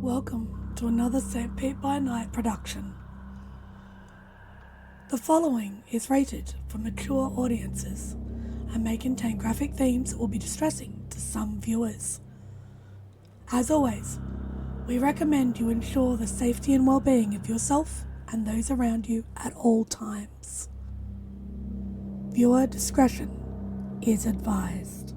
Welcome to another St. Pete by Night production. The following is rated for mature audiences and may contain graphic themes that will be distressing to some viewers. As always, we recommend you ensure the safety and well-being of yourself and those around you at all times. Viewer discretion is advised.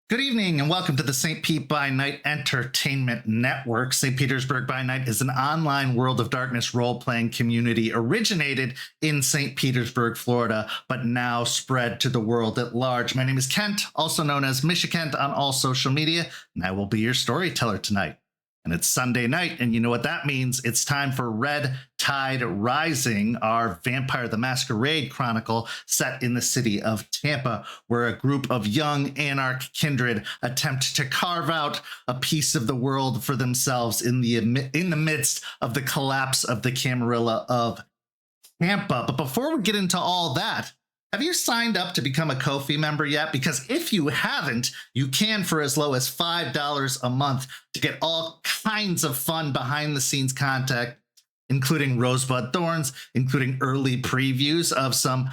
Good evening and welcome to the St. Pete by Night Entertainment Network. St. Petersburg by Night is an online World of Darkness role-playing community originated in St. Petersburg, Florida, but now spread to the world at large. My name is Kent, also known as Kent on all social media, and I will be your storyteller tonight. And it's Sunday night, and you know what that means. It's time for Red Tide Rising, our Vampire the Masquerade chronicle set in the city of Tampa, where a group of young Anarch kindred attempt to carve out a piece of the world for themselves in the midst of the collapse of the Camarilla of Tampa. But before we get into all that, have you signed up to become a Ko-fi member yet? Because if you haven't, you can for as low as $5 a month to get all kinds of fun behind-the-scenes content, including Rosebud Thorns, including early previews of some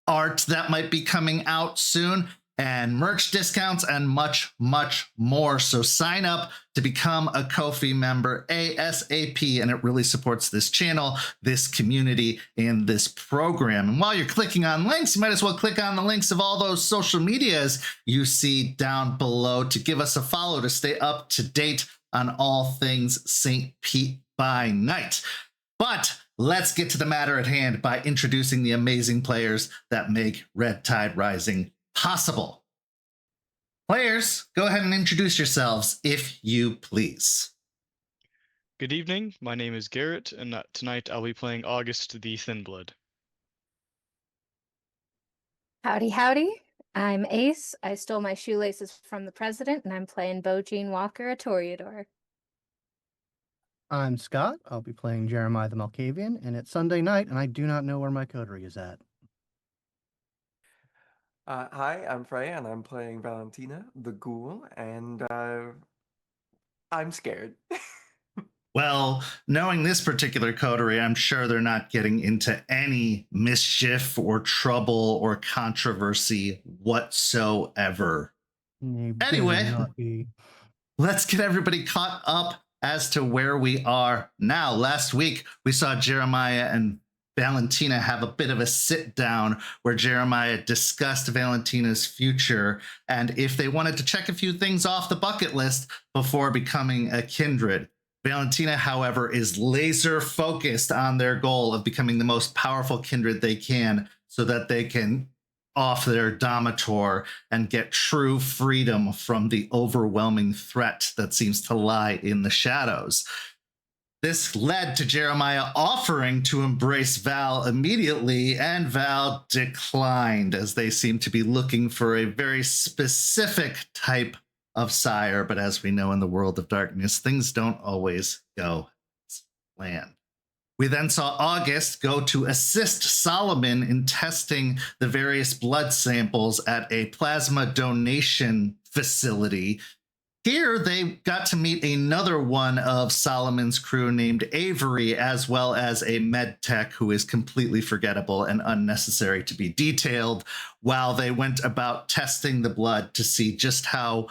art that might be coming out soon, and merch discounts, and much, much more. So sign up to become a Ko-fi member ASAP, and it really supports this channel, this community, and this program. And while you're clicking on links, you might as well click on the links of all those social medias you see down below to give us a follow to stay up to date on all things St. Pete by Night. But let's get to the matter at hand by introducing the amazing players that make Red Tide Rising possible. Players, go ahead and introduce yourselves, if you please. Good evening, my name is Garrett, and tonight I'll be playing August the Thinblood. Howdy, howdy. I'm Ace. I stole my shoelaces from the president, and I'm playing Beau Walker, a Toreador. I'm Scott. I'll be playing Jeremiah the Malkavian, and it's Sunday night, and I do not know where my coterie is at. Hi, I'm Freya, and I'm playing Valentina, the ghoul, and I'm scared. Well, knowing this particular coterie, I'm sure they're not getting into any mischief or trouble or controversy whatsoever. Anyway, let's get everybody caught up as to where we are now. Last week, we saw Jeremiah and Valentina have a bit of a sit down where Jeremiah discussed Valentina's future and if they wanted to check a few things off the bucket list before becoming a kindred. Valentina, however, is laser focused on their goal of becoming the most powerful kindred they can so that they can off their Domitor and get true freedom from the overwhelming threat that seems to lie in the shadows. This led to Jeremiah offering to embrace Val immediately, and Val declined, as they seemed to be looking for a very specific type of sire. But as we know in the world of darkness, things don't always go as planned. We then saw August go to assist Solomon in testing the various blood samples at a plasma donation facility. Here, they got to meet another one of Solomon's crew named Avery, as well as a med tech who is completely forgettable and unnecessary to be detailed, while they went about testing the blood to see just how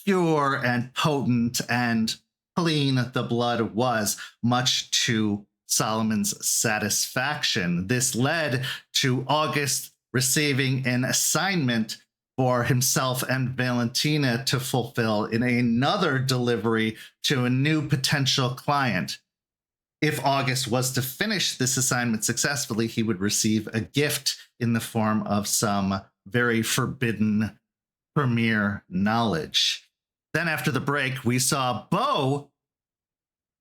pure and potent and clean the blood was, much to Solomon's satisfaction. This led to August receiving an assignment for himself and Valentina to fulfill in another delivery to a new potential client. If August was to finish this assignment successfully, he would receive a gift in the form of some very forbidden premier knowledge. Then after the break, we saw Beau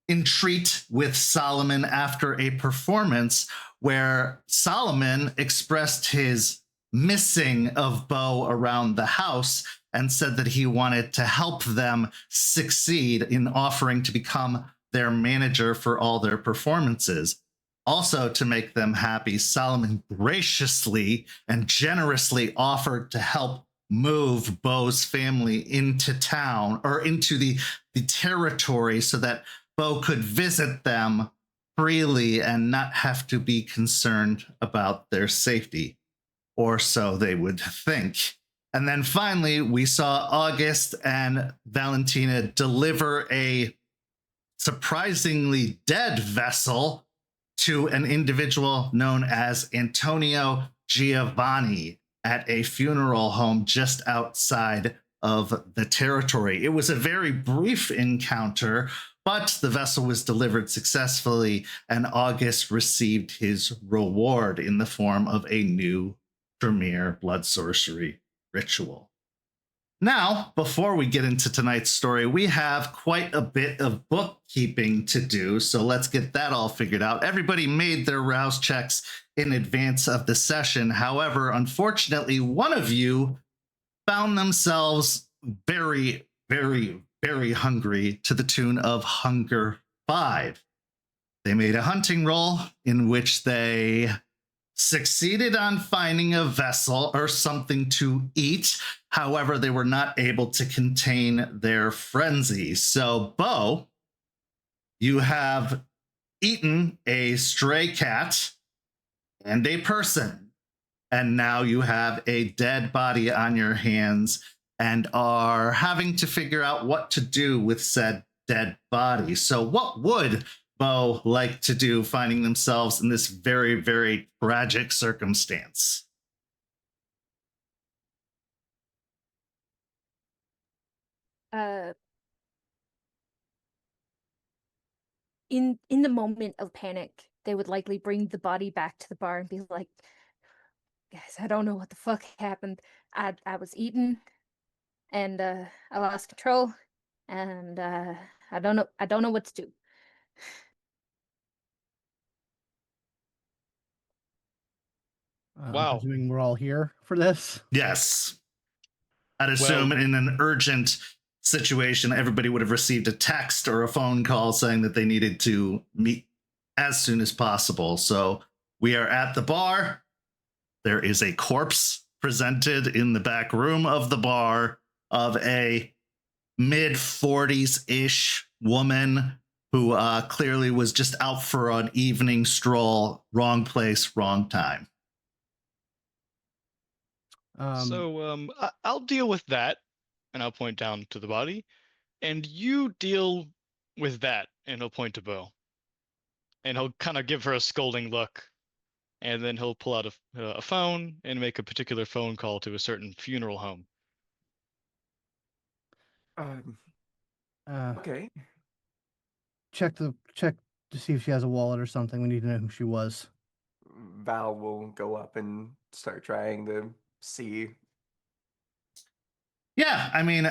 entreat with Solomon after a performance where Solomon expressed his missing of Beau around the house and said that he wanted to help them succeed in offering to become their manager for all their performances. Also, to make them happy, Solomon graciously and generously offered to help move Beau's family into town, or into the territory, so that Beau could visit them freely and not have to be concerned about their safety. Or so they would think. And then finally, we saw August and Valentina deliver a surprisingly dead vessel to an individual known as Antonio Giovanni at a funeral home just outside of the territory. It was a very brief encounter, but the vessel was delivered successfully, and August received his reward in the form of a new Tremere blood sorcery ritual. Now, before we get into tonight's story, we have quite a bit of bookkeeping to do, so let's get that all figured out. Everybody made their rouse checks in advance of the session. However, unfortunately, one of you found themselves very, very, very hungry, to the tune of Hunger 5. They made a hunting roll in which they succeeded on finding a vessel or something to eat. However, they were not able to contain their frenzy. So, Beau, you have eaten a stray cat and a person, and now you have a dead body on your hands and are having to figure out what to do with said dead body. So what would Beau like to do, finding themselves in this very, very tragic circumstance? In the moment of panic, they would likely bring the body back to the bar and be like, guys, I don't know what the fuck happened. I was eaten and I lost control, and I don't know what to do. I'm Wow. presuming we're all here for this. Yes. I'd assume in an urgent situation, everybody would have received a text or a phone call saying that they needed to meet as soon as possible. So we are at the bar. There is a corpse presented in the back room of the bar of a mid-40s-ish woman who clearly was just out for an evening stroll. Wrong place, wrong time. I'll deal with that, and I'll point down to the body, and you deal with that, and he'll point to Beau, and he'll kind of give her a scolding look, and then he'll pull out a phone and make a particular phone call to a certain funeral home. Okay. Check to see if she has a wallet or something. We need to know who she was. Val will go up and start trying to see. Yeah, I mean,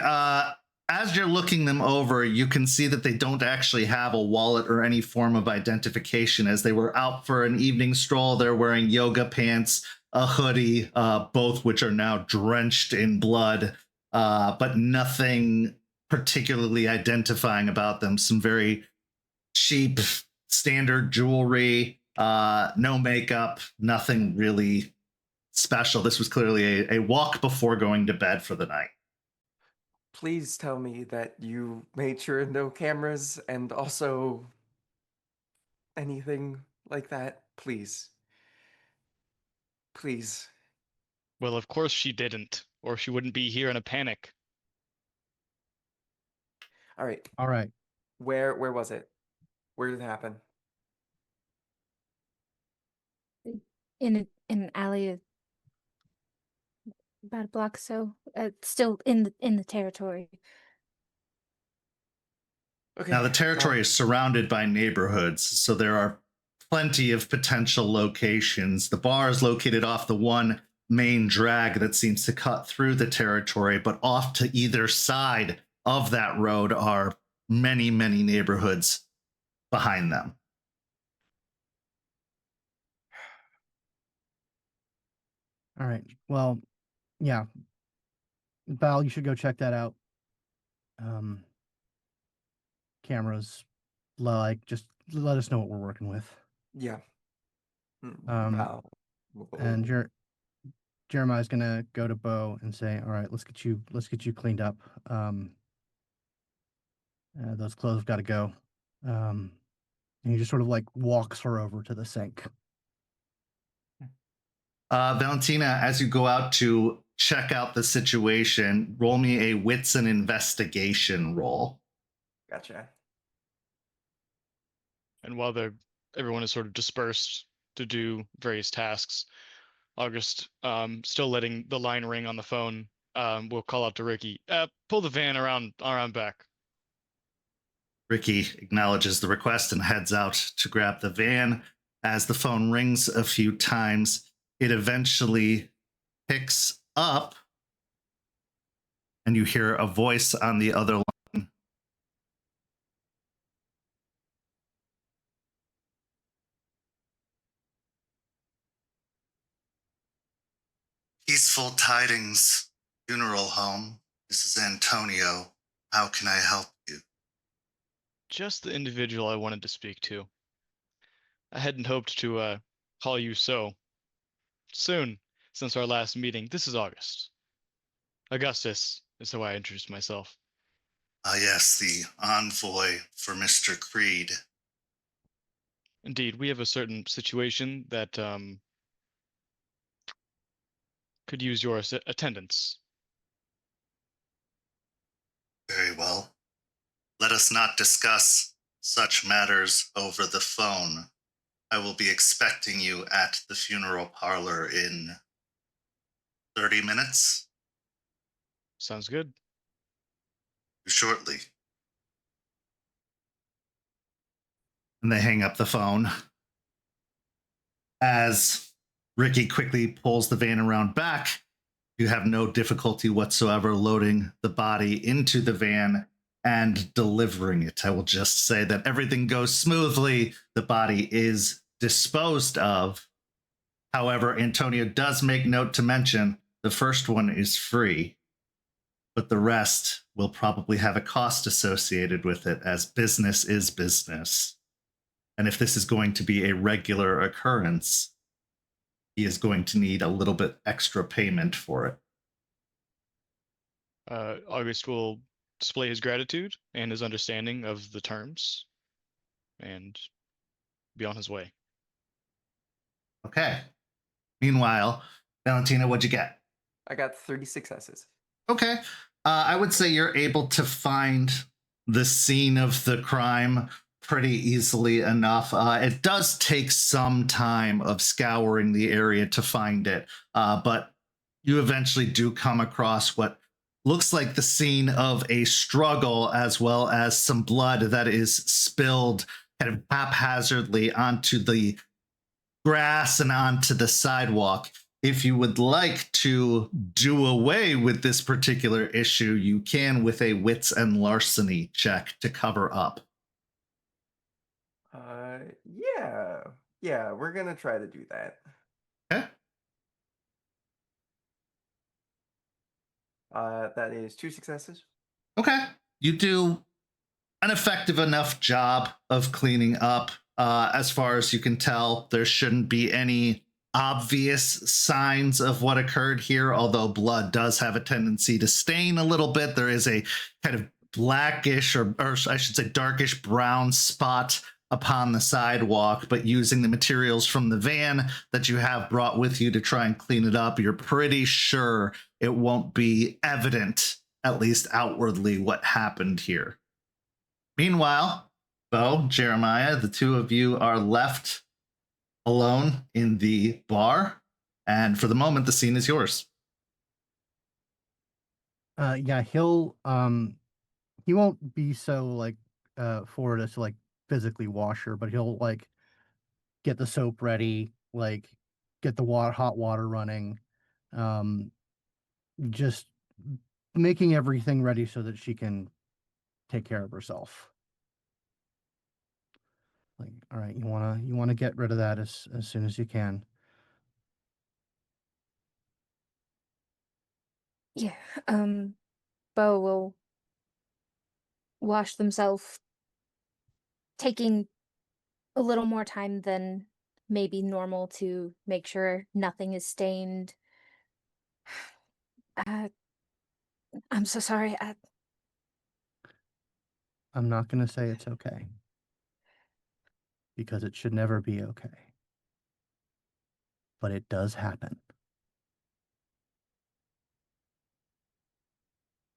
as you're looking them over, you can see that they don't actually have a wallet or any form of identification, as they were out for an evening stroll. They're wearing yoga pants, a hoodie, both which are now drenched in blood, but nothing particularly identifying about them. Some very cheap, standard jewelry, no makeup, nothing really special. This was clearly a walk before going to bed for the night. Please tell me that you made sure no cameras and also anything like that. Please. Please. Well, of course she didn't, or she wouldn't be here in a panic. All right. All right. Where was it? Where did it happen? In an alley about a block or so. Still in the territory. Okay. Now, the territory is surrounded by neighborhoods, so there are plenty of potential locations. The bar is located off the one main drag that seems to cut through the territory, but off to either side of that road are many, many neighborhoods behind them. All right. Well, yeah. Val, you should go check that out. Cameras, like, just let us know what we're working with. Yeah. Wow. And Jeremiah's gonna go to Beau and say, "All right, let's get you cleaned up. Those clothes have got to go." And he just sort of like walks her over to the sink. Valentina, as you go out to check out the situation, roll me a wits and investigation roll. Gotcha. And while everyone is sort of dispersed to do various tasks, August, still letting the line ring on the phone, will call out to Ricky, pull the van around back. Ricky acknowledges the request and heads out to grab the van. As the phone rings a few times, it eventually picks up, and you hear a voice on the other line. Peaceful Tidings Funeral Home. This is Antonio. How can I help you? Just the individual I wanted to speak to. I hadn't hoped to call you so soon since our last meeting. This is August. Augustus is how I introduced myself. Yes, the envoy for Mr. Creed. Indeed, we have a certain situation that could use your attendance. Very well. Let us not discuss such matters over the phone. I will be expecting you at the funeral parlor in 30 minutes. Sounds good. Shortly. And they hang up the phone. As Ricky quickly pulls the van around back, you have no difficulty whatsoever loading the body into the van and delivering it. I will just say that everything goes smoothly. The body is disposed of. However, Antonio does make note to mention the first one is free, but the rest will probably have a cost associated with it, as business is business. And if this is going to be a regular occurrence, he is going to need a little bit extra payment for it. August will display his gratitude and his understanding of the terms and be on his way. Okay. Meanwhile, Valentina, what'd you get? I got 30 successes. Okay. I would say you're able to find the scene of the crime pretty easily enough. It does take some time of scouring the area to find it, but you eventually do come across what looks like the scene of a struggle, as well as some blood that is spilled kind of haphazardly onto the grass and onto the sidewalk. If you would like to do away with this particular issue, you can with a wits and larceny check to cover up. Yeah, we're gonna try to do that. Okay. That is 2 successes. Okay. You do an effective enough job of cleaning up. As far as you can tell, there shouldn't be any obvious signs of what occurred here, although blood does have a tendency to stain a little bit. There is a kind of blackish, or I should say darkish brown spot upon the sidewalk, but using the materials from the van that you have brought with you to try and clean it up, you're pretty sure it won't be evident, at least outwardly, what happened here. Meanwhile, Beau, Jeremiah, the two of you are left alone in the bar, and for the moment, the scene is yours. Yeah, he won't be so like forward as to like physically wash her, but he'll like get the soap ready, like get the hot water running, just making everything ready so that she can take care of herself. Like, all right, you wanna get rid of that as soon as you can. Yeah. Beau will wash themselves, taking a little more time than maybe normal to make sure nothing is stained. I'm so sorry. I'm not gonna say it's okay, because it should never be okay. But it does happen.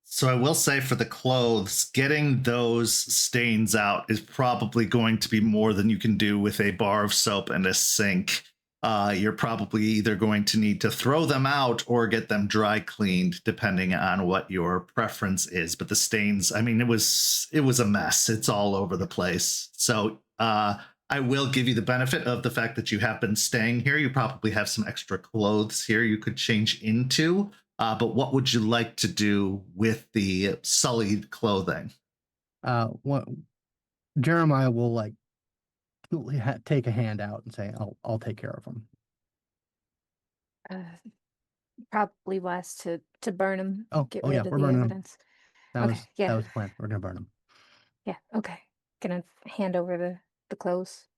So I will say, for the clothes, getting those stains out is probably going to be more than you can do with a bar of soap and a sink. You're probably either going to need to throw them out or get them dry cleaned, depending on what your preference is. But the stains, I mean, it was a mess. It's all over the place. So I will give you the benefit of the fact that you have been staying here. You probably have some extra clothes here you could change into. But what would you like to do with the sullied clothing? What Jeremiah will like take a hand out and say, "I'll take care of him." Probably wise to burn them. Get Oh rid yeah, of we're the burning them. evidence. That Okay, yeah. was the plan. We're gonna burn them. Yeah. Okay. Gonna hand over the clothes.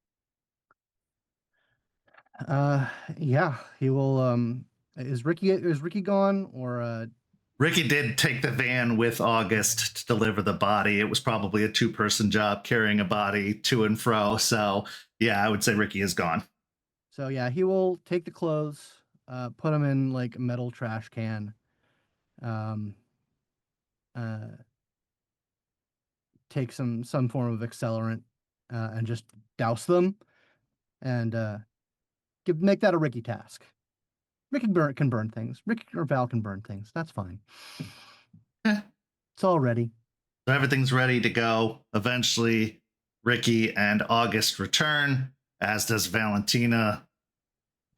Yeah, he will. Is Ricky gone, or Ricky did take the van with August to deliver the body. It was probably a 2-person job carrying a body to and fro. So yeah, I would say Ricky is gone. So yeah, he will take the clothes, put them in like a metal trash can, take some form of accelerant, and just douse them, and make that a Ricky task. Ricky can burn things. Ricky or Val can burn things. That's fine. It's all ready. So everything's ready to go. Eventually, Ricky and August return, as does Valentina.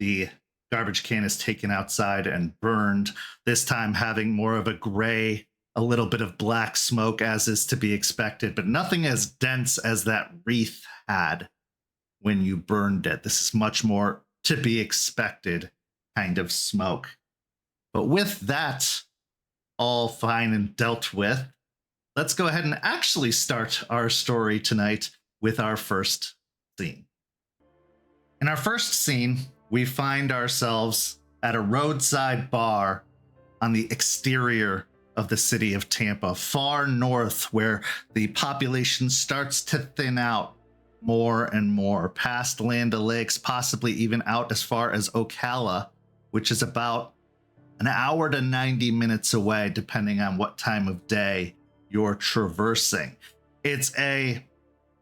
The garbage can is taken outside and burned, this time having more of a gray, a little bit of black smoke, as is to be expected, but nothing as dense as that wreath had when you burned it. This is much more to be expected kind of smoke. But with that all fine and dealt with, let's go ahead and actually start our story tonight with our first scene. In our first scene, we find ourselves at a roadside bar on the exterior of the city of Tampa, far north, where the population starts to thin out more and more, past Land O'Lakes, possibly even out as far as Ocala, which is about an hour to 90 minutes away, depending on what time of day you're traversing. It's a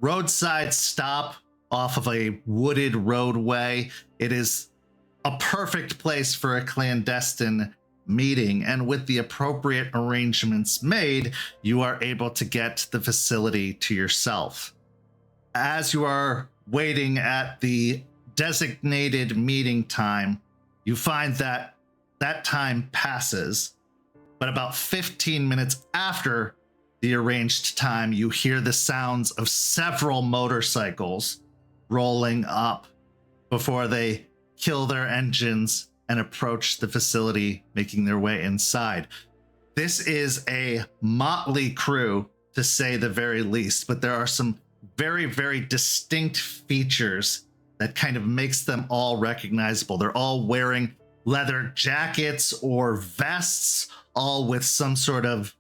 roadside stop off of a wooded roadway. It is a perfect place for a clandestine meeting, and with the appropriate arrangements made, you are able to get the facility to yourself. As you are waiting at the designated meeting time, you find that that time passes, but about 15 minutes after the arranged time, you hear the sounds of several motorcycles rolling up before they kill their engines and approach the facility, making their way inside. This is a motley crew, to say the very least, but there are some very, very distinct features that kind of makes them all recognizable. They're all wearing leather jackets or vests, all with some sort of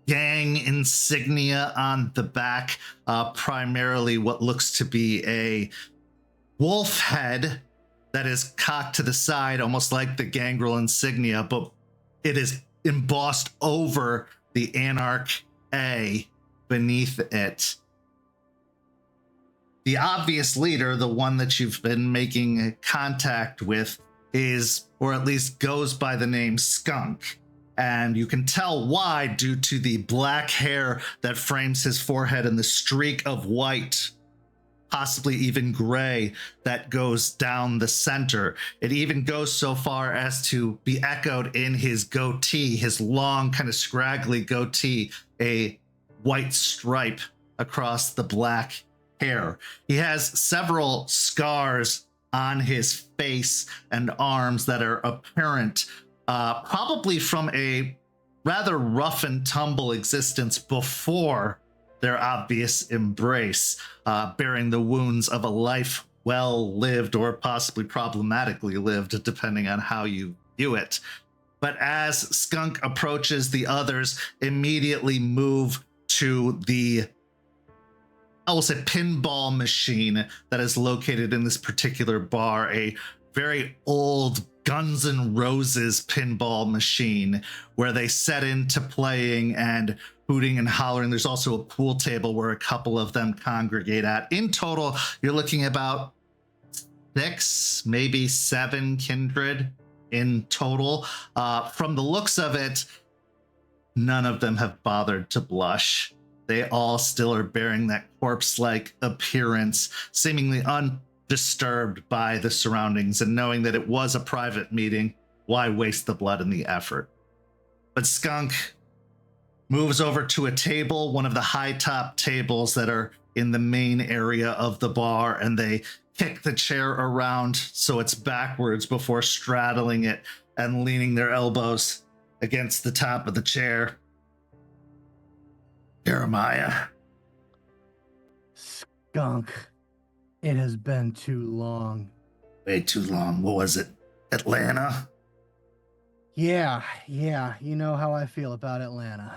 gang insignia on the back, primarily what looks to be a wolf head that is cocked to the side, almost like the gangrel insignia, but it is embossed over the Anarch A beneath it. The obvious leader, the one that you've been making contact with, is, or at least goes by the name Skunk. And you can tell why due to the black hair that frames his forehead and the streak of white, possibly even gray, that goes down the center. It even goes so far as to be echoed in his goatee, his long, kind of scraggly goatee, a white stripe across the black hair. He has several scars on his face and arms that are apparent, probably from a rather rough and tumble existence before their obvious embrace, bearing the wounds of a life well lived or possibly problematically lived, depending on how you view it. But as Skunk approaches, the others immediately move to the, I will say, pinball machine that is located in this particular bar, a very old Guns N' Roses pinball machine where they set into playing and hooting and hollering. There's also a pool table where a couple of them congregate at. In total, you're looking at about 6, maybe 7 kindred in total. From the looks of it, none of them have bothered to blush. They all still are bearing that corpse-like appearance, seemingly undisturbed by the surroundings, and knowing that it was a private meeting, why waste the blood and the effort? But Skunk moves over to a table, one of the high-top tables that are in the main area of the bar, and they kick the chair around so it's backwards before straddling it and leaning their elbows against the top of the chair. Jeremiah. Skunk, it has been too long. Way too long. What was it? Atlanta? Yeah, you know how I feel about Atlanta.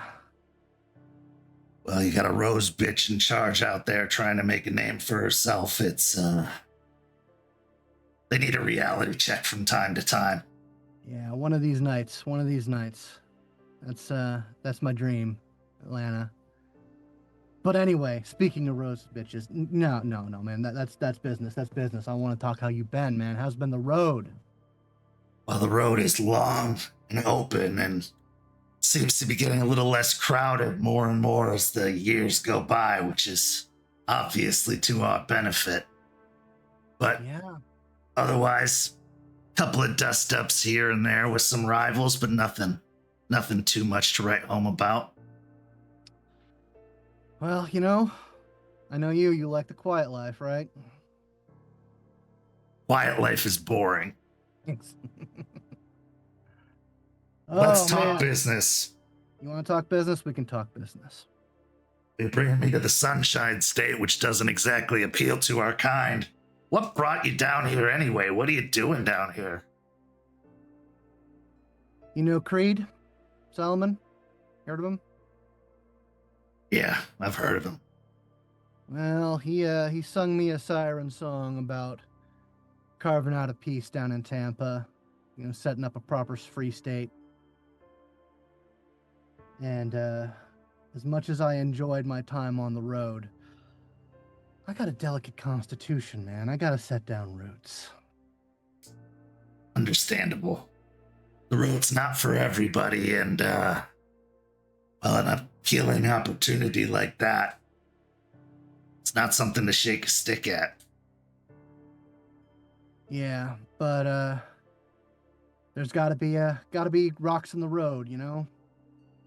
Well, you got a rose bitch in charge out there trying to make a name for herself. It's, they need a reality check from time to time. Yeah, one of these nights. That's my dream, Atlanta. But anyway, speaking of rose bitches, no, man, that's business. That's business. I want to talk how you been, man. How's been the road? Well, the road is long and open and seems to be getting a little less crowded more and more as the years go by, which is obviously to our benefit. But yeah, otherwise, a couple of dust-ups here and there with some rivals, but nothing too much to write home about. well, I know you like the quiet life, right? Quiet life is boring. Oh, Let's talk man. business. You want to talk business? We can talk business. You're bringing me to the Sunshine State, which doesn't exactly appeal to our kind. What brought you down here anyway? What are you doing down here? You know Creed? Solomon? Heard of him? Yeah, I've heard of him. Well, he sung me a siren song about carving out a peace down in Tampa, setting up a proper free state. And as much as I enjoyed my time on the road, I got a delicate constitution, man. I gotta set down roots. Understandable. The road's not for everybody, and well, an appealing opportunity like that, it's not something to shake a stick at. Yeah, but there's gotta be rocks in the road, you know?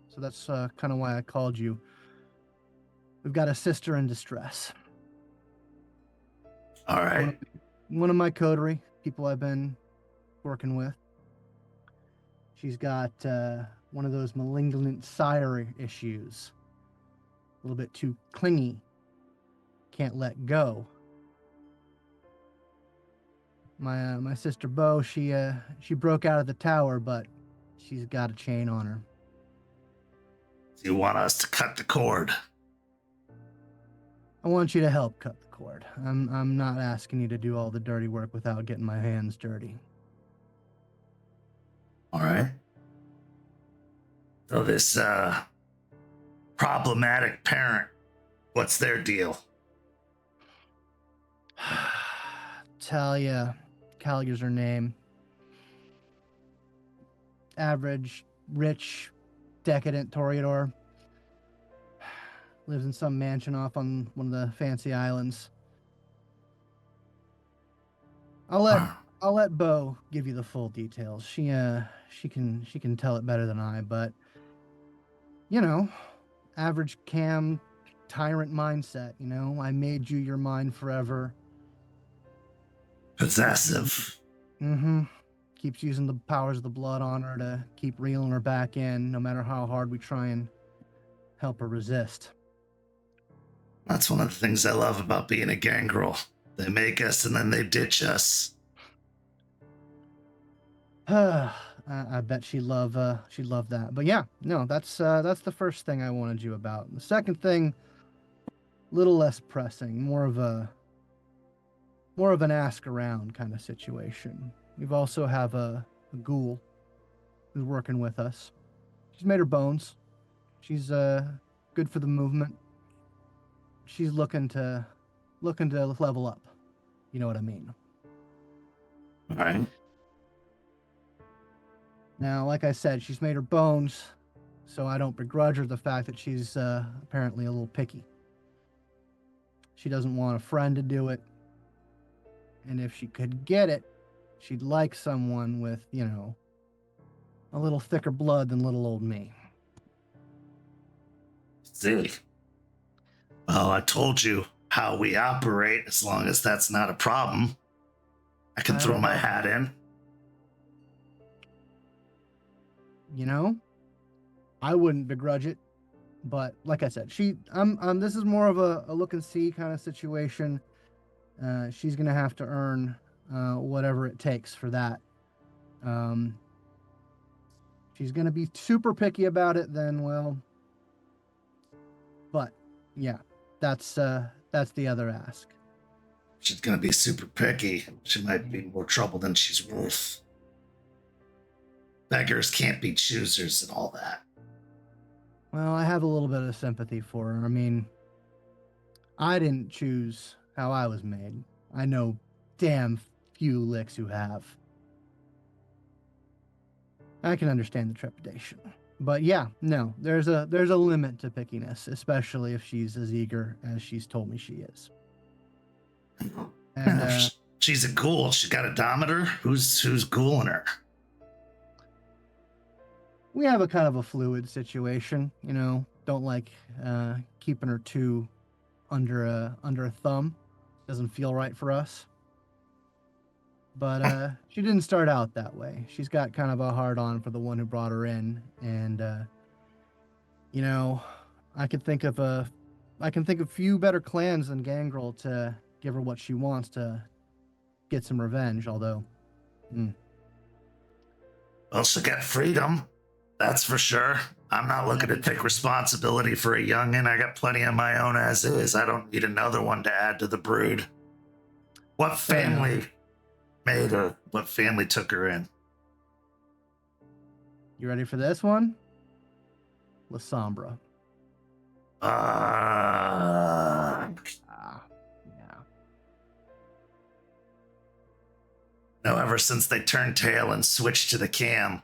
So that's kind of why I called you. We've got a sister in distress. All right. One of my coterie people I've been working with. She's got one of those malignant sire issues. A little bit too clingy. Can't let go. My sister Beau, she broke out of the tower, but she's got a chain on her. Do you want us to cut the cord? I want you to help cut the cord. I'm not asking you to do all the dirty work without getting my hands dirty. All right. So this problematic parent, what's their deal? Talia, Caligula's her name. Average, rich, decadent Toreador. Lives in some mansion off on one of the fancy islands. I'll let Beau give you the full details. She can tell it better than I, but you know, average cam tyrant mindset, you know, I made you your mine forever. Possessive. Mm-hmm. Keeps using the powers of the blood on her to keep reeling her back in, no matter how hard we try and help her resist. That's one of the things I love about being a gangrel. They make us and then they ditch us. I bet she'd love that. But yeah, no, that's the first thing I wanted you about. The second thing, little less pressing, more of an ask around kind of situation. We've also have a ghoul who's working with us. She's made her bones. She's good for the movement. She's looking to level up. You know what I mean? All right. Now, like I said, she's made her bones, so I don't begrudge her the fact that she's apparently a little picky. She doesn't want a friend to do it. And if she could get it, she'd like someone with, you know, a little thicker blood than little old me. See? Well, I told you how we operate, as long as that's not a problem. I can throw my hat in. You know, I wouldn't begrudge it, but like I said, this is more of a look and see kind of situation. She's gonna have to earn whatever it takes for that. She's gonna be super picky about it, then well. But yeah, that's the other ask. She's gonna be super picky. She might be more trouble than she's worth. Beggars can't be choosers and all that. Well, I have a little bit of sympathy for her. I mean, I didn't choose how I was made. I know damn few licks who have. I can understand the trepidation. But yeah, no, there's a limit to pickiness, especially if she's as eager as she's told me she is. And she's a ghoul. She got a dometer. Who's ghouling her? We have a kind of a fluid situation, you know. Don't like keeping her too under a thumb. Doesn't feel right for us. But she didn't start out that way. She's got kind of a hard on for the one who brought her in, and you know, I can think of few better clans than Gangrel to give her what she wants to get some revenge. Although, well, she'll get freedom. That's for sure. I'm not looking to take responsibility for a youngin'. I got plenty of my own as is. I don't need another one to add to the brood. What family made her? What family took her in? You ready for this one? La Sombra. Yeah. No, ever since they turned tail and switched to the cam,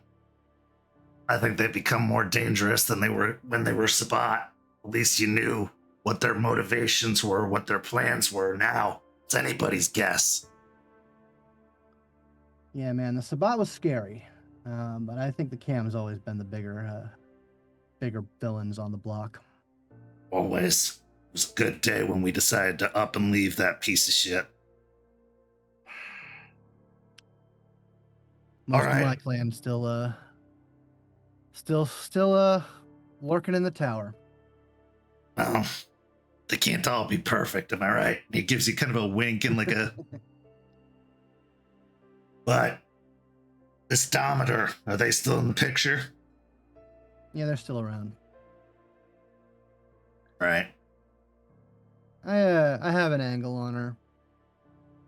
I think they've become more dangerous than they were when they were Sabat. At least you knew what their motivations were, what their plans were. Now it's anybody's guess. Yeah, man, the Sabat was scary, but I think the Cam's always been the bigger villains on the block. Always. It was a good day when we decided to up and leave that piece of shit. Most All right. of my clan still lurking in the tower. Well, they can't all be perfect, am I right? He gives you kind of a wink and like a... But this Dometer, are they still in the picture? Yeah, they're still around. Right. I have an angle on her.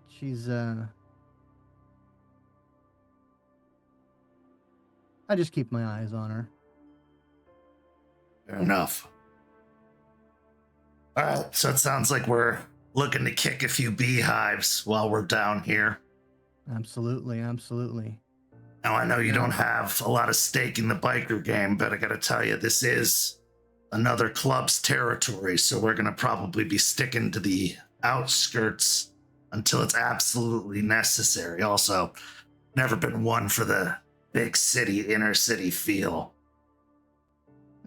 She's I just keep my eyes on her. Fair enough. All right, so it sounds like we're looking to kick a few beehives while we're down here. Absolutely. Now, I know you don't have a lot of stake in the biker game, but I gotta tell you, this is another club's territory, so we're gonna probably be sticking to the outskirts until it's absolutely necessary. Also, never been one for the big city, inner city feel.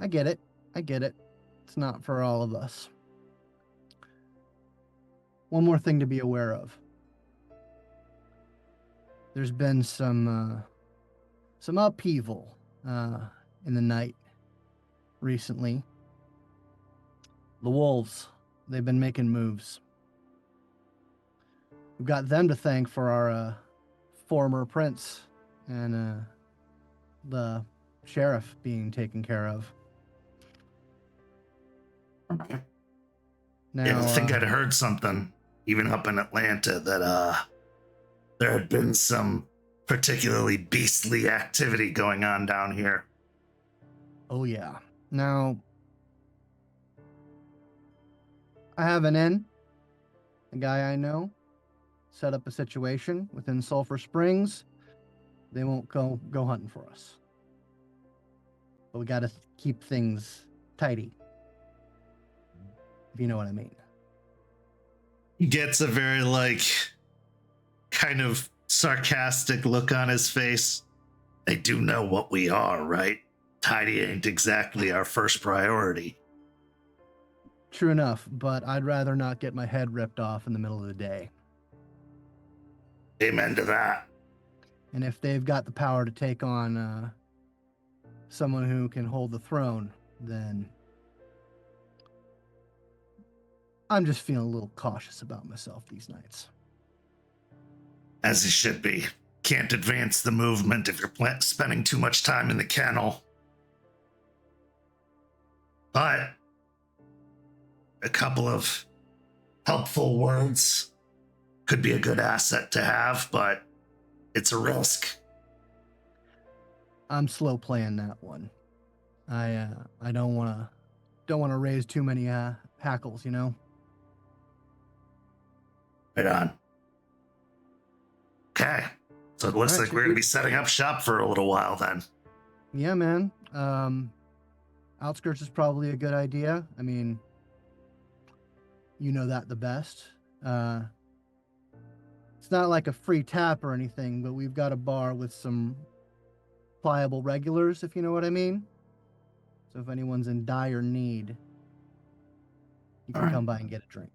I get it. It's not for all of us. One more thing to be aware of. There's been some upheaval in the night recently. The wolves, they've been making moves. We've got them to thank for our former prince and the sheriff being taken care of. Now, Yeah, I think I'd heard something, even up in Atlanta, that there had been some particularly beastly activity going on down here. Oh yeah. Now, I have an in. A guy I know set up a situation within Sulphur Springs. They won't go hunting for us. But we got to keep things tidy. If you know what I mean. He gets a very, like, kind of sarcastic look on his face. They do know what we are, right? Tidy ain't exactly our first priority. True enough, but I'd rather not get my head ripped off in the middle of the day. Amen to that. And if they've got the power to take on someone who can hold the throne, then I'm just feeling a little cautious about myself these nights. As he should be. Can't advance the movement if you're spending too much time in the kennel. But a couple of helpful words could be a good asset to have, but it's a risk. I'm slow playing that one. I don't want to raise too many hackles, you know. Right on. Okay, so it looks like we're gonna be setting up shop for a little while then. Yeah, man. Outskirts is probably a good idea. I mean, you know that the best. It's not like a free tap or anything, but we've got a bar with some pliable regulars, if you know what I mean. So if anyone's in dire need, you can come by and get a drink.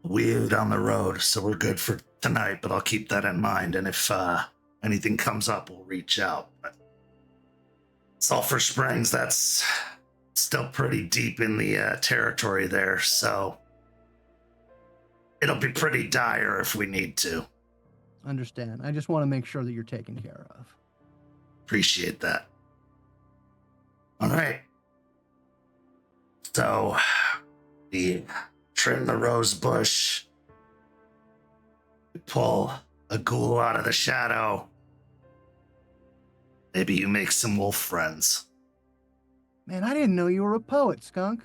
We're on the road, so we're good for tonight, but I'll keep that in mind. And if anything comes up, we'll reach out. But Sulphur Springs, that's still pretty deep in the territory there, so it'll be pretty dire if we need to. Understand. I just want to make sure that you're taken care of. Appreciate that. All right. So, we trim the rose bush. We pull a ghoul out of the shadow. Maybe you make some wolf friends. Man, I didn't know you were a poet, Skunk.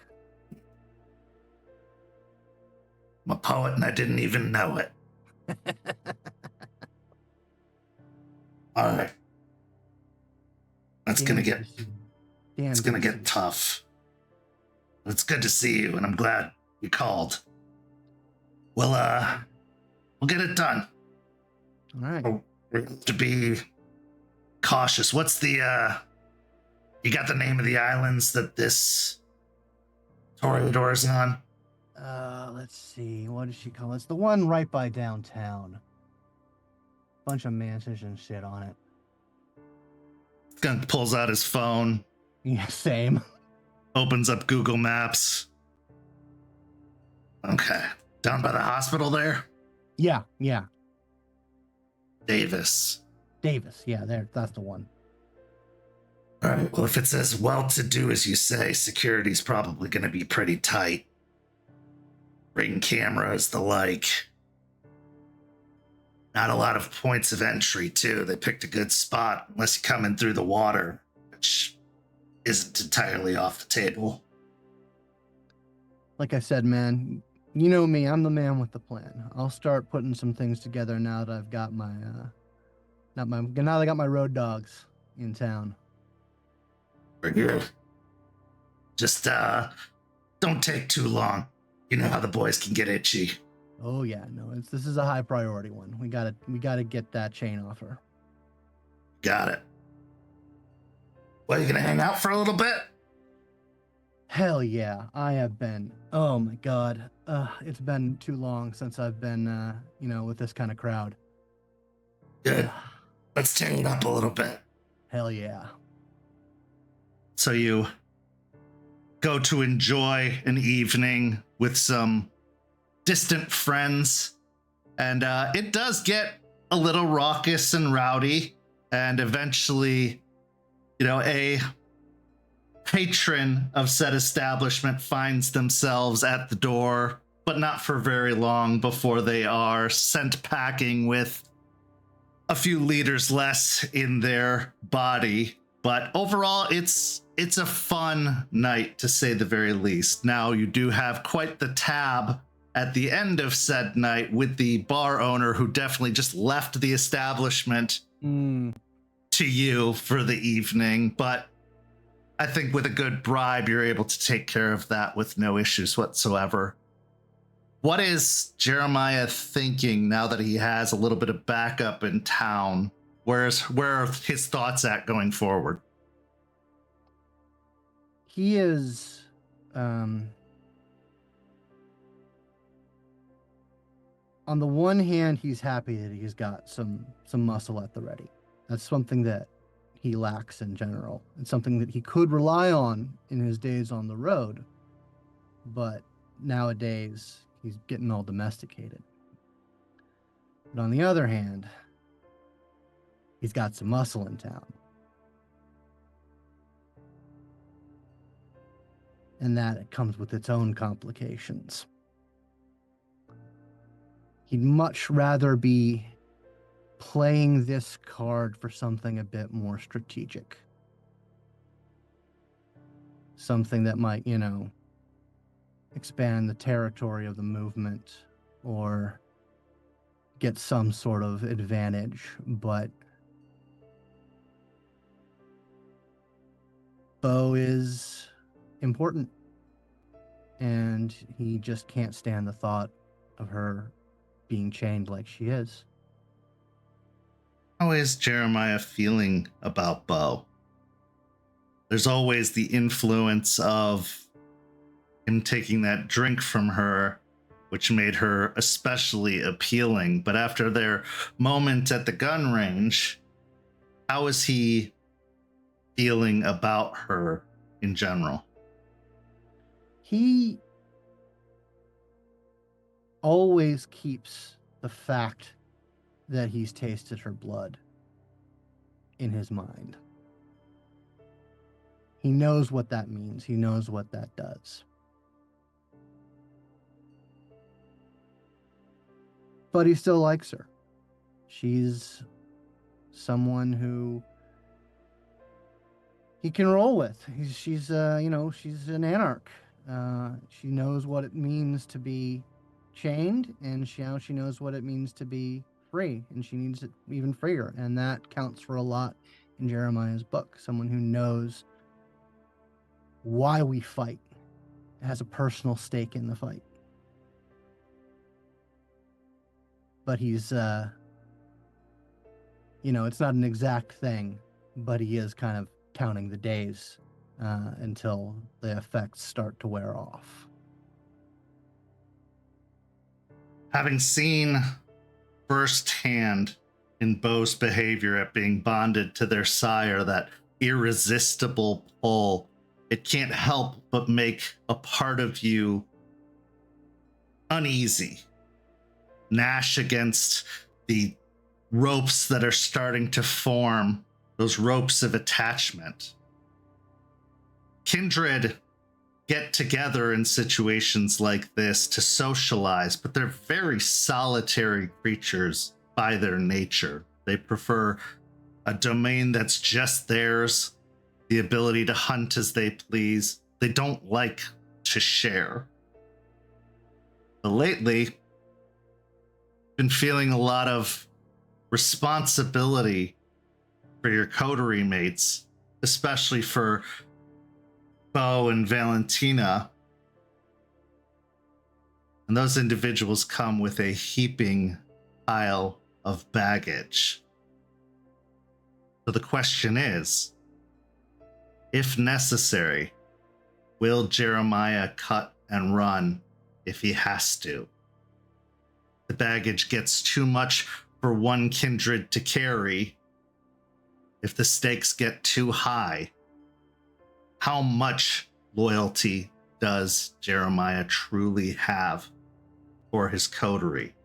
I'm a poet and I didn't even know it. All right. It's gonna get tough. It's good to see you, and I'm glad you called. We'll get it done. All right. We have to be cautious. What's the, you got the name of the islands that this Toreador is on? Let's see. What does she call it? It's the one right by downtown. Bunch of mansions and shit on it. Skunk pulls out his phone, Yeah, same. opens up Google Maps. Okay. Down by the hospital there? Yeah. Davis. Davis. Yeah, that's the one. All right. Well, if it's as well-to-do as you say, security's probably going to be pretty tight. Ring cameras, the like. Not a lot of points of entry, too. They picked a good spot, unless you come in through the water, which isn't entirely off the table. Like I said, man, you know me. I'm the man with the plan. I'll start putting some things together now that I've got my, now that I got my road dogs in town. Very good. Just, don't take too long. You know how the boys can get itchy. Oh yeah, no, this is a high priority one. We gotta get that chain off her. Got it. Well, you gonna hang out for a little bit? Hell yeah, I have been. Oh my god, it's been too long since I've been, with this kind of crowd. Good. Let's turn it up a little bit. Hell yeah. So you go to enjoy an evening with some distant friends, and it does get a little raucous and rowdy, and eventually, a patron of said establishment finds themselves at the door, but not for very long before they are sent packing with a few liters less in their body. But overall, it's a fun night, to say the very least. Now, you do have quite the tab at the end of said night with the bar owner, who definitely just left the establishment to you for the evening. But I think with a good bribe, you're able to take care of that with no issues whatsoever. What is Jeremiah thinking now that he has a little bit of backup in town? Where are his thoughts at going forward? He is, on the one hand, he's happy that he's got some muscle at the ready. That's something that he lacks in general. It's something that he could rely on in his days on the road, but nowadays he's getting all domesticated. But on the other hand, he's got some muscle in town. And that it comes with its own complications. He'd much rather be playing this card for something a bit more strategic. Something that might, expand the territory of the movement or get some sort of advantage. But Beau is important, and he just can't stand the thought of her being chained like she is. How is Jeremiah feeling about Beau? There's always the influence of him taking that drink from her, which made her especially appealing. But after their moment at the gun range, how is he feeling about her in general? He always keeps the fact that he's tasted her blood in his mind. He knows what that means. He knows what that does. But he still likes her. She's someone who he can roll with. She's an Anarch. She knows what it means to be chained, and she knows what it means to be free, and she needs it even freer. And that counts for a lot in Jeremiah's book. Someone who knows why we fight, has a personal stake in the fight. But he's it's not an exact thing, but he is kind of counting the days until the effects start to wear off. Having seen firsthand in Beau's behavior at being bonded to their sire, that irresistible pull, it can't help but make a part of you uneasy. Gnash against the ropes that are starting to form, those ropes of attachment. Kindred get together in situations like this to socialize, but they're very solitary creatures by their nature. They prefer a domain that's just theirs, the ability to hunt as they please. They don't like to share. But lately, been feeling a lot of responsibility for your coterie mates, especially for Beau and Valentina. And those individuals come with a heaping pile of baggage. So the question is, if necessary, will Jeremiah cut and run if he has to? The baggage gets too much for one kindred to carry. If the stakes get too high, how much loyalty does Jeremiah truly have for his coterie?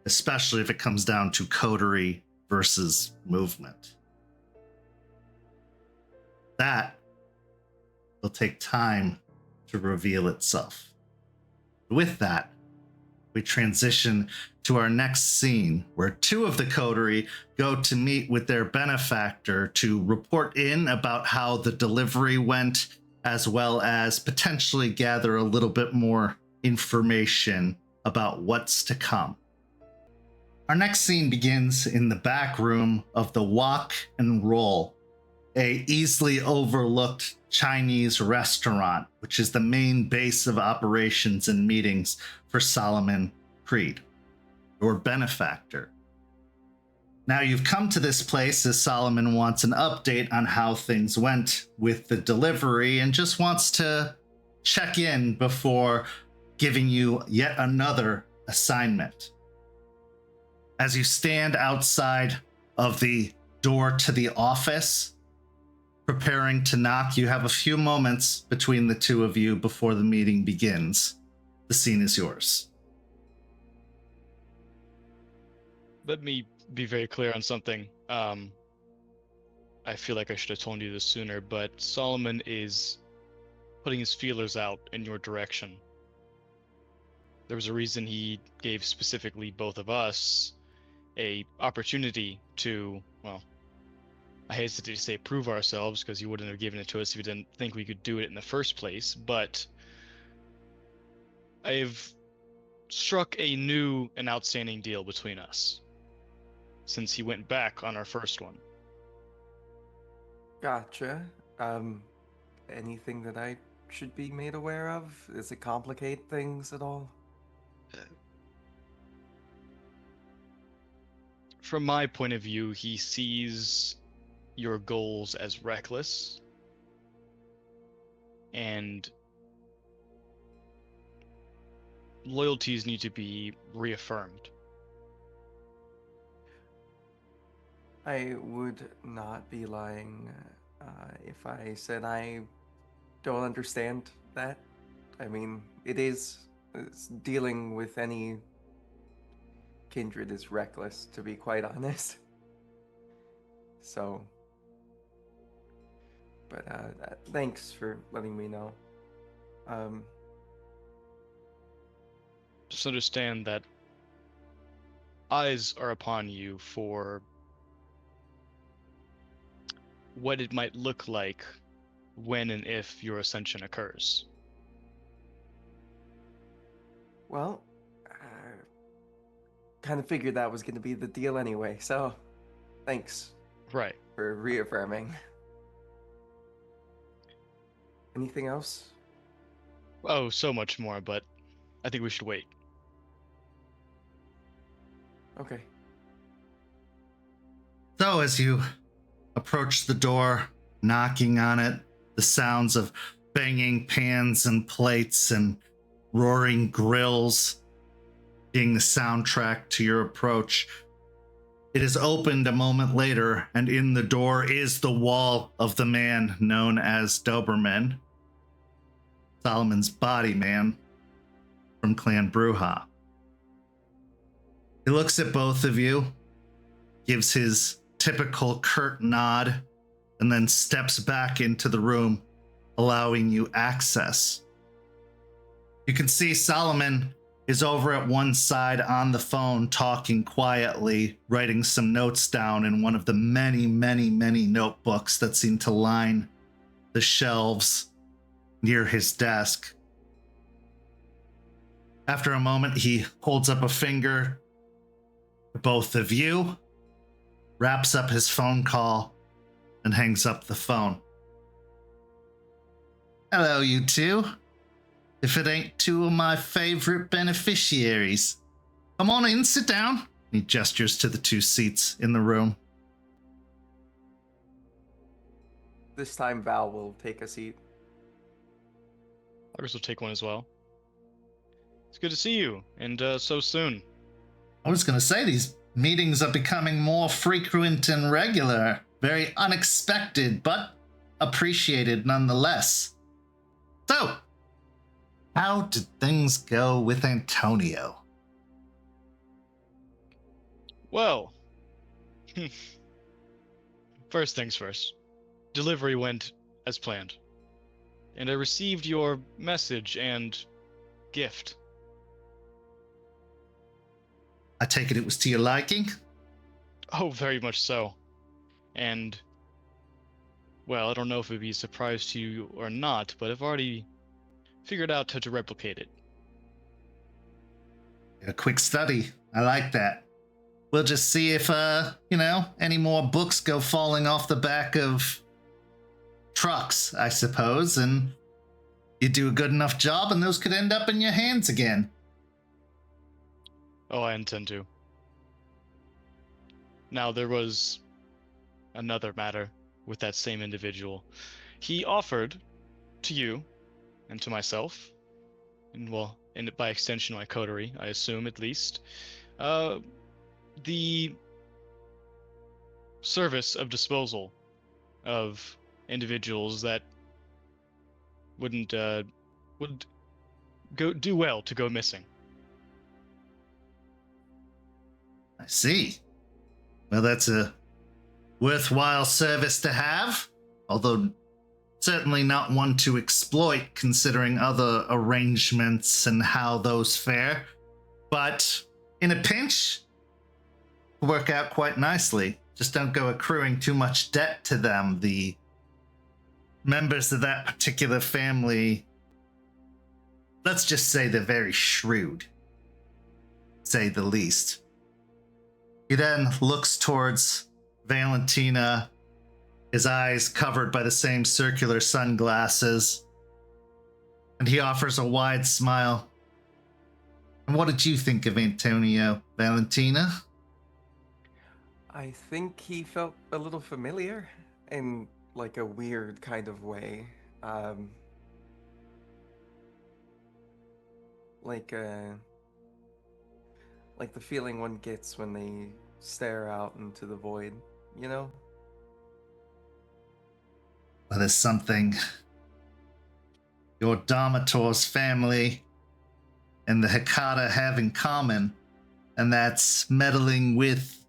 Especially if it comes down to coterie versus movement. That will take time to reveal itself. With that, we transition to our next scene, where two of the coterie go to meet with their benefactor to report in about how the delivery went, as well as potentially gather a little bit more information about what's to come. Our next scene begins in the back room of the Wok and Roll, a easily overlooked Chinese restaurant, which is the main base of operations and meetings for Solomon Creed, your benefactor. Now you've come to this place as Solomon wants an update on how things went with the delivery and just wants to check in before giving you yet another assignment. As you stand outside of the door to the office, preparing to knock, you have a few moments between the two of you before the meeting begins. The scene is yours. Let me be very clear on something. I feel like I should have told you this sooner, but Solomon is putting his feelers out in your direction. There was a reason he gave specifically both of us a opportunity to, well, I hesitate to say prove ourselves, because he wouldn't have given it to us if he didn't think we could do it in the first place, but I've struck a new and outstanding deal between us since he went back on our first one. Gotcha. Anything that I should be made aware of? Does it complicate things at all? From my point of view, he sees your goals as reckless, and loyalties need to be reaffirmed. I would not be lying if I said I don't understand that. I mean, it's dealing with any kindred is reckless, to be quite honest. So, but thanks for letting me know. Just understand that eyes are upon you for what it might look like when and if your ascension occurs. Well, kind of figured that was going to be the deal anyway, so thanks Right. for reaffirming. Anything else? Oh, so much more, but I think we should wait. Okay. So as you approach the door, knocking on it, the sounds of banging pans and plates and roaring grills being the soundtrack to your approach. It is opened a moment later, and in the door is the wall of the man known as Doberman, Solomon's body man from Clan Bruja. He looks at both of you, gives his typical curt nod, and then steps back into the room, allowing you access. You can see Solomon is over at one side on the phone, talking quietly, writing some notes down in one of the many, many, many notebooks that seem to line the shelves near his desk. After a moment, he holds up a finger to both of you, wraps up his phone call, and hangs up the phone. Hello, you two. If it ain't two of my favorite beneficiaries. Come on in, sit down. He gestures to the two seats in the room. This time Val will take a seat. August will take one as well. It's good to see you, and so soon. I was going to say, these meetings are becoming more frequent and regular. Very unexpected, but appreciated nonetheless. So, how did things go with Antonio? Well, first things first. Delivery went as planned. And I received your message and gift. I take it was to your liking? Oh, very much so. And, well, I don't know if it'd be a surprise to you or not, but I've already figured out how to replicate it. A quick study. I like that. We'll just see if, any more books go falling off the back of trucks, I suppose, and you do a good enough job and those could end up in your hands again. Oh, I intend to. Now, there was another matter with that same individual. He offered to you and to myself, and well, and by extension my coterie, I assume at least, the service of disposal of individuals that would do well to go missing. I see. Well, that's a worthwhile service to have, although certainly not one to exploit considering other arrangements and how those fare. But in a pinch, work out quite nicely. Just don't go accruing too much debt to them. The members of that particular family, let's just say they're very shrewd, say the least. He then looks towards Valentina, his eyes covered by the same circular sunglasses, and he offers a wide smile. And what did you think of Antonio, Valentina? I think he felt a little familiar in like a weird kind of way. Like the feeling one gets when they stare out into the void, you know? Well, there's something your Domitor's family and the Hecata have in common, and that's meddling with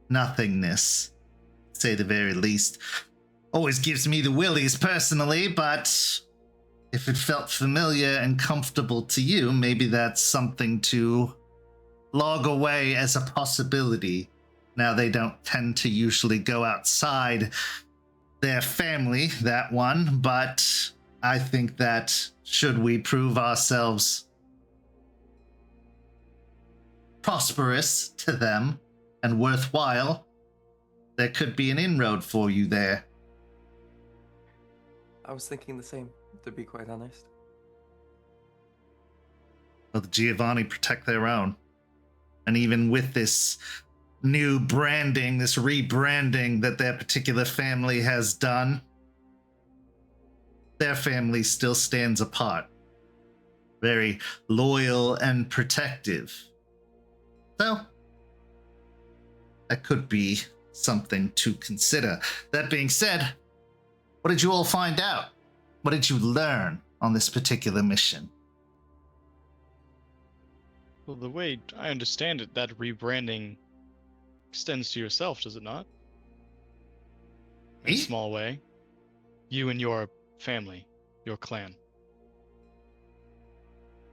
nothingness, to say the very least. Always gives me the willies personally, but if it felt familiar and comfortable to you, maybe that's something to log away as a possibility. Now, they don't tend to usually go outside their family, that one, but I think that should we prove ourselves prosperous to them and worthwhile, there could be an inroad for you there. I was thinking the same, to be quite honest. Well, the Giovanni protect their own. And even with this new branding, this rebranding that their particular family has done, their family still stands apart. Very loyal and protective. So, that could be something to consider. That being said, what did you all find out? What did you learn on this particular mission? Well, the way I understand it, that rebranding extends to yourself, does it not? In a Me? small way. You and your family, your clan.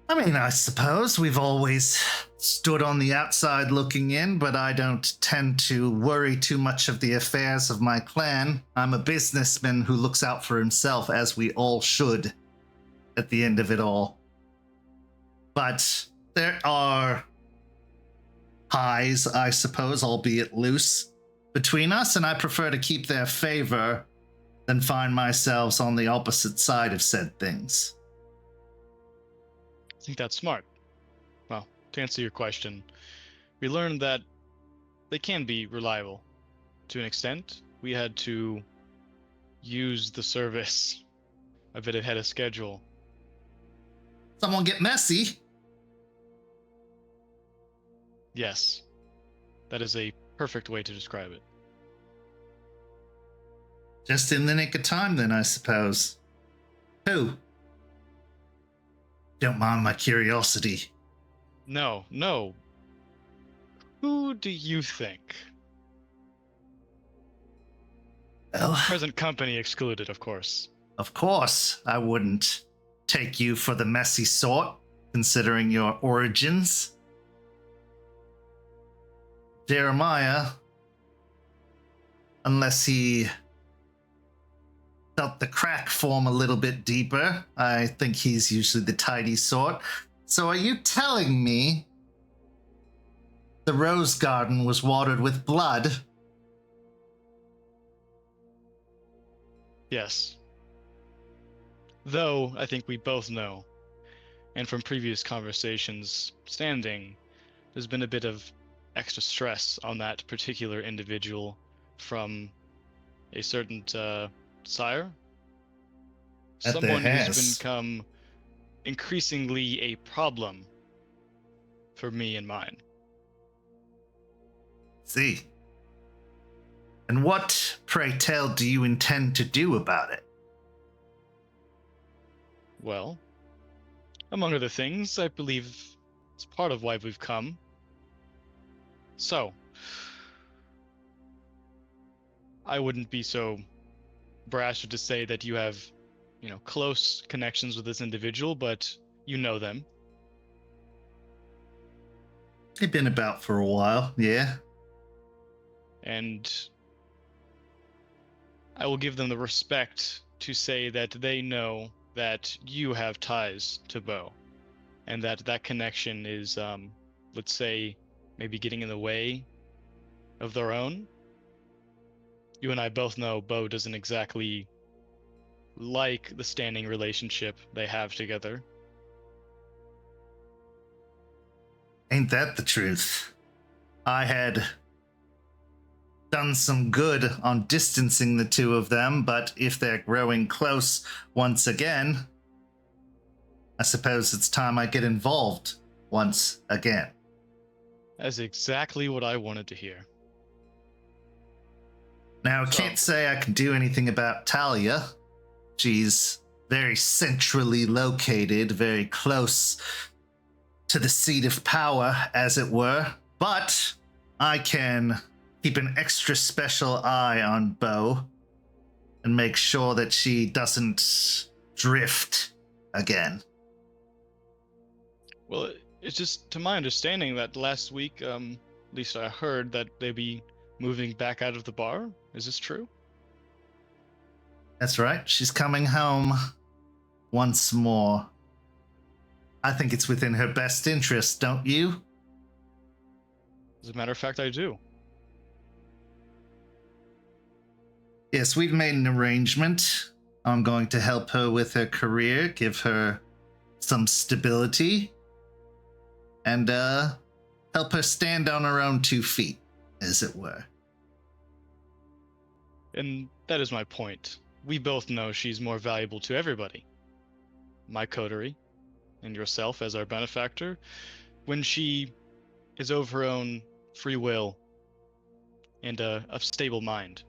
I mean, I suppose we've always stood on the outside looking in, but I don't tend to worry too much of the affairs of my clan. I'm a businessman who looks out for himself, as we all should at the end of it all. But there are ties, I suppose, albeit loose, between us, and I prefer to keep their favor than find myself on the opposite side of said things. I think that's smart. Well, to answer your question, we learned that they can be reliable. To an extent, we had to use the service a bit ahead of schedule. Someone get messy. Yes, that is a perfect way to describe it. Just in the nick of time, then, I suppose. Who? Don't mind my curiosity. No. Who do you think? Well, Present company excluded, of course. of course, I wouldn't take you for the messy sort, considering your origins. Jeremiah, unless he felt the crack form a little bit deeper, I think he's usually the tidy sort. So are you telling me the rose garden was watered with blood? Yes. Though, I think we both know, and from previous conversations standing, there's been a bit of extra stress on that particular individual from a certain sire. That there Someone who's has. become increasingly a problem for me and mine. See. And what, pray tell, do you intend to do about it? Well, among other things, I believe it's part of why we've come. So, I wouldn't be so brash to say that you have, close connections with this individual, but you know them. They've been about for a while, yeah. And I will give them the respect to say that they know that you have ties to Beau, and that connection is, let's say, maybe getting in the way of their own. You and I both know Beau doesn't exactly like the standing relationship they have together. Ain't that the truth? I had done some good on distancing the two of them, but if they're growing close once again, I suppose it's time I get involved once again. That's exactly what I wanted to hear. Now, I can't say I can do anything about Talia. She's very centrally located, very close to the seat of power, as it were. But I can keep an extra special eye on Beau and make sure that she doesn't drift again. Well, it's just, to my understanding, that last week, at least I heard that they'd be moving back out of the bar. Is this true? That's right. She's coming home once more. I think it's within her best interest, don't you? As a matter of fact, I do. Yes, we've made an arrangement. I'm going to help her with her career, give her some stability, and help her stand on her own 2 feet. as it were. And that is my point. We both know she's more valuable to everybody. My coterie, and yourself as our benefactor, when she is of her own free will and a stable mind.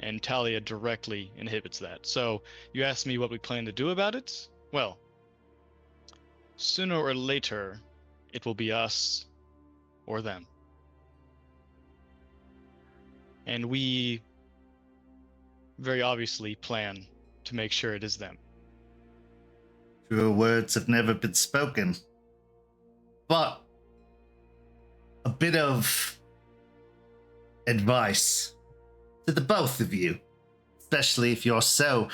And Talia directly inhibits that. So, you asked me what we plan to do about it? Well, sooner or later, it will be us or them. And we very obviously plan to make sure it is them. Truer words have never been spoken. But a bit of advice to the both of you, especially if you're so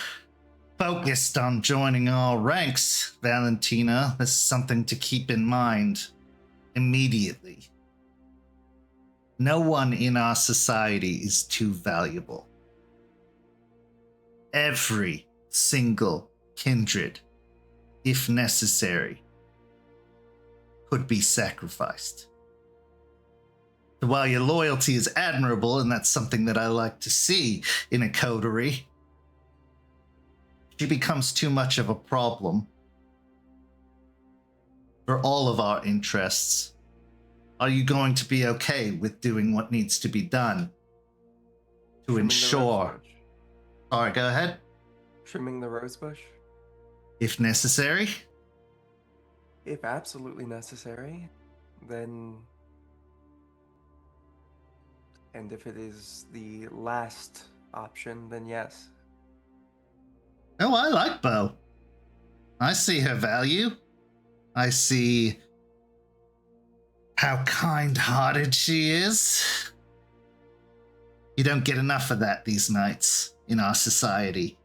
focused on joining our ranks, Valentina. This is something to keep in mind immediately. No one in our society is too valuable. Every single kindred, if necessary, could be sacrificed. So while your loyalty is admirable, and that's something that I like to see in a coterie, she becomes too much of a problem for all of our interests. Are you going to be okay with doing what needs to be done to ensure? All right, go ahead. Trimming the rose bush? If necessary. If absolutely necessary, then... And if it is the last option, then yes. Oh, I like Beau. I see her value. I see how kind-hearted she is. You don't get enough of that these nights in our society.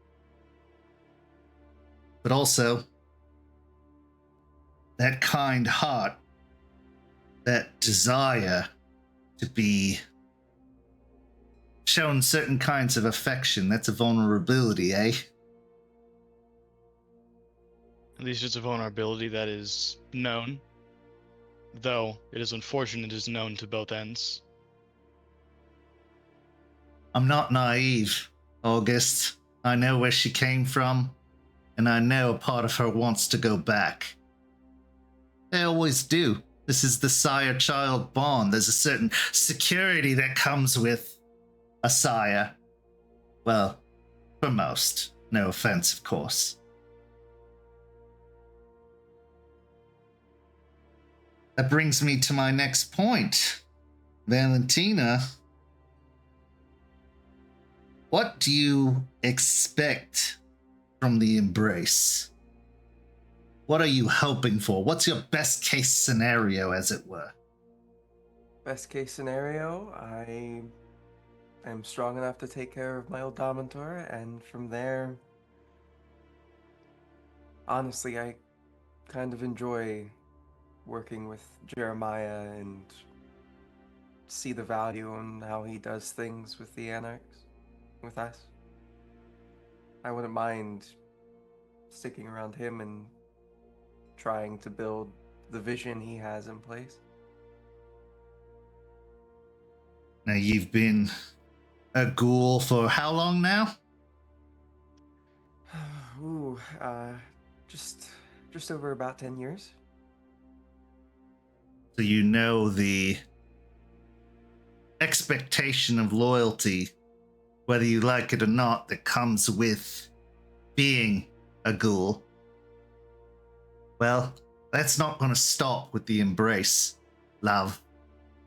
But also, that kind heart, that desire to be shown certain kinds of affection, that's a vulnerability, eh? At least it's a vulnerability that is known, though it is unfortunate it is known to both ends. I'm not naive, August. I know where she came from, and I know a part of her wants to go back. They always do. This is the sire-child bond. There's a certain security that comes with a sire. Well, for most. No offense, of course. That brings me to my next point. Valentina, what do you expect from the embrace? What are you hoping for? What's your best case scenario, as it were? Best case scenario, I am strong enough to take care of my old Dominator, and from there, honestly, I kind of enjoy working with Jeremiah and see the value in how he does things with the Anarchs, with us. I wouldn't mind sticking around him and trying to build the vision he has in place. Now, you've been a ghoul for how long now? Ooh, just over about 10 years. So you know the expectation of loyalty, whether you like it or not, that comes with being a ghoul. Well, that's not going to stop with the embrace, love.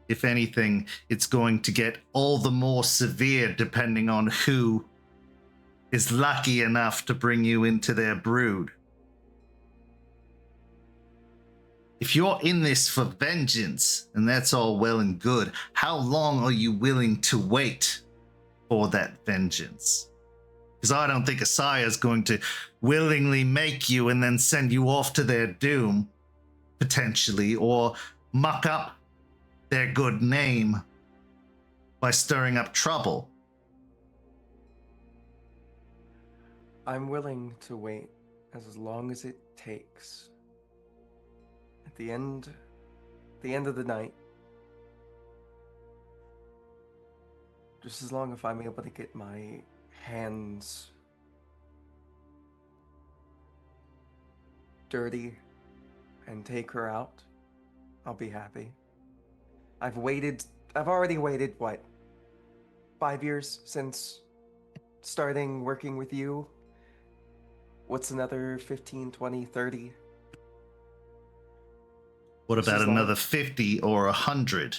If anything, it's going to get all the more severe depending on who is lucky enough to bring you into their brood. If you're in this for vengeance, and that's all well and good, how long are you willing to wait for that vengeance? Because I don't think a sire is going to willingly make you and then send you off to their doom, potentially, or muck up their good name by stirring up trouble. I'm willing to wait as long as it takes. At the end of the night, just as long as I'm able to get my hands dirty and take her out, I'll be happy. I've already waited, what, 5 years since starting working with you? What's another 15, 20, 30? What Just about as long- another 50 or 100?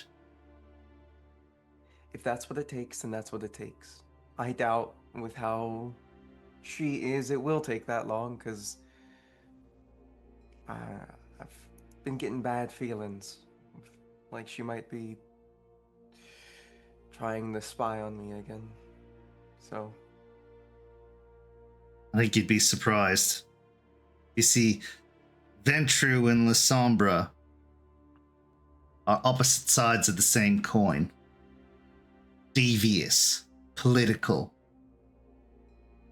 If that's what it takes, then that's what it takes. I doubt with how she is, it will take that long, because I've been getting bad feelings. Like she might be trying to spy on me again. So, I think you'd be surprised. You see, Ventru and La Sombra are opposite sides of the same coin. Devious, political.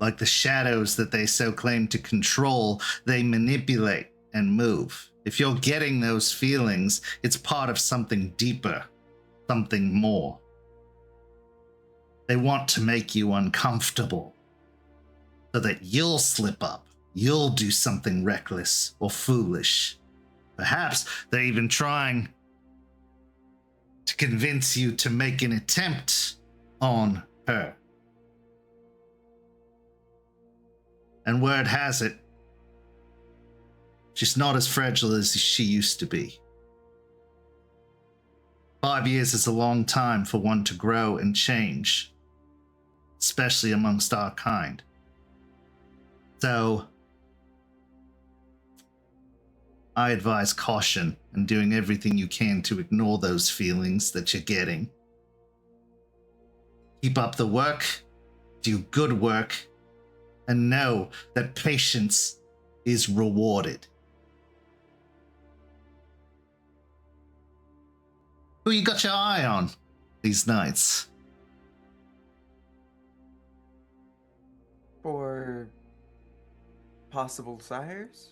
Like the shadows that they so claim to control, they manipulate and move. If you're getting those feelings, it's part of something deeper, something more. They want to make you uncomfortable so that you'll slip up, you'll do something reckless or foolish. Perhaps they're even trying to convince you to make an attempt on her. And word has it, she's not as fragile as she used to be. 5 years is a long time for one to grow and change, especially amongst our kind. So, I advise caution and doing everything you can to ignore those feelings that you're getting. Keep up the work, do good work, and know that patience is rewarded. Who you got your eye on these nights? for possible sires?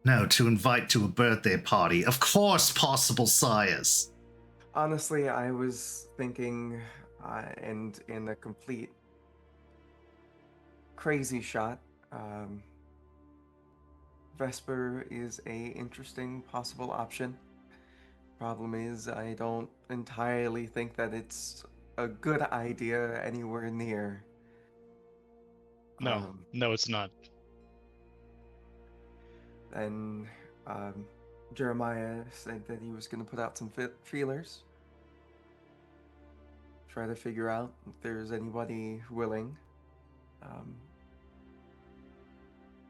No, to invite to a birthday party. Of course, possible sires. Honestly, I was thinking, and in a complete crazy shot, Vesper is a interesting possible option. Problem is, I don't entirely think that it's a good idea anywhere near. No, no, it's not. And Jeremiah said that he was going to put out some feelers. Try to figure out if there's anybody willing.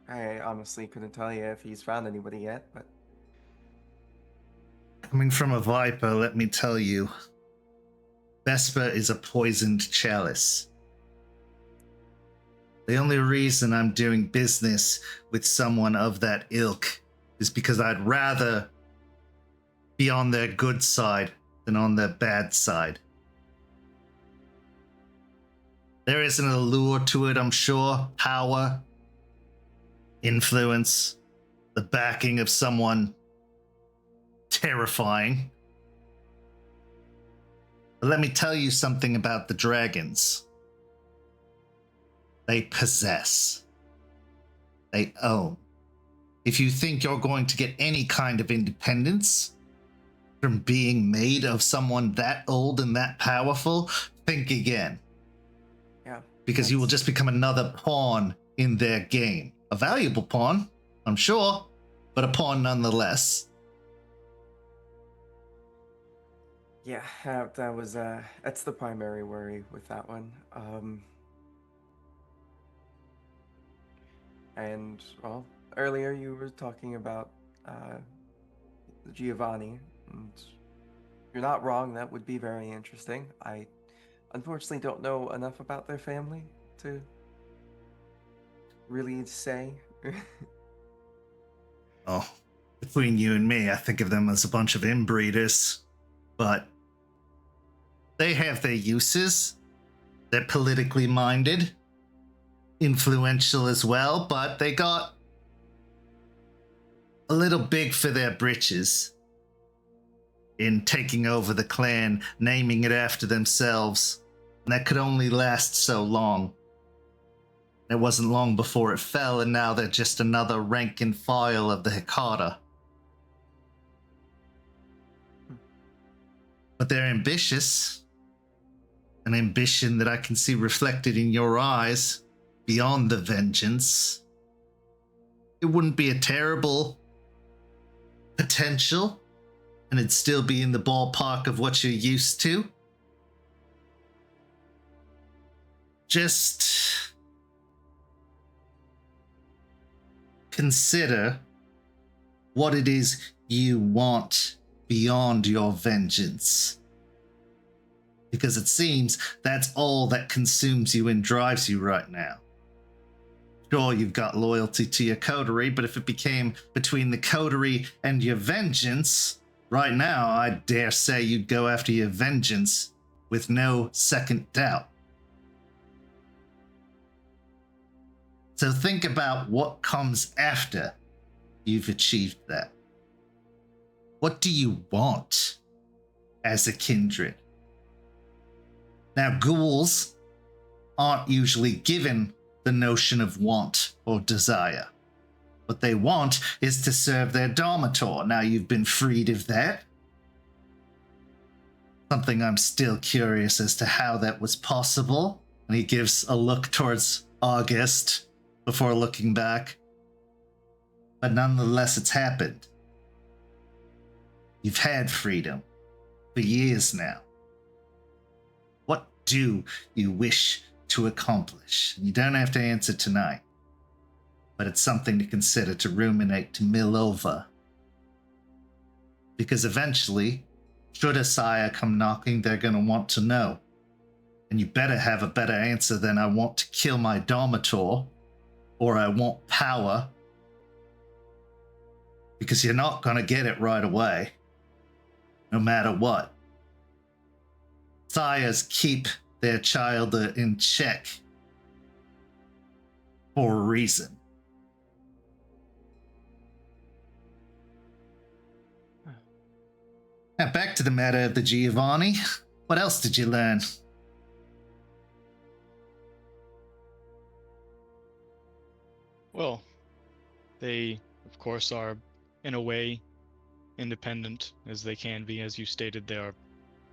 I honestly couldn't tell you if he's found anybody yet, but Coming from a viper, let me tell you, Vesper is a poisoned chalice. The only reason I'm doing business with someone of that ilk is because I'd rather be on their good side than on their bad side. There is an allure to it, I'm sure. Power, influence, the backing of someone terrifying. But let me tell you something about the dragons. They possess. They own. If you think you're going to get any kind of independence from being made of someone that old and that powerful, think again. yeah. Because you will just become another pawn in their game. A valuable pawn, I'm sure, but a pawn nonetheless. Yeah, that was that's the primary worry with that one. And well, earlier you were talking about Giovanni, and you're not wrong. That would be very interesting. I unfortunately don't know enough about their family to really say. Oh, between you and me, I think of them as a bunch of inbreeders, but they have their uses. They're politically minded, influential as well, but they got a little big for their britches. in taking over the clan, naming it after themselves. And that could only last so long. It wasn't long before it fell, and now they're just another rank and file of the Hecata. But they're ambitious. An ambition that I can see reflected in your eyes, beyond the vengeance. It wouldn't be a terrible potential, and it'd still be in the ballpark of what you're used to. Just consider what it is you want beyond your vengeance. Because it seems that's all that consumes you and drives you right now. Sure, you've got loyalty to your coterie, but if it became between the coterie and your vengeance, right now I dare say you'd go after your vengeance with no second doubt. So think about what comes after you've achieved that. What do you want as a kindred? Now, ghouls aren't usually given the notion of want or desire. What they want is to serve their Domitor. Now you've been freed of that. Something I'm still curious as to how that was possible. And he gives a look towards August before looking back. But nonetheless, it's happened. You've had freedom for years now. What do you wish to accomplish? You don't have to answer tonight, but it's something to consider, to ruminate, to mill over. Because eventually, should a sire come knocking, they're going to want to know. And you better have a better answer than I want to kill my Domitor, or I want power. Because you're not going to get it right away, no matter what. Sires keep their child in check for a reason. Now back to the matter of the Giovanni. What else did you learn? Well, they, of course, are, in a way, independent as they can be. As you stated, they are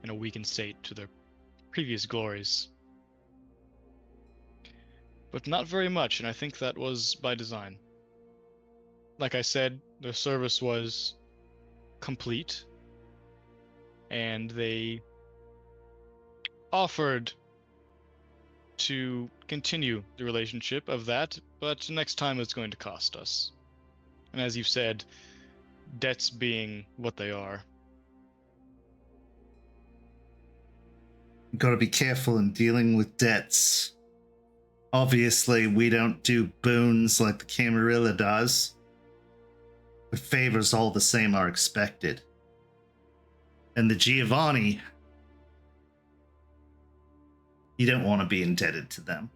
in a weakened state to their previous glories. But not very much, and I think that was by design. Like I said, their service was complete, and they offered to continue the relationship of that, but next time it's going to cost us. And as you've said, debts being what they are. You've got to be careful in dealing with debts. Obviously, we don't do boons like the Camarilla does, but favors all the same are expected. And the Giovanni, you don't want to be indebted to them,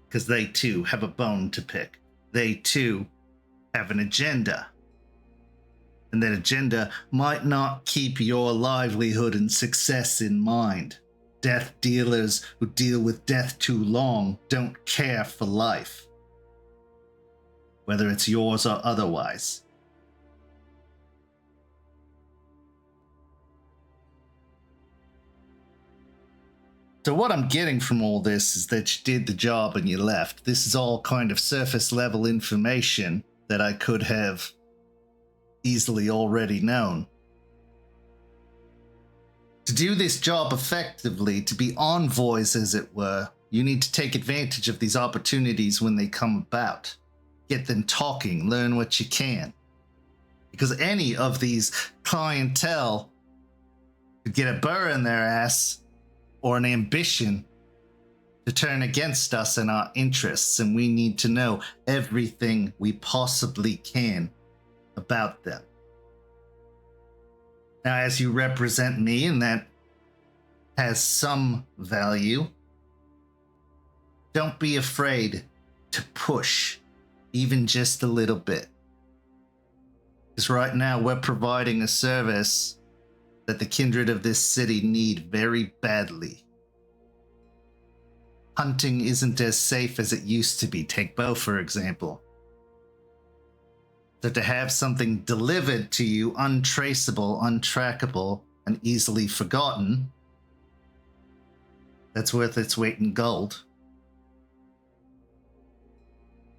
because they too have a bone to pick. They too have an agenda. And that agenda might not keep your livelihood and success in mind. Death dealers who deal with death too long don't care for life, whether it's yours or otherwise. So what I'm getting from all this is that you did the job and you left. This is all kind of surface level information that I could have easily already known. To do this job effectively, to be envoys as it were, you need to take advantage of these opportunities when they come about. Get them talking, learn what you can. Because any of these clientele could get a burr in their ass or an ambition to turn against us and our interests, and we need to know everything we possibly can about them. Now, as you represent me, and that has some value, don't be afraid to push, even just a little bit. Because right now we're providing a service that the kindred of this city need very badly. Hunting isn't as safe as it used to be. Take Beau, for example. So to have something delivered to you untraceable, untrackable, and easily forgotten, that's worth its weight in gold.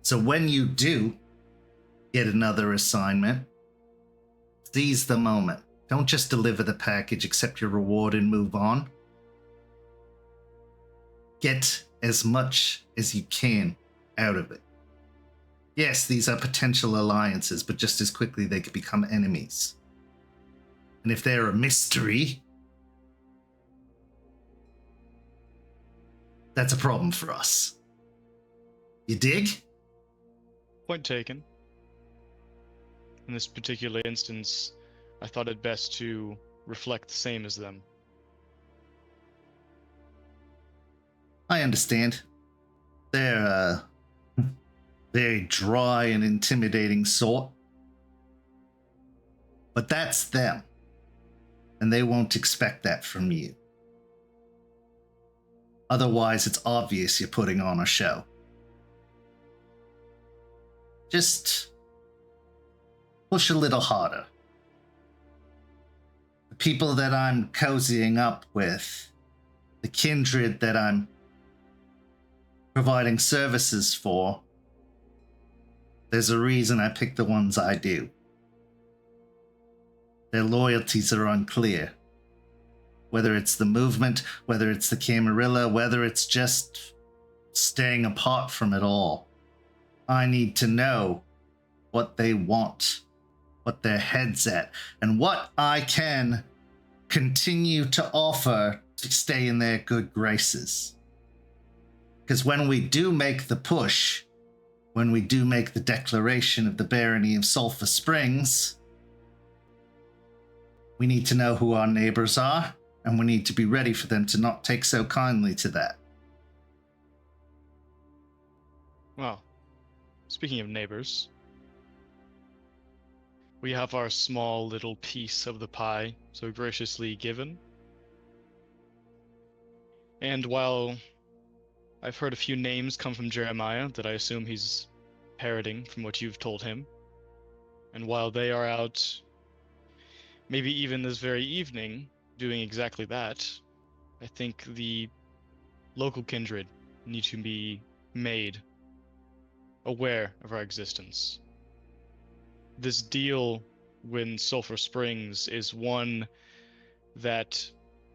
So when you do get another assignment, seize the moment. Don't just deliver the package, accept your reward, and move on. Get as much as you can out of it. Yes, these are potential alliances, but just as quickly they could become enemies. And if they're a mystery, that's a problem for us. You dig? Point taken. In this particular instance, I thought it best to reflect the same as them. I understand. They're a very dry and intimidating sort. But that's them. And they won't expect that from you. Otherwise, it's obvious you're putting on a show. Just push a little harder. The people that I'm cozying up with, the kindred that I'm providing services for, there's a reason I pick the ones I do. Their loyalties are unclear. Whether it's the movement, whether it's the Camarilla, whether it's just staying apart from it all. I need to know what they want, what their head's at, and what I can continue to offer to stay in their good graces. Because when we do make the push, when we do make the declaration of the barony of Sulphur Springs, we need to know who our neighbors are, and we need to be ready for them to not take so kindly to that. Well, speaking of neighbors, we have our small little piece of the pie so graciously given. And while I've heard a few names come from Jeremiah that I assume he's parroting from what you've told him, and while they are out, maybe even this very evening, doing exactly that, I think the local kindred need to be made aware of our existence. This deal with Sulphur Springs is one that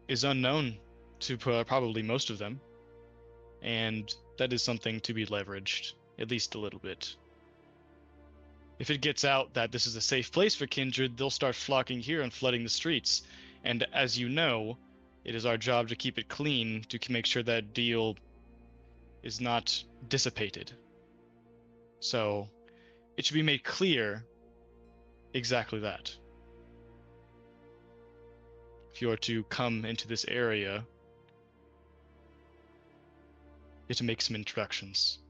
is unknown to probably most of them, and that is something to be leveraged, at least a little bit. If it gets out that this is a safe place for kindred, they'll start flocking here and flooding the streets. And as you know, it is our job to keep it clean, to make sure that deal is not dissipated. So it should be made clear exactly that. If you are to come into this area, you have to make some introductions.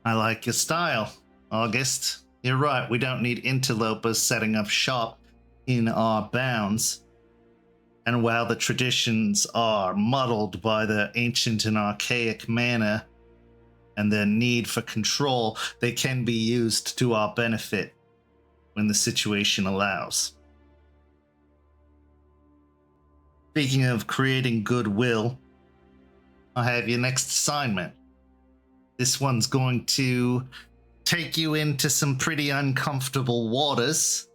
I like your style, August. You're right, we don't need interlopers setting up shop in our bounds. And while the traditions are muddled by their ancient and archaic manner and their need for control, they can be used to our benefit when the situation allows. Speaking of creating goodwill, I have your next assignment. This one's going to take you into some pretty uncomfortable waters.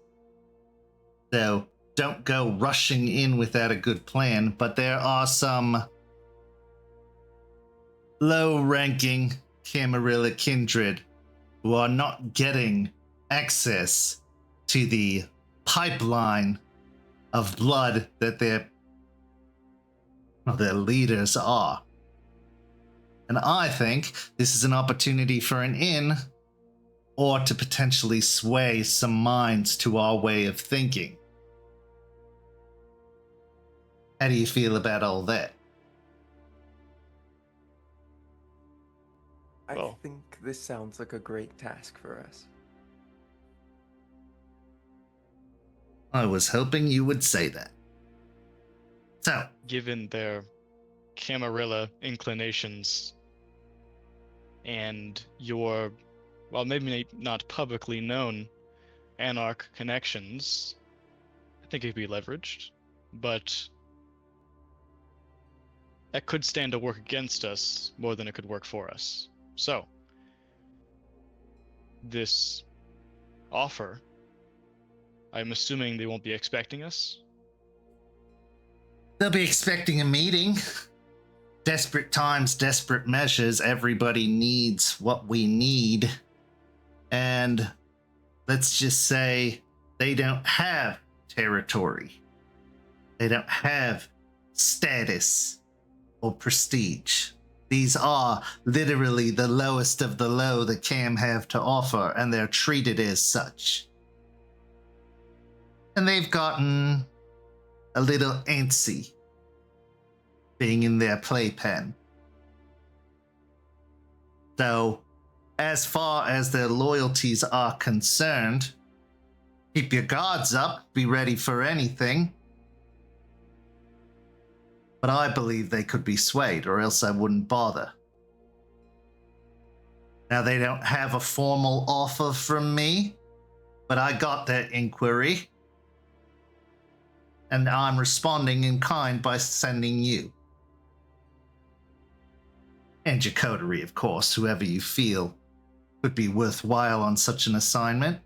So don't go rushing in without a good plan, but there are some low-ranking Camarilla kindred who are not getting access to the pipeline of blood that their leaders are. And I think this is an opportunity for an in, or to potentially sway some minds to our way of thinking. How do you feel about all that? I Well. think this sounds like a great task for us. I was hoping you would say that. So, Given their Camarilla inclinations and your, well, maybe not publicly known Anarch connections, I think it could be leveraged, but that could stand to work against us more than it could work for us. So, this offer, I'm assuming they won't be expecting us. they'll be expecting a meeting. Desperate times, desperate measures. Everybody needs what we need. And let's just say they don't have territory. They don't have status or prestige. These are literally the lowest of the low that Cam have to offer, and they're treated as such. And they've gotten a little antsy being in their playpen. So, as far as their loyalties are concerned, keep your guards up, be ready for anything. But I believe they could be swayed, or else I wouldn't bother. Now, they don't have a formal offer from me, but I got their inquiry, and I'm responding in kind by sending you. And your coterie, of course, whoever you feel would be worthwhile on such an assignment.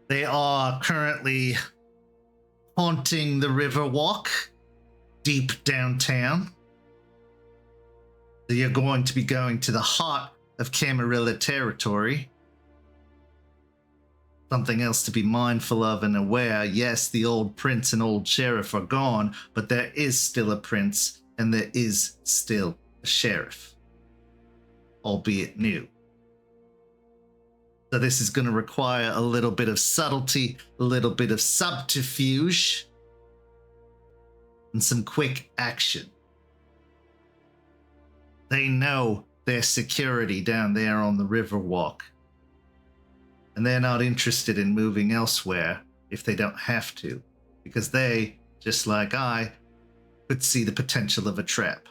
They are currently haunting the Riverwalk, deep downtown. So you're going to be going to the heart of Camarilla territory. Something else to be mindful of and aware. Yes, the old prince and old sheriff are gone, but there is still a prince and there is still a sheriff, albeit new. So this is going to require a little bit of subtlety, a little bit of subterfuge, and some quick action. They know their security down there on the Riverwalk, and they're not interested in moving elsewhere if they don't have to, because they, just like I, could see the potential of a trap.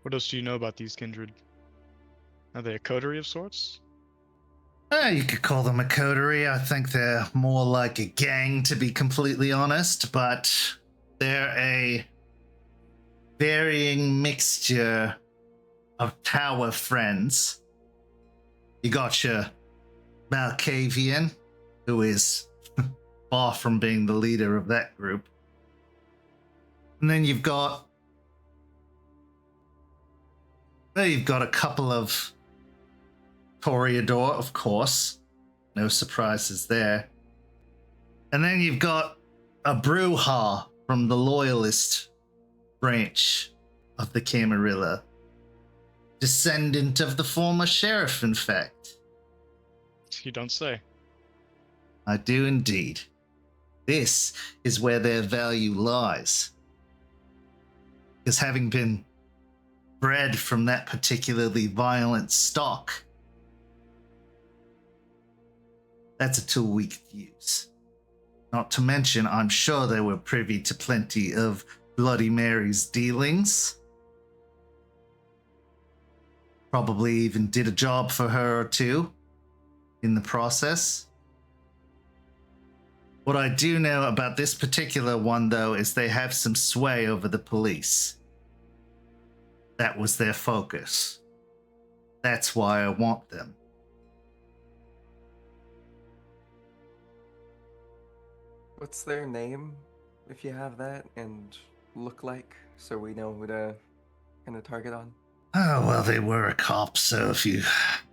What else do you know about these kindred? Are they a coterie of sorts? You could call them a coterie. I think they're more like a gang, to be completely honest, but they're a varying mixture of tower friends. You got your Malkavian, who is far from being the leader of that group. And then you've got a couple of Toreador, of course. No surprises there. And then you've got a Brujah from the Loyalist branch of the Camarilla. Descendant of the former sheriff, in fact. You don't say. I do indeed. This is where their value lies. Because having been bred from that particularly violent stock, that's a tool we could use. Not to mention, I'm sure they were privy to plenty of Bloody Mary's dealings. Probably even did a job for her or two in the process. What I do know about this particular one, though, is they have some sway over the police. That was their focus. That's why I want them. What's their name, if you have that, and look like, so we know who to kind of target on? Oh, well, they were a cop, so if you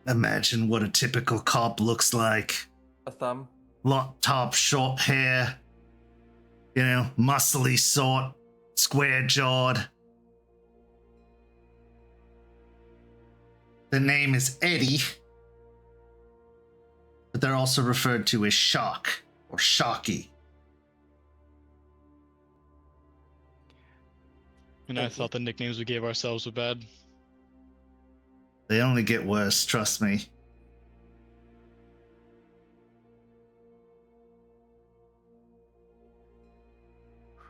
imagine what a typical cop looks like. A thumb? Lot top, short hair, muscly sort, square-jawed. The name is Eddie, but they're also referred to as Shock, or Shocky. And I Thank you. thought the nicknames we gave ourselves were bad. They only get worse, trust me.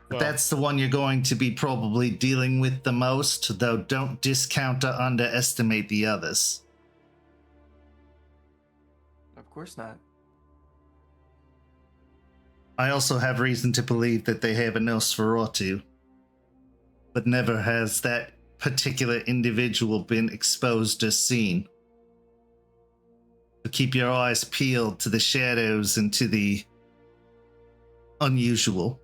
But Well, that's the one you're going to be probably dealing with the most, though don't discount or underestimate the others. Of course not. I also have reason to believe that they have a Nosferatu, but never has that particular individual been exposed or seen. So keep your eyes peeled to the shadows and to the unusual.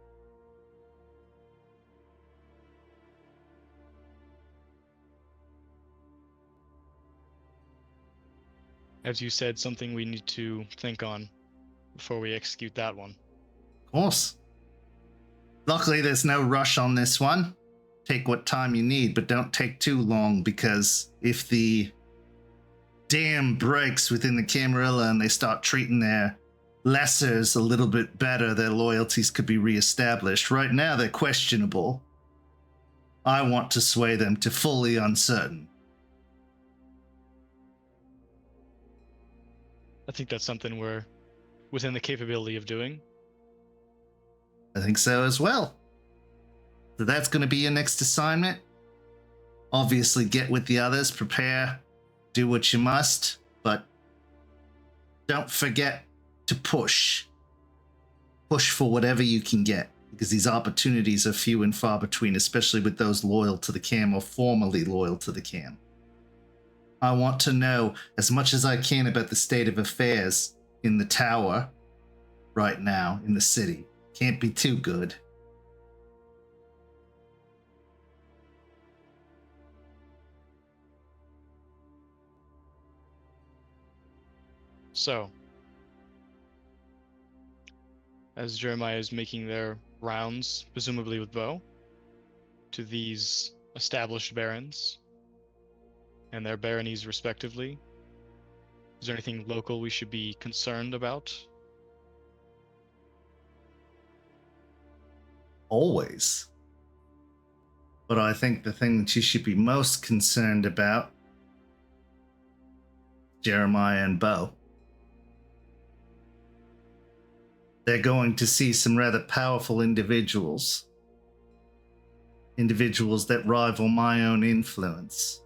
as you said, something we need to think on before we execute that one. Of course. Luckily, there's no rush on this one. Take what time you need, but don't take too long, because if the dam breaks within the Camarilla and they start treating their lessers a little bit better, their loyalties could be reestablished. Right now, they're questionable. I want to sway them to fully uncertain. I think that's something we're within the capability of doing. I think so as well. So that's going to be your next assignment. Obviously, get with the others, prepare, do what you must, but don't forget to push. Push for whatever you can get, because these opportunities are few and far between, especially with those loyal to the cam or formerly loyal to the cam. I want to know as much as I can about the state of affairs in the tower right now in the city. Can't be too good. So, as Jeremiah is making their rounds, presumably with Beau, to these established barons and their baronies respectively, is there anything local we should be concerned about? Always. But I think the thing that you should be most concerned about, Jeremiah and Beau. They're going to see some rather powerful individuals. Individuals that rival my own influence.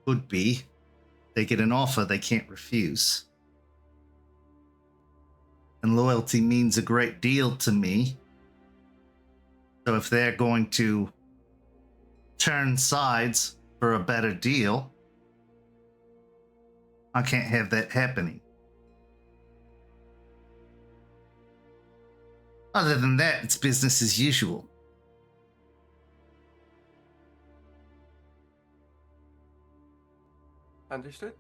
Could be. They get an offer they can't refuse. And loyalty means a great deal to me. So if they're going to turn sides for a better deal, I can't have that happening. Other than that, it's business as usual. Understood?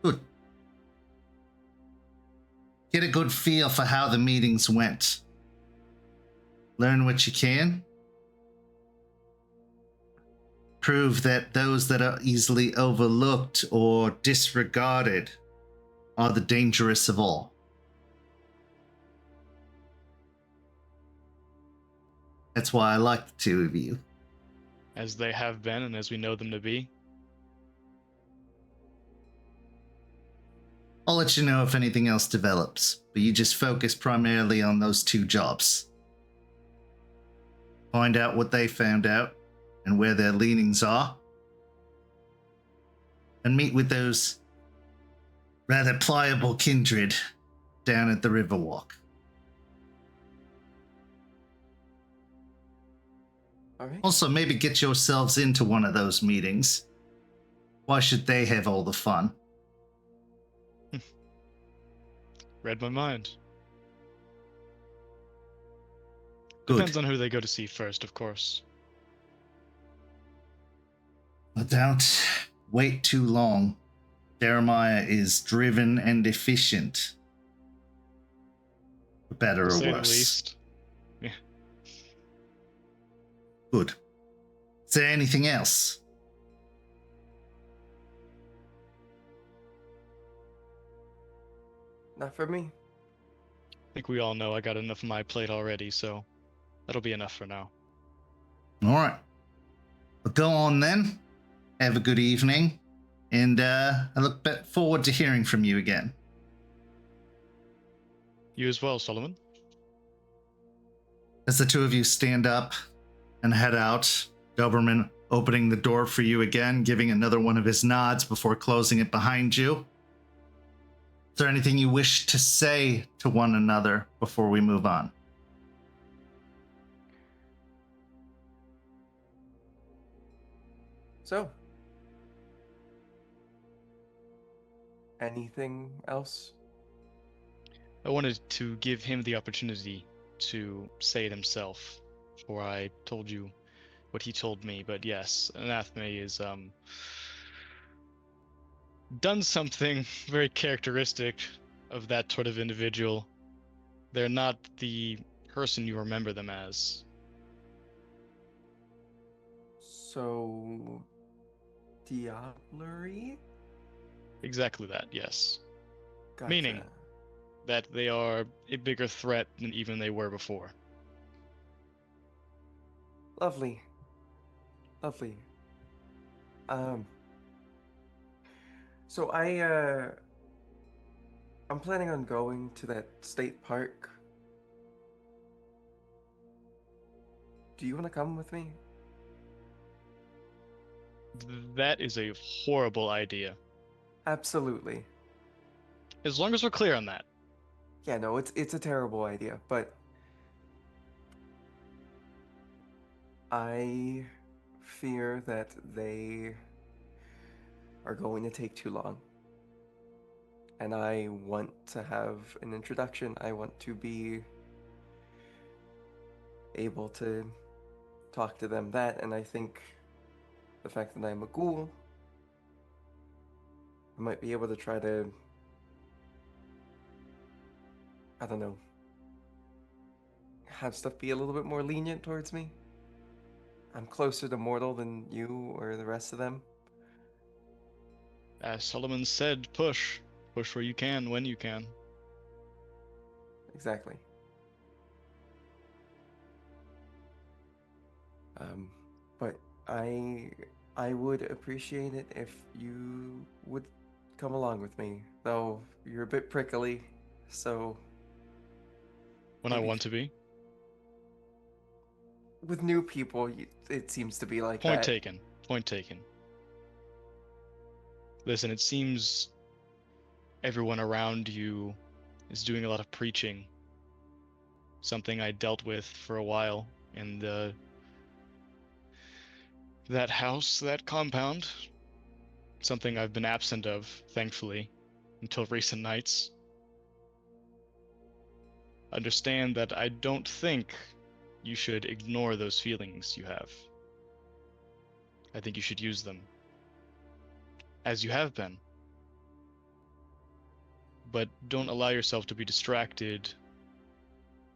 Good. Get a good feel for how the meetings went. Learn what you can. Prove that those that are easily overlooked or disregarded are the dangerous of all. That's why I like the two of you. As they have been and as we know them to be? I'll let you know if anything else develops, but you just focus primarily on those two jobs. Find out what they found out and where their leanings are, and meet with those rather pliable kindred down at the Riverwalk. All right. Also, maybe get yourselves into one of those meetings. Why should they have all the fun? Read my mind. Good. Depends on who they go to see first, of course. But don't wait too long. Jeremiah is driven and efficient. For better To or say the worse. least. Yeah. Good. Is there anything else? Not for me. I think we all know I got enough on my plate already, so That'll be enough for now. All right. Well, go on then. Have a good evening. And I look forward to hearing from you again. You as well, Solomon. As the two of you stand up and head out, Doberman opening the door for you again, giving another one of his nods before closing it behind you. Is there anything you wish to say to one another before we move on? So, anything else? I wanted to give him the opportunity to say it himself before I told you what he told me. But yes, Anatheme is done something very characteristic of that sort of individual. They're not the person you remember them as. So, diablerie? Exactly that, yes. Gotcha. Meaning that they are a bigger threat than even they were before. Lovely. Lovely. So I'm planning on going to that state park. Do you want to come with me? That is a horrible idea. Absolutely. As long as we're clear on that. Yeah, no, it's a terrible idea, but I fear that they are going to take too long. And I want to have an introduction. I want to be able to talk to them and I think the fact that I'm a ghoul, I might be able to try to, I don't know, have stuff be a little bit more lenient towards me. I'm closer to mortal than you or the rest of them. As Solomon said, push. Push where you can, when you can. Exactly. But I would appreciate it if you would come along with me. Though you're a bit prickly, so When I maybe want to be. with new people, it seems to be like Point that. taken. Point taken. Listen, it seems everyone around you is doing a lot of preaching. Something I dealt with for a while in that house, that compound. Something I've been absent of, thankfully, until recent nights. Understand that I don't think you should ignore those feelings you have. I think you should use them. As you have been. But don't allow yourself to be distracted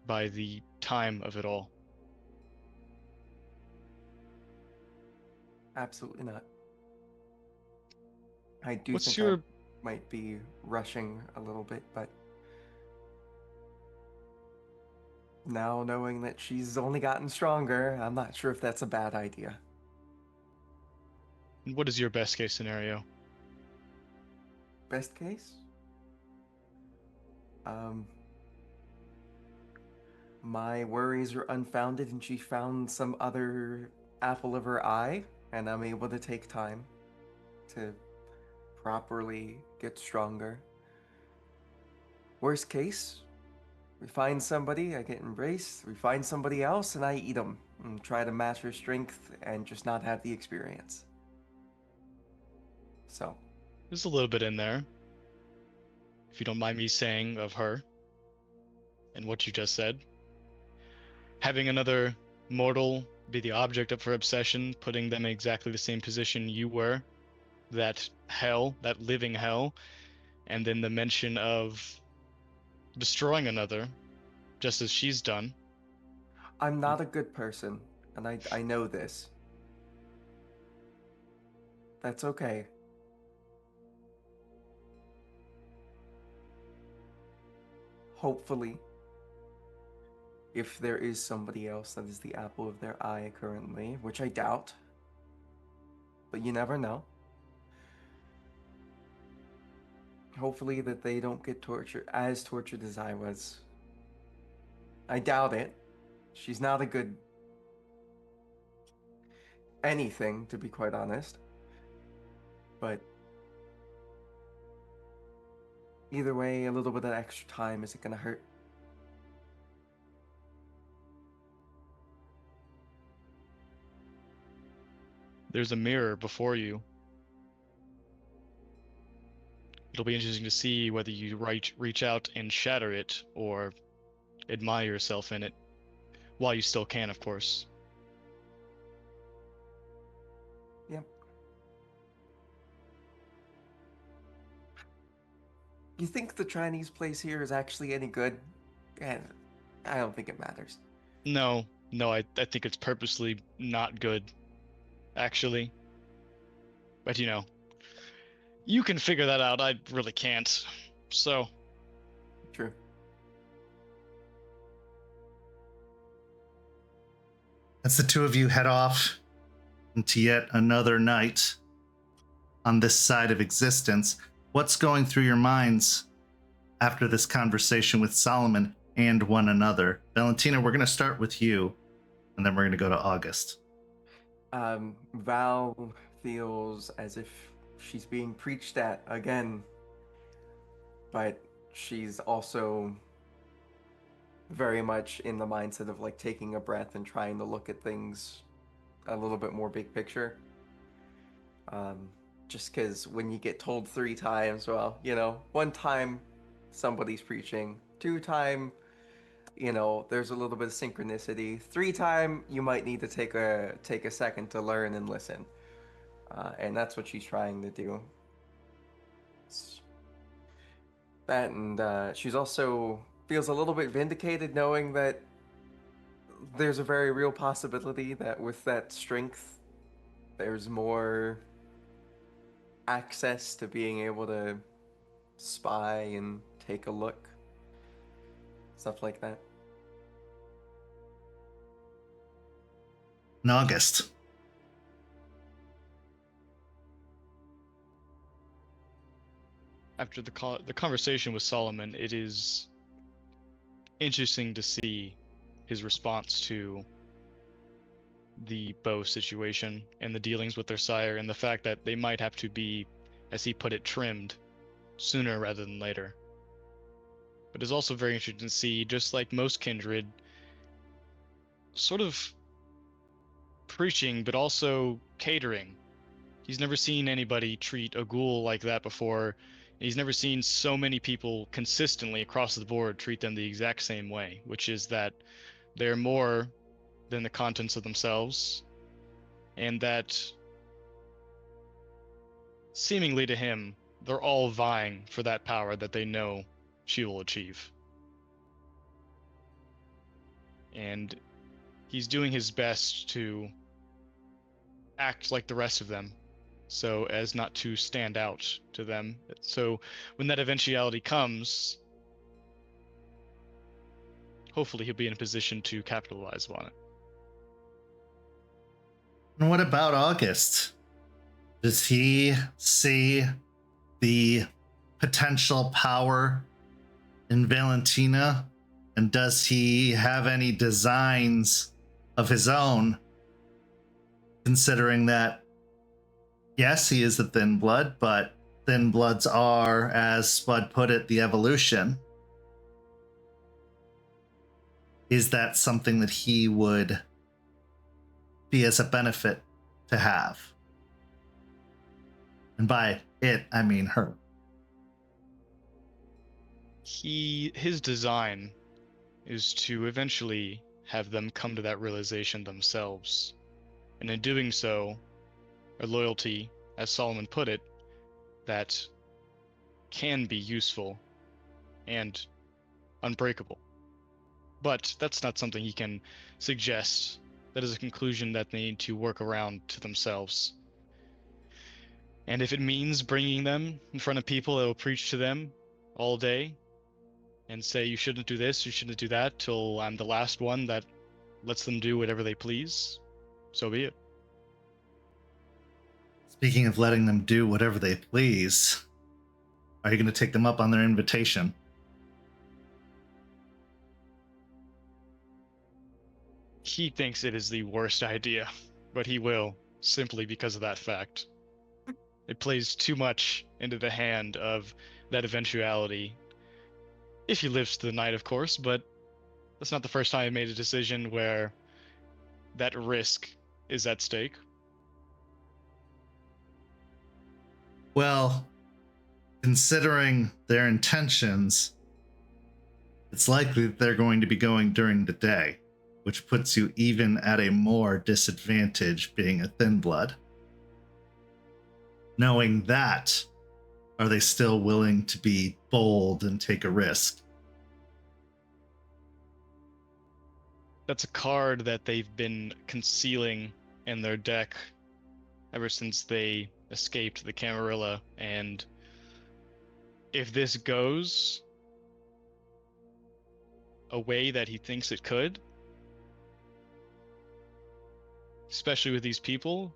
by the time of it all. Absolutely not. I do What's think your... I might be rushing a little bit, but now knowing that she's only gotten stronger, I'm not sure if that's a bad idea. What is your best case scenario? Best case? My worries are unfounded and she found some other apple of her eye, and I'm able to take time to properly get stronger. Worst case, we find somebody, I get embraced, we find somebody else, and I eat them and try to match her strength and just not have the experience. So. There's a little bit in there, if you don't mind me saying, of her and what you just said. Having another mortal be the object of her obsession, putting them in exactly the same position you were, that hell, that living hell, and then the mention of destroying another, just as she's done. I'm not a good person, and I know this. That's okay. Hopefully, if there is somebody else that is the apple of their eye currently, which I doubt, but you never know. Hopefully that they don't get tortured as I was. I doubt it. She's not a good anything, to be quite honest. But either way, a little bit of extra time isn't gonna hurt. There's a mirror before you. It'll be interesting to see whether you reach out and shatter it, or admire yourself in it, while you still can, of course. Yep. You think the Chinese place here is actually any good? And I don't think it matters. No, I think it's purposely not good, actually. But you can figure that out. I really can't. So, True. As the two of you head off into yet another night on this side of existence, what's going through your minds after this conversation with Solomon and one another? Valentina, we're going to start with you, and then we're going to go to August. Val feels as if she's being preached at again, but she's also very much in the mindset of like taking a breath and trying to look at things a little bit more big picture. Just because when you get told 3 times, well, one time somebody's preaching, 2 time, there's a little bit of synchronicity, 3 time you might need to take a second to learn and listen, and that's what she's trying to do. That, and she's also feels a little bit vindicated knowing that there's a very real possibility that with that strength, there's more access to being able to spy and take a look. Stuff like that. In August. after the conversation with Solomon, it is interesting to see his response to the Beau situation and the dealings with their sire, and the fact that they might have to be, as he put it, trimmed sooner rather than later. But it's also very interesting to see, just like most kindred, sort of preaching but also catering. He's never seen anybody treat a ghoul like that before. He's never seen so many people consistently across the board treat them the exact same way, which is that they're more than the contents of themselves, and that seemingly to him, they're all vying for that power that they know she will achieve. And he's doing his best to act like the rest of them, so as not to stand out to them. So when that eventuality comes, hopefully he'll be in a position to capitalize on it. And what about August? Does he see the potential power in Valentina? And does he have any designs of his own? Considering that, yes, he is a thin blood, but thin bloods are, as Spud put it, the evolution. Is that something that he would be as a benefit to have? And by it, I mean her. His design is to eventually have them come to that realization themselves. And in doing so, a loyalty, as Solomon put it, that can be useful and unbreakable. But that's not something he can suggest. That is a conclusion that they need to work around to themselves. And if it means bringing them in front of people that will preach to them all day, and say you shouldn't do this, you shouldn't do that, till I'm the last one that lets them do whatever they please, so be it. Speaking of letting them do whatever they please, are you going to take them up on their invitation? He thinks it is the worst idea, but he will, simply because of that fact. It plays too much into the hand of that eventuality. If he lives to the night, of course, but that's not the first time I made a decision where that risk is at stake. Well, considering their intentions, it's likely that they're going to be going during the day, which puts you even at a more disadvantage being a thin blood. Knowing that, are they still willing to be bold and take a risk? That's a card that they've been concealing in their deck ever since they escaped the Camarilla, and if this goes a way that he thinks it could, especially with these people,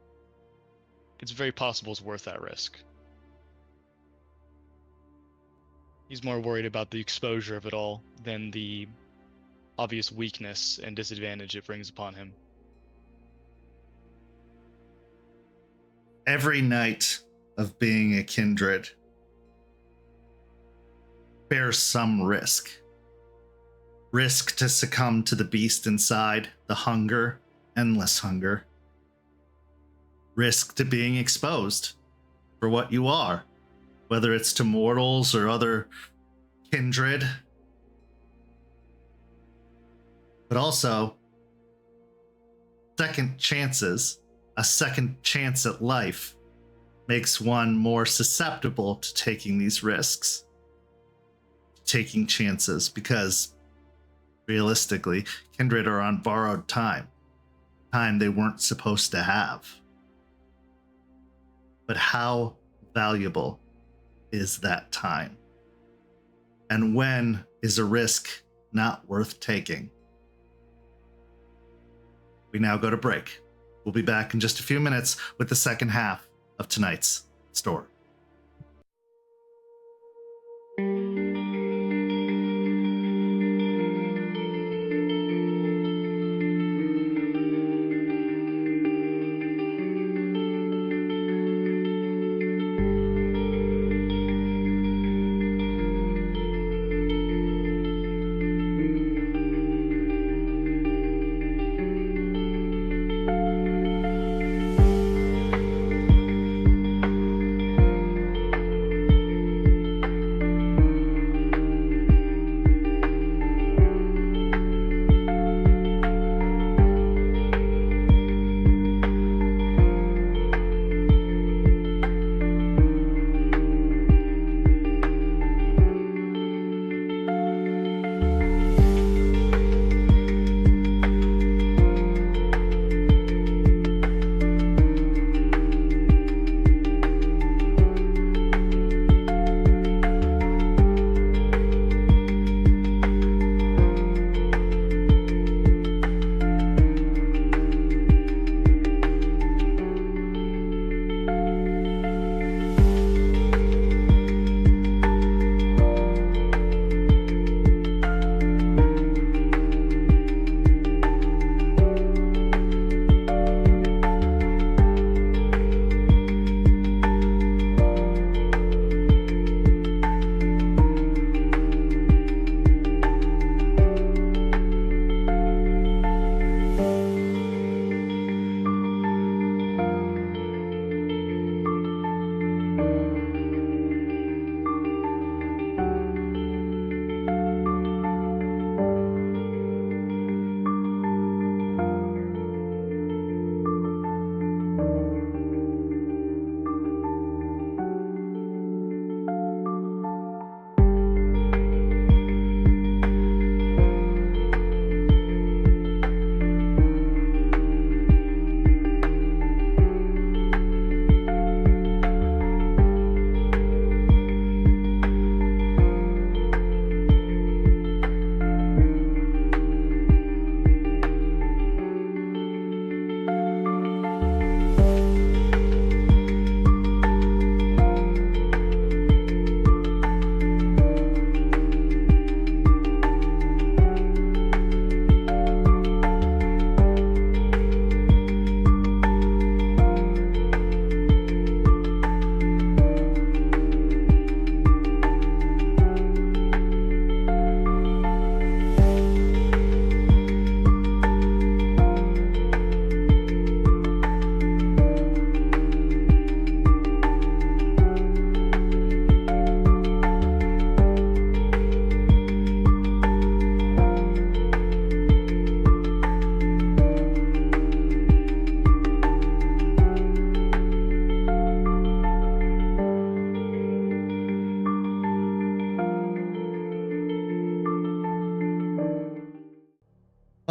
it's very possible it's worth that risk. He's more worried about the exposure of it all than the obvious weakness and disadvantage it brings upon him. Every night of being a kindred bears some risk. Risk to succumb to the beast inside, the hunger, endless hunger. Risk to being exposed for what you are, whether it's to mortals or other kindred. But also, second chances, a second chance at life, makes one more susceptible to taking these risks, taking chances, because realistically, kindred are on borrowed time they weren't supposed to have. But how valuable is that time? And when is a risk not worth taking? We now go to break. We'll be back in just a few minutes with the second half of tonight's story.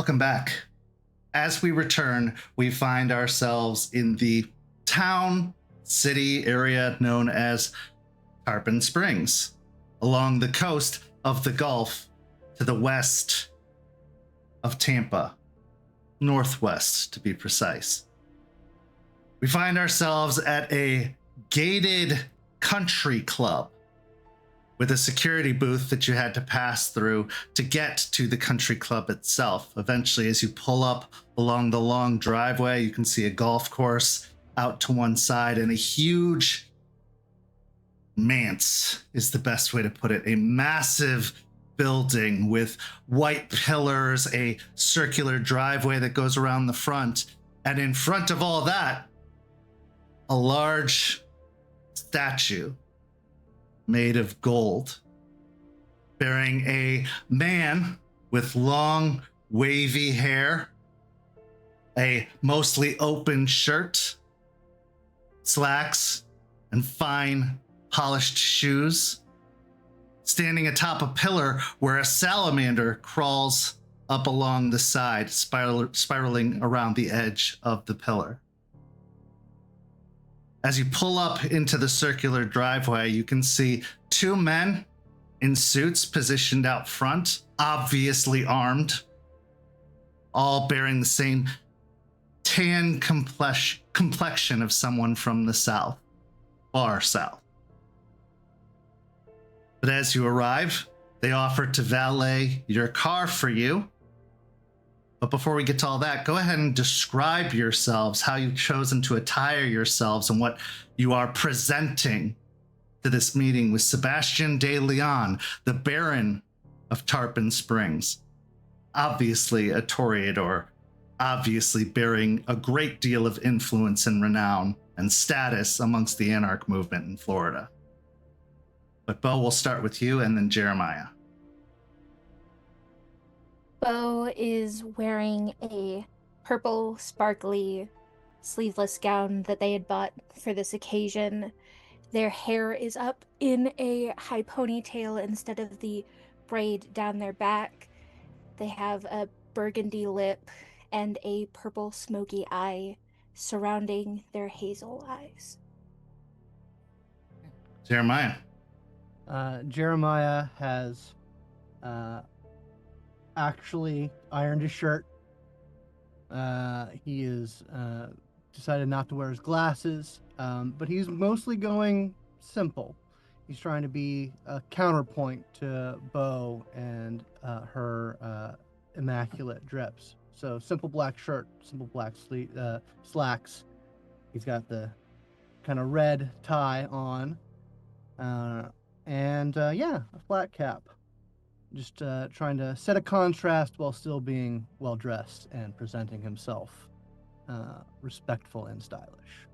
Welcome back. As we return, we find ourselves in the town, city area known as Tarpon Springs, along the coast of the Gulf to the west of Tampa, northwest to be precise. We find ourselves at a gated country club with a security booth that you had to pass through to get to the country club itself. Eventually, as you pull up along the long driveway, you can see a golf course out to one side and a huge manse is the best way to put it. A massive building with white pillars, a circular driveway that goes around the front. And in front of all that, a large statue made of gold, bearing a man with long, wavy hair, a mostly open shirt, slacks, and fine, polished shoes, standing atop a pillar where a salamander crawls up along the side, spiraling around the edge of the pillar. As you pull up into the circular driveway, you can see two men in suits positioned out front, obviously armed, all bearing the same tan complexion of someone from the south, far south. But as you arrive, they offer to valet your car for you. But before we get to all that, go ahead and describe yourselves, how you've chosen to attire yourselves, and what you are presenting to this meeting with Sebastian de Leon, the Baron of Tarpon Springs. Obviously a Toreador, obviously bearing a great deal of influence and renown and status amongst the Anarch movement in Florida. But Beau, we'll start with you and then Jeremiah. Beau is wearing a purple, sparkly, sleeveless gown that they had bought for this occasion. Their hair is up in a high ponytail instead of the braid down their back. They have a burgundy lip and a purple smoky eye surrounding their hazel eyes. Jeremiah. Jeremiah has actually ironed his shirt. He is decided not to wear his glasses, but he's mostly going simple. He's trying to be a counterpoint to Beau and her immaculate drips. So simple black shirt, simple black slacks. He's got the kind of red tie on, and a flat cap. Just trying to set a contrast while still being well dressed and presenting himself respectful and stylish.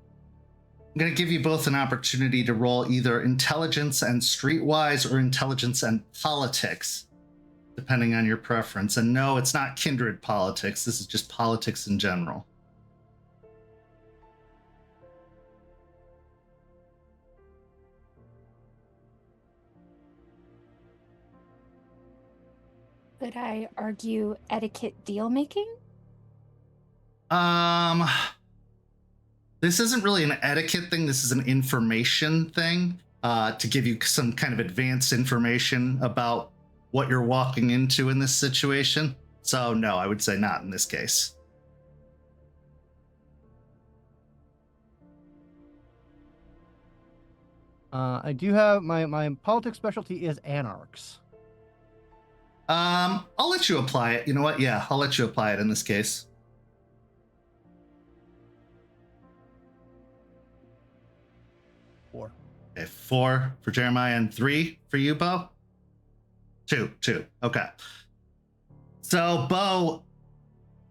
I'm going to give you both an opportunity to roll either intelligence and streetwise or intelligence and politics, depending on your preference. And no, it's not kindred politics. This is just politics in general. Could I argue etiquette deal making? This isn't really an etiquette thing. This is an information thing, to give you some kind of advanced information about what you're walking into in this situation. So no, I would say not in this case. I do have my politics specialty is anarchs. I'll let you apply it. You know what? Yeah, I'll let you apply it in this case. Four. Okay, 4 for Jeremiah and 3 for you, Beau? 2. Okay. So, Beau,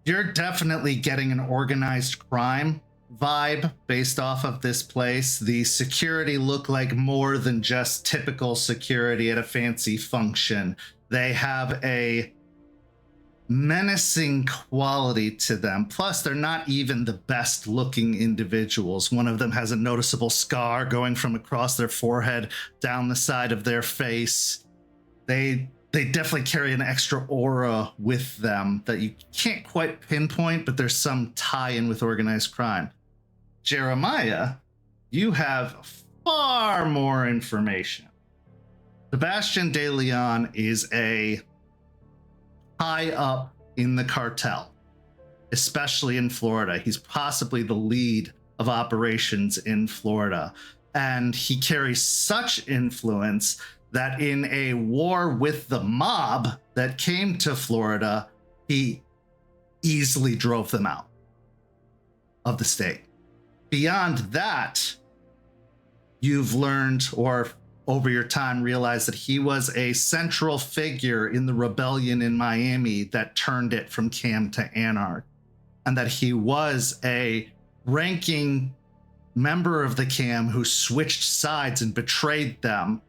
you're definitely getting an organized crime vibe based off of this place. The security look like more than just typical security at a fancy function. They have a menacing quality to them. Plus, they're not even the best looking individuals. One of them has a noticeable scar going from across their forehead down the side of their face. They they definitely carry an extra aura with them that you can't quite pinpoint, but there's some tie-in with organized crime. Jeremiah, you have far more information. Sebastian de Leon is a high up in the cartel, especially in Florida. He's possibly the lead of operations in Florida. And he carries such influence that in a war with the mob that came to Florida, he easily drove them out of the state. Beyond that, you've learned, or over your time realized, that he was a central figure in the rebellion in Miami that turned it from Cam to Anarch, and that he was a ranking member of the Cam who switched sides and betrayed them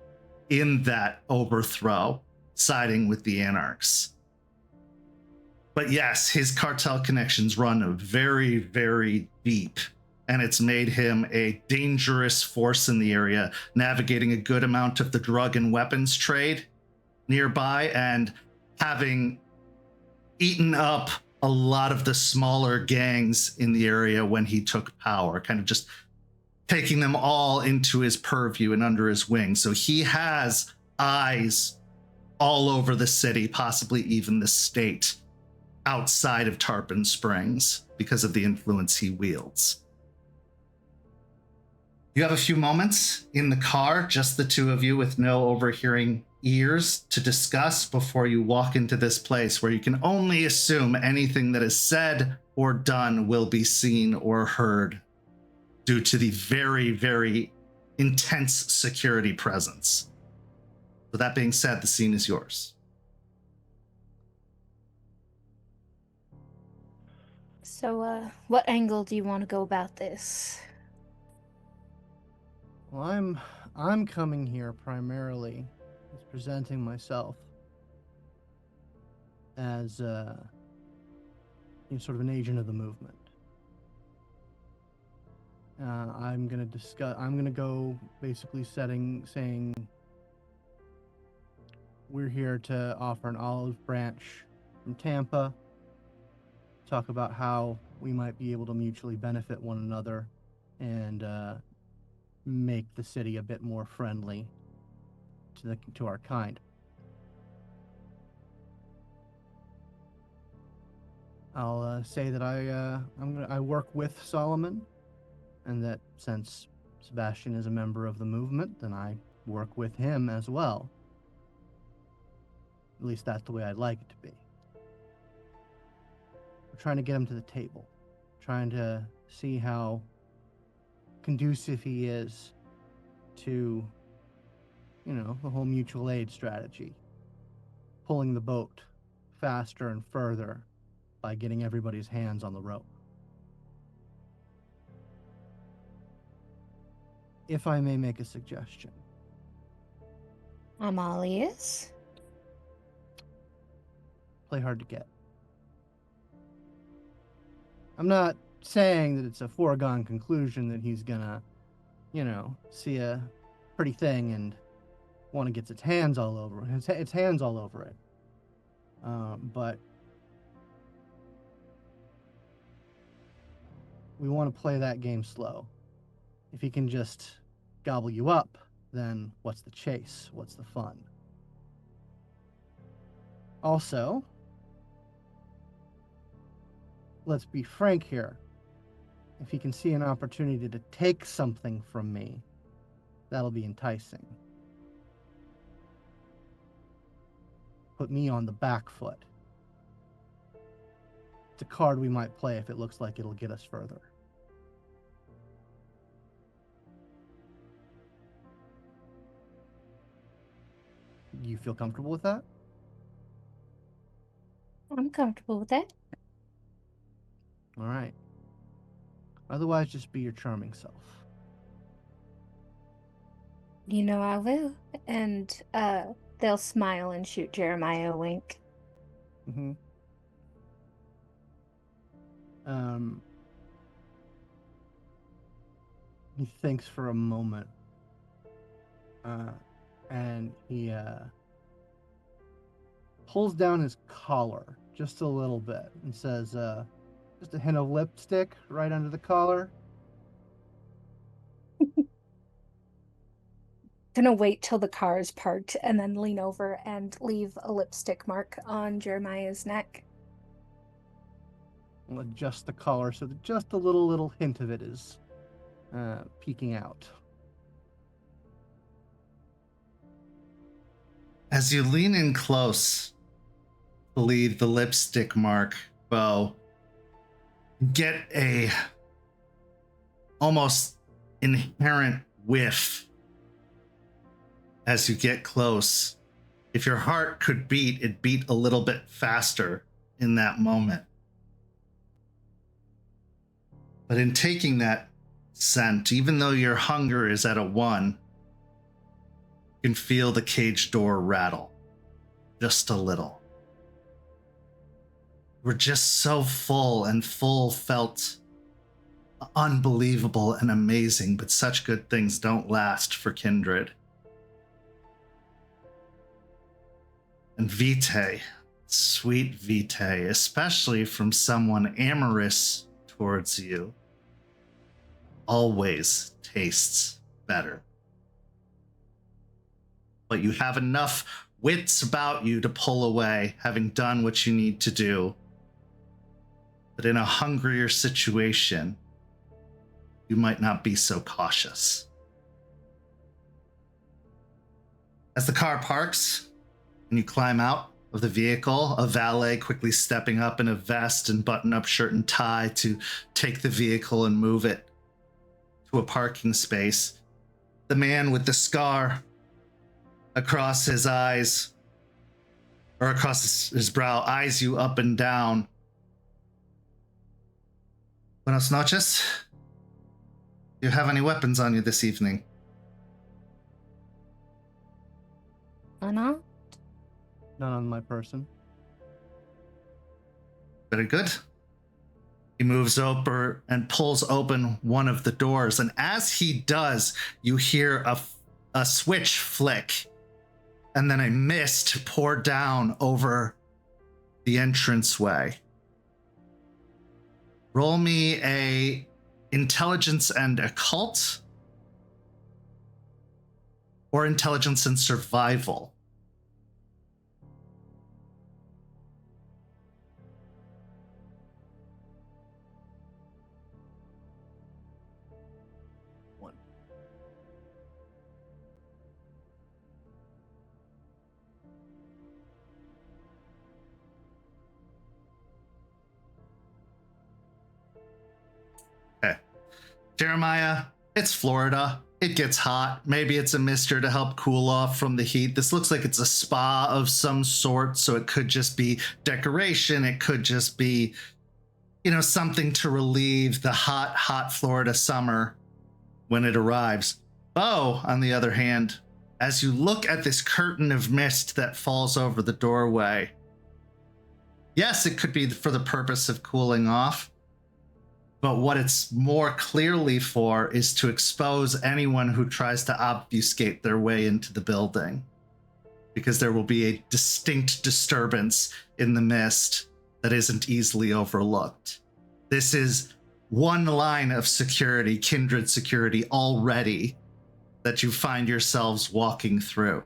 in that overthrow, siding with the Anarchs. But yes, his cartel connections run very, very deep, and it's made him a dangerous force in the area, navigating a good amount of the drug and weapons trade nearby, and having eaten up a lot of the smaller gangs in the area when he took power, kind of just taking them all into his purview and under his wing. So he has eyes all over the city, possibly even the state, outside of Tarpon Springs, because of the influence he wields. You have a few moments in the car, just the two of you with no overhearing ears, to discuss before you walk into this place where you can only assume anything that is said or done will be seen or heard due to the very, very intense security presence. With that being said, the scene is yours. So, what angle do you want to go about this? Well, I'm coming here primarily as presenting myself as sort of an agent of the movement. I'm gonna go basically saying we're here to offer an olive branch from Tampa, talk about how we might be able to mutually benefit one another and make the city a bit more friendly to our kind. I'll say that I work with Solomon, and that since Sebastian is a member of the movement, then I work with him as well. At least that's the way I'd like it to be. We're trying to get him to the table, trying to see how conducive he is to, the whole mutual aid strategy, pulling the boat faster and further by getting everybody's hands on the rope. If I may make a suggestion. I'm all ears. Play hard to get. I'm not saying that it's a foregone conclusion that he's gonna, see a pretty thing and want to get its hands all over it. But we want to play that game slow. If he can just gobble you up, then what's the chase? What's the fun? Also, let's be frank here. If he can see an opportunity to take something from me, that'll be enticing. Put me on the back foot. It's a card we might play if it looks like it'll get us further. You feel comfortable with that? I'm comfortable with that. All right. Otherwise, just be your charming self. I will. And they'll smile and shoot Jeremiah a wink. Mm-hmm. He thinks for a moment. And he pulls down his collar just a little bit and says, just a hint of lipstick right under the collar. Gonna wait till the car is parked and then lean over and leave a lipstick mark on Jeremiah's neck. I'll adjust the collar so that just a little hint of it is peeking out. As you lean in close to leave the lipstick mark, Beau, get a almost inherent whiff as you get close. If your heart could beat, it beat a little bit faster in that moment. But in taking that scent, even though your hunger is at a 1, you can feel the cage door rattle just a little. We're just so full, and full felt unbelievable and amazing, but such good things don't last for Kindred. And Vitae, sweet Vitae, especially from someone amorous towards you, always tastes better. But you have enough wits about you to pull away, having done what you need to do. But in a hungrier situation, you might not be so cautious. As the car parks and you climb out of the vehicle, a valet quickly stepping up in a vest and button-up shirt and tie to take the vehicle and move it to a parking space. The man with the scar across his eyes, or across his brow, eyes you up and down. Buenas noches. Do you have any weapons on you this evening? Anna? None on my person. Very good. He moves over and pulls open one of the doors, and as he does, you hear a switch flick, and then a mist pour down over the entranceway. Roll me a intelligence and occult, or intelligence and survival. Jeremiah, it's Florida. It gets hot. Maybe it's a mister to help cool off from the heat. This looks like it's a spa of some sort, so it could just be decoration. It could just be, something to relieve the hot Florida summer when it arrives. Beau, on the other hand, as you look at this curtain of mist that falls over the doorway, yes, it could be for the purpose of cooling off. But what it's more clearly for is to expose anyone who tries to obfuscate their way into the building. Because there will be a distinct disturbance in the mist that isn't easily overlooked. This is one line of security, kindred security already, that you find yourselves walking through.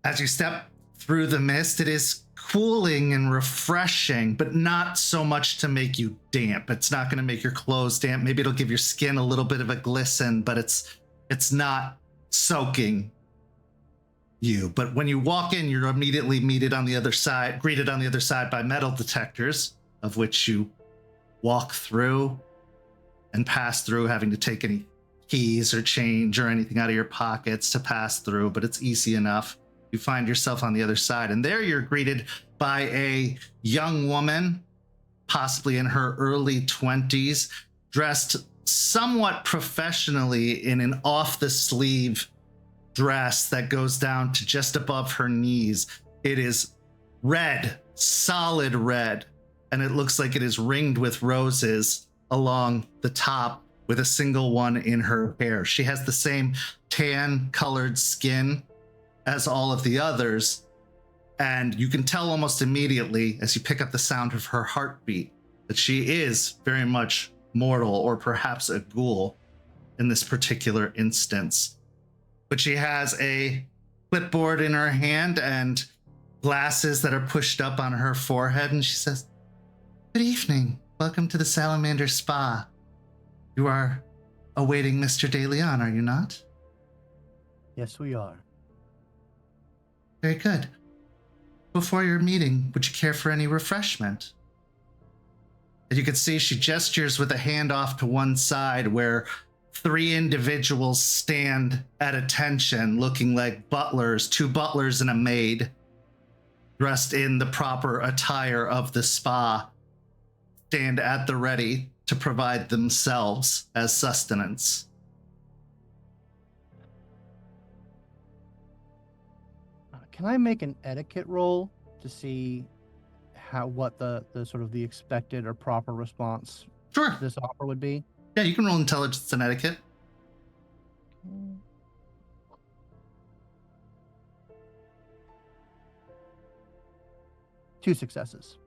As you step through the mist, it is cooling and refreshing, but not so much to make you damp. It's not going to make your clothes damp. Maybe it'll give your skin a little bit of a glisten, but it's not soaking you. But when you walk in, you're immediately greeted on the other side by metal detectors, of which you walk through and pass through, having to take any keys or change or anything out of your pockets to pass through, but it's easy enough. You find yourself on the other side, and there you're greeted by a young woman, possibly in her early 20s, dressed somewhat professionally in an off-the-sleeve dress that goes down to just above her knees. It is red, solid red, and it looks like it is ringed with roses along the top with a single one in her hair. She has the same tan-colored skin as all of the others. And you can tell almost immediately as you pick up the sound of her heartbeat that she is very much mortal, or perhaps a ghoul in this particular instance. But she has a clipboard in her hand and glasses that are pushed up on her forehead, and she says, "Good evening. Welcome to the Salamander Spa. You are awaiting Mr. de Leon, are you not?" Yes, we are. Very good. Before your meeting, would you care for any refreshment? And you can see she gestures with a hand off to one side where 3 individuals stand at attention, looking like butlers, 2 butlers and a maid, dressed in the proper attire of the spa, stand at the ready to provide themselves as sustenance. Can I make an etiquette roll to see what the sort of the expected or proper response Sure. to this offer would be? Yeah, you can roll intelligence and etiquette. Two successes.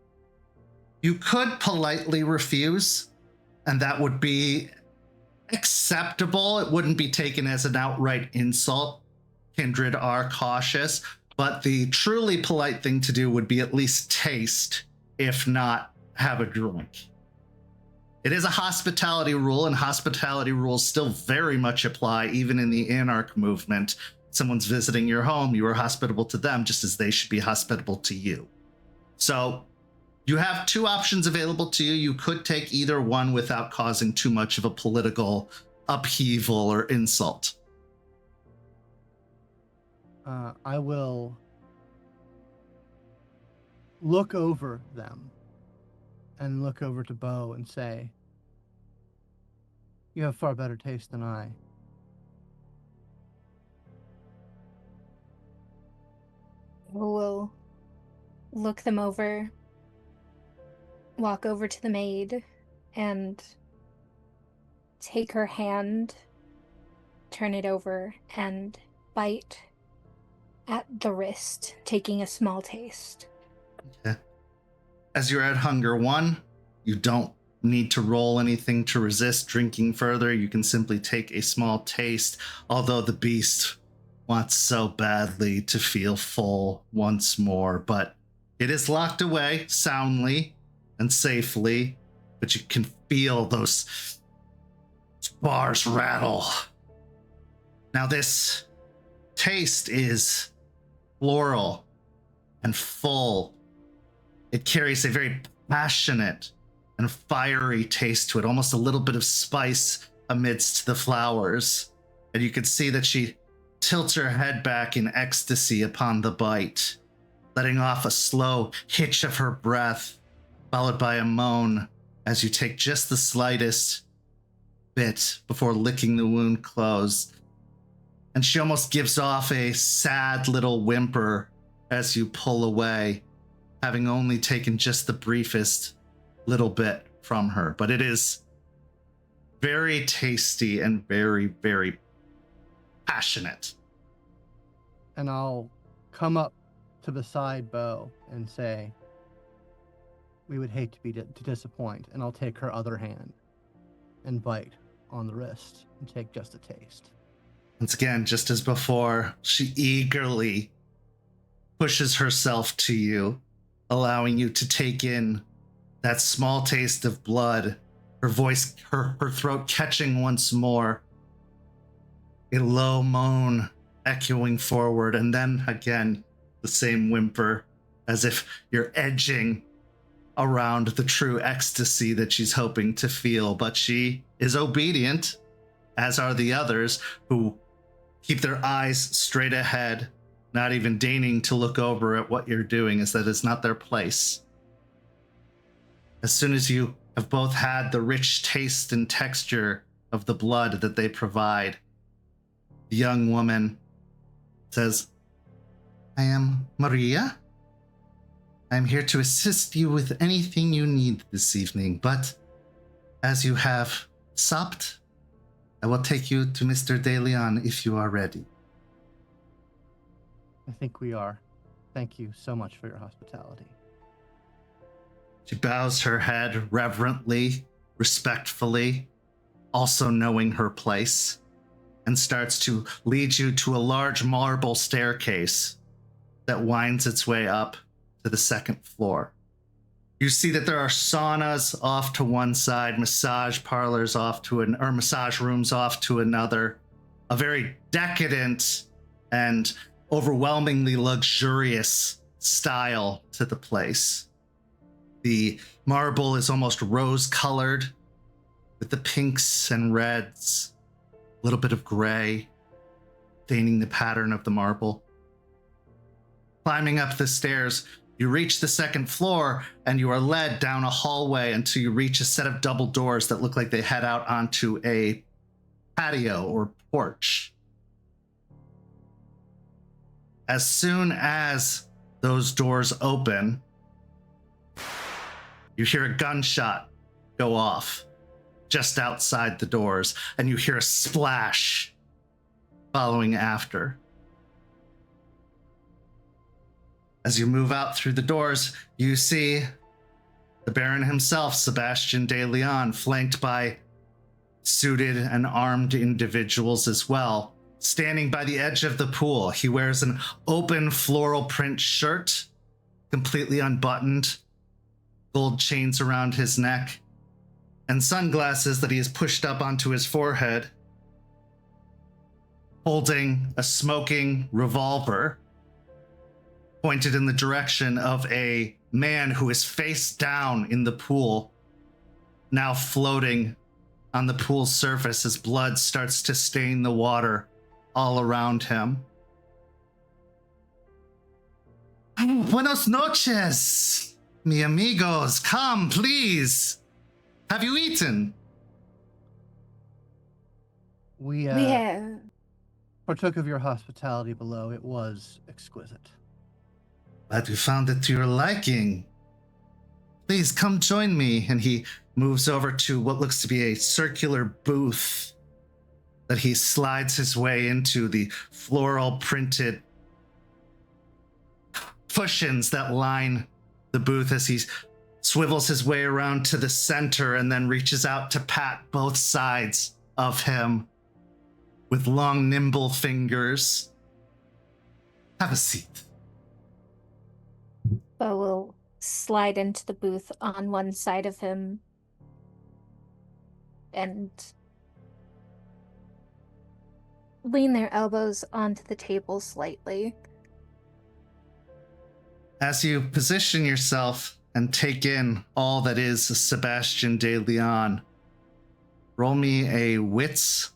You could politely refuse, and that would be acceptable. It wouldn't be taken as an outright insult. Kindred are cautious, but the truly polite thing to do would be at least taste, if not have a drink. It is a hospitality rule, and hospitality rules still very much apply, even in the Anarch movement. Someone's visiting your home, you are hospitable to them just as they should be hospitable to you. So you have 2 options available to you. You could take either one without causing too much of a political upheaval or insult. I will look over them and look over to Beau and say, "You have far better taste than I." We'll look them over, walk over to the maid, and take her hand, turn it over, and bite at the wrist, taking a small taste. Okay. As you're at hunger 1, you don't need to roll anything to resist drinking further. You can simply take a small taste, although the beast wants so badly to feel full once more, but it is locked away soundly and safely, but you can feel those bars rattle. Now this taste is floral and full. It carries a very passionate and fiery taste to it, almost a little bit of spice amidst the flowers. And you can see that she tilts her head back in ecstasy upon the bite, letting off a slow hitch of her breath, followed by a moan as you take just the slightest bit before licking the wound closed. And she almost gives off a sad little whimper as you pull away, having only taken just the briefest little bit from her. But it is very tasty and very, very passionate. And I'll come up to beside Beau and say, "We would hate to disappoint," and I'll take her other hand and bite on the wrist and take just a taste. Once again, just as before, she eagerly pushes herself to you, allowing you to take in that small taste of blood, her voice, her throat catching once more, a low moan echoing forward, and then again, the same whimper, as if you're edging around the true ecstasy that she's hoping to feel. But she is obedient, as are the others, who keep their eyes straight ahead, not even deigning to look over at what you're doing, as that is not their place. As soon as you have both had the rich taste and texture of the blood that they provide, the young woman says, "I am Maria. I'm here to assist you with anything you need this evening, but as you have supped, I will take you to Mr. de Leon if you are ready." I think we are. Thank you so much for your hospitality. She bows her head reverently, respectfully, also knowing her place, and starts to lead you to a large marble staircase that winds its way up to the second floor. You see that there are saunas off to one side, massage parlors off to or massage rooms off to another. A very decadent and overwhelmingly luxurious style to the place. The marble is almost rose-colored with the pinks and reds, a little bit of gray, staining the pattern of the marble. Climbing up the stairs, you reach the second floor and you are led down a hallway until you reach a set of double doors that look like they head out onto a patio or porch. As soon as those doors open, you hear a gunshot go off just outside the doors, and you hear a splash following after. As you move out through the doors, you see the Baron himself, Sebastian de Leon, flanked by suited and armed individuals as well. Standing by the edge of the pool, he wears an open floral print shirt, completely unbuttoned, gold chains around his neck, and sunglasses that he has pushed up onto his forehead, holding a smoking revolver pointed in the direction of a man who is face down in the pool, now floating on the pool's surface as blood starts to stain the water all around him. Buenos noches, mi amigos. Come, please. Have you eaten? We have. partook of your hospitality below. It was exquisite. Glad you found it to your liking. Please come join me. And he moves over to what looks to be a circular booth that he slides his way into, the floral printed cushions that line the booth as he swivels his way around to the center and then reaches out to pat both sides of him with long, nimble fingers. Have a seat. Beau will slide into the booth on one side of him and lean their elbows onto the table slightly. As you position yourself and take in all that is Sebastian de Leon, roll me a wits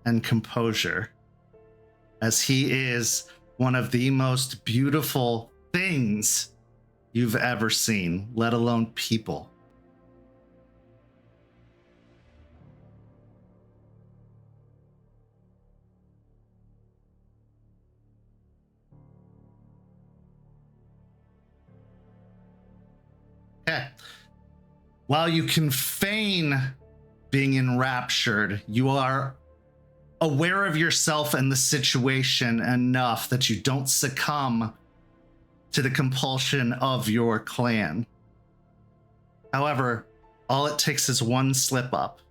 and composure, as he is one of the most beautiful things you've ever seen, let alone people. Okay. While you can feign being enraptured, you are aware of yourself and the situation enough that you don't succumb to the compulsion of your clan. However, all it takes is one slip up,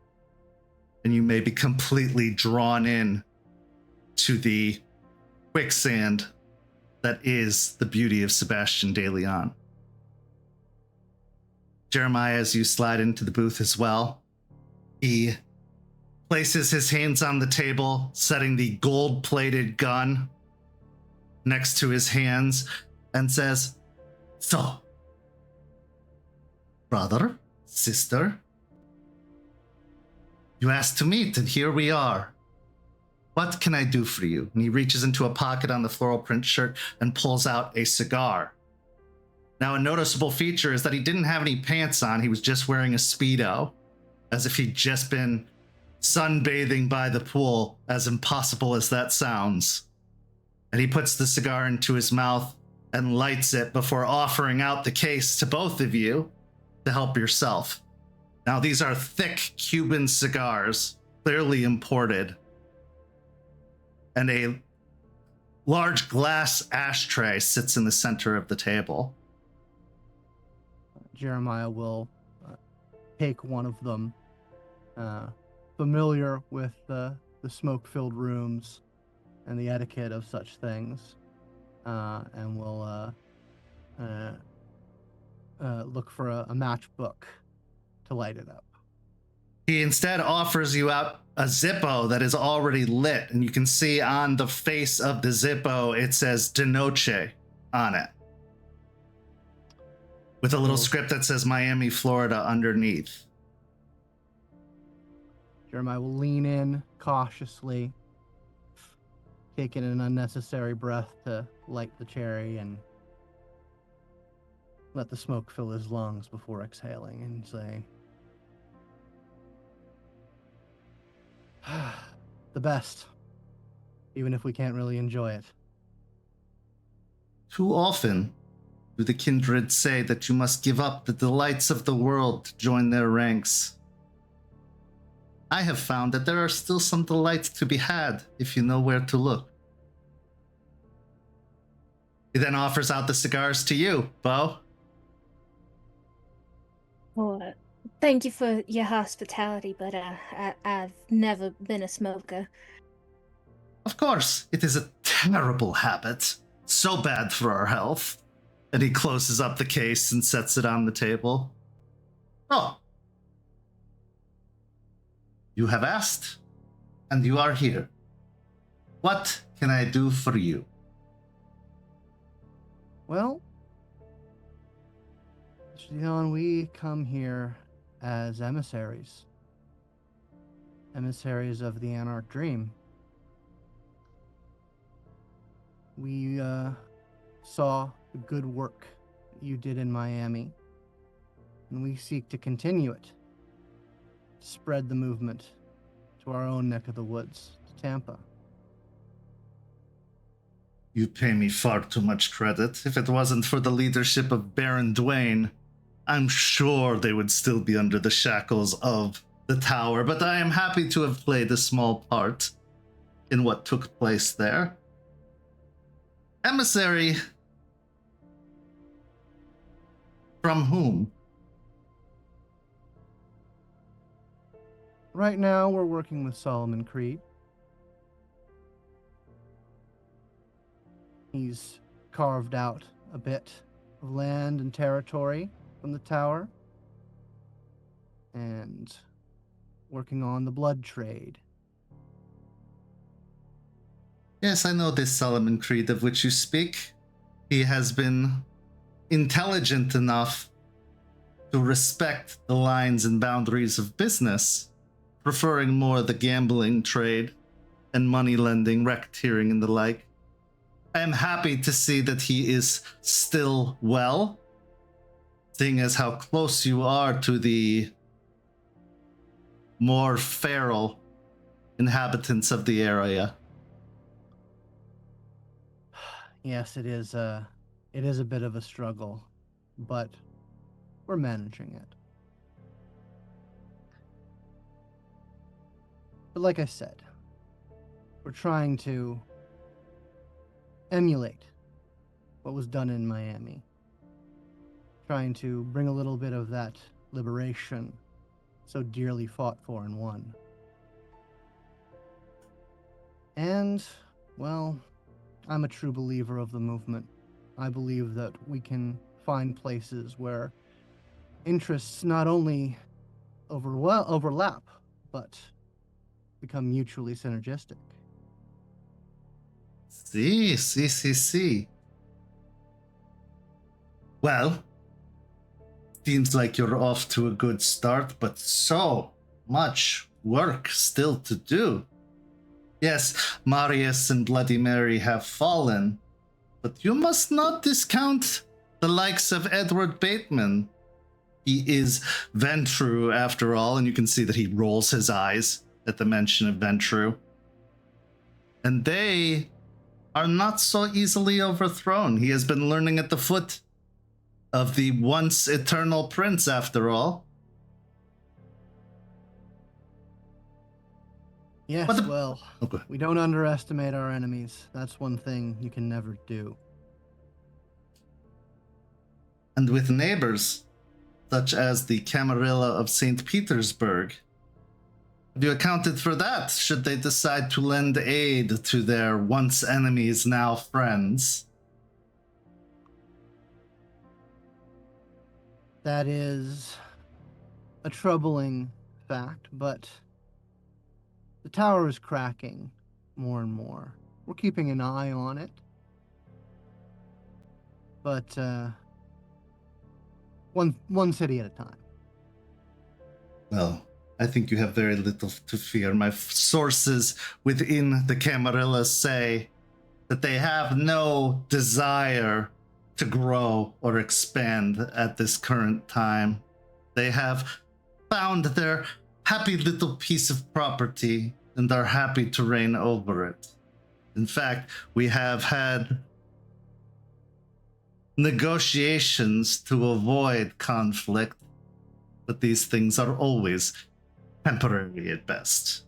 and you may be completely drawn in to the quicksand that is the beauty of Sebastian de Leon. Jeremiah, as you slide into the booth as well, he places his hands on the table, setting the gold-plated gun next to his hands, and says, "So, brother, sister, you asked to meet, and here we are. What can I do for you?" And he reaches into a pocket on the floral print shirt and pulls out a cigar. Now, a noticeable feature is that he didn't have any pants on. He was just wearing a Speedo, as if he'd just been sunbathing by the pool, as impossible as that sounds. And he puts the cigar into his mouth and lights it before offering out the case to both of you to help yourself. Now, these are thick Cuban cigars, clearly imported, and a large glass ashtray sits in the center of the table. Jeremiah will take one of them, familiar with the smoke-filled rooms and the etiquette of such things, and will look for a matchbook to light it up. He instead offers you out a Zippo that is already lit, and you can see on the face of the Zippo it says De Noche on it, with a little script that says Miami, Florida underneath. Jeremiah will lean in cautiously, take in an unnecessary breath to light the cherry, and let the smoke fill his lungs before exhaling and say, the best, even if we can't really enjoy it. Too often do the kindred say that you must give up the delights of the world to join their ranks. I have found that there are still some delights to be had if you know where to look. He then offers out the cigars to you, Beau. Well, thank you for your hospitality, but I've never been a smoker. Of course, it is a terrible habit. So bad for our health. And he closes up the case and sets it on the table. Oh. You have asked, and you are here. What can I do for you? Well, Leon, we come here as emissaries. Emissaries of the Anarch dream. We saw the good work you did in Miami, and we seek to continue it. Spread the movement to our own neck of the woods, to Tampa. You pay me far too much credit. If it wasn't for the leadership of Baron Dwayne, I'm sure they would still be under the shackles of the tower, but I am happy to have played a small part in what took place there. Emissary from whom? Right now, we're working with Solomon Creed. He's carved out a bit of land and territory from the tower, and working on the blood trade. Yes, I know this Solomon Creed of which you speak. He has been intelligent enough to respect the lines and boundaries of business, preferring more the gambling trade and money lending, racketeering, and the like. I am happy to see that he is still well, seeing as how close you are to the more feral inhabitants of the area. Yes, it is a bit of a struggle, but we're managing it. But like I said, we're trying to emulate what was done in Miami. Trying to bring a little bit of that liberation so dearly fought for and won. And, well, I'm a true believer of the movement. I believe that we can find places where interests not only overlap, but become mutually synergistic. See. Well, seems like you're off to a good start, but so much work still to do. Yes, Marius and Bloody Mary have fallen, but you must not discount the likes of Edward Bateman. He is Ventru after all, and you can see that he rolls his eyes at the mention of Ventru. And they are not so easily overthrown. He has been learning at the foot of the once eternal prince after all. Yes, What the- well, Okay. we don't underestimate our enemies. That's one thing you can never do. And with neighbors, such as the Camarilla of St. Petersburg, have you accounted for that, should they decide to lend aid to their once enemies, now friends? That is a troubling fact, but the tower is cracking more and more. We're keeping an eye on it. But one city at a time. Well, I think you have very little to fear. My sources within the Camarilla say that they have no desire to grow or expand at this current time. They have found their happy little piece of property and are happy to reign over it. In fact, we have had negotiations to avoid conflict, but these things are always temporary at best.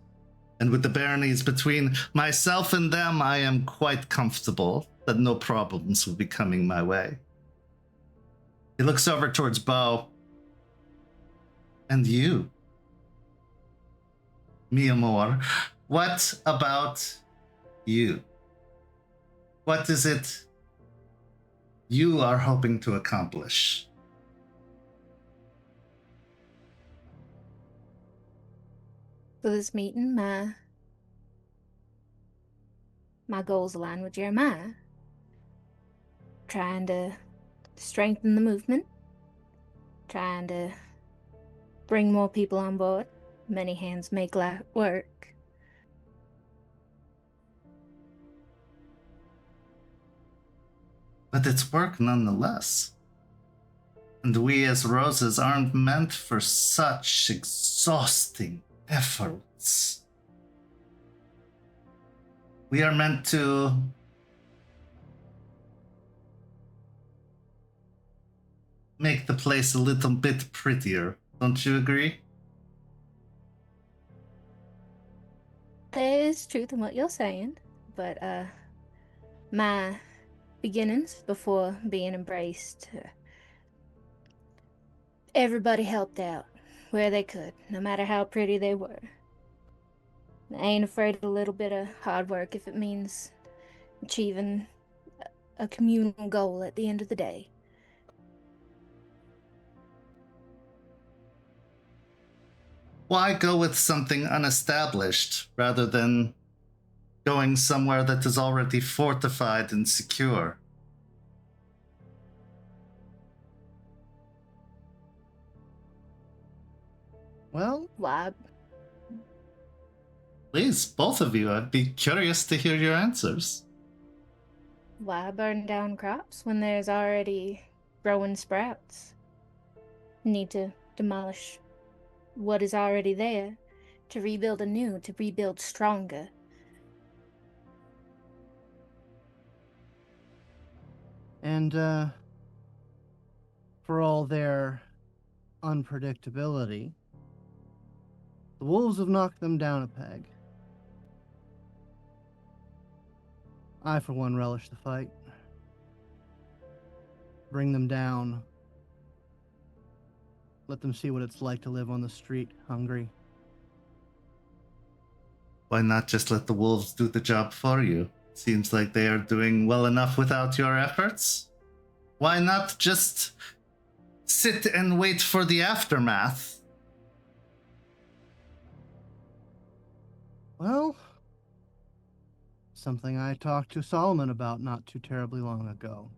And with the baronies between myself and them, I am quite comfortable that no problems will be coming my way. He looks over towards Beau. And you, mi amor, what about you? What is it you are hoping to accomplish? For this meeting, my goals align with Jeremiah. Trying to strengthen the movement, trying to bring more people on board. Many hands make light work. But it's work nonetheless. And we as roses aren't meant for such exhausting efforts. We are meant to make the place a little bit prettier. Don't you agree? There is truth in what you're saying, but my beginnings before being embraced, everybody helped out where they could, no matter how pretty they were. I ain't afraid of a little bit of hard work if it means achieving a communal goal at the end of the day. Why go with something unestablished rather than going somewhere that is already fortified and secure? Well, Why? Please, both of you, I'd be curious to hear your answers. Why burn down crops when there's already growing sprouts? Need to demolish what is already there to rebuild anew, to rebuild stronger. and for all their unpredictability, the wolves have knocked them down a peg. I, for one, relish the fight. Bring them down. Let them see what it's like to live on the street, hungry. Why not just let the wolves do the job for you? Seems like they are doing well enough without your efforts. Why not just sit and wait for the aftermath? Well, something I talked to Solomon about not too terribly long ago.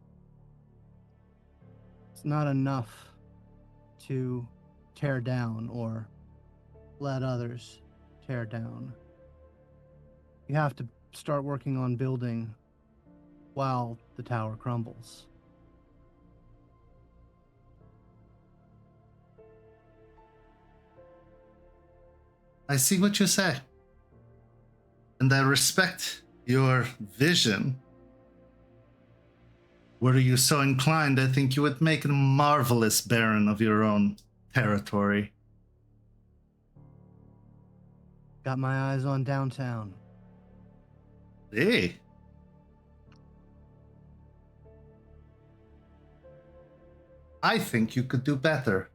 It's not enough to tear down or let others tear down. You have to start working on building while the tower crumbles. I see what you say. And I respect your vision. Were you so inclined, I think you would make a marvelous Baron of your own territory. Got my eyes on downtown. Hey. I think you could do better.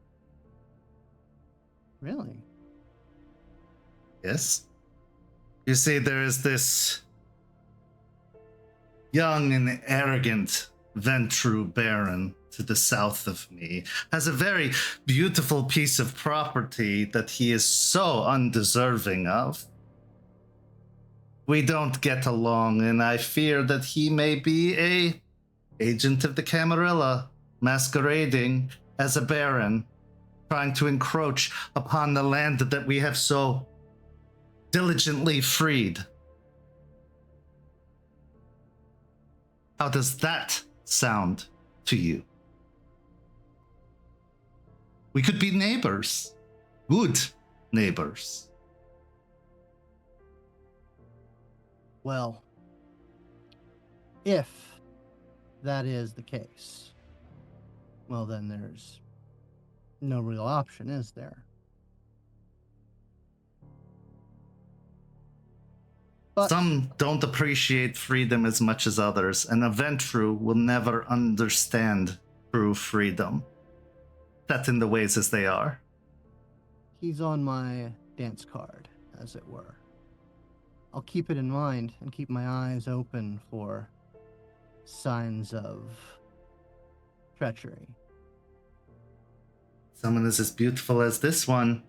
Really? Yes. You see, there is this young and arrogant Ventru Baron to the south of me, has a very beautiful piece of property that he is so undeserving of. We don't get along, and I fear that he may be a agent of the Camarilla, masquerading as a baron, trying to encroach upon the land that we have so diligently freed. How does that sound to you? We could be neighbors. Good neighbors. Well, if that is the case, well, then there's no real option, is there? But Some don't appreciate freedom as much as others, and a Ventru will never understand true freedom, set in the ways as they are. he's on my dance card, as it were. I'll keep it in mind and keep my eyes open for signs of treachery. Someone is as beautiful as this one.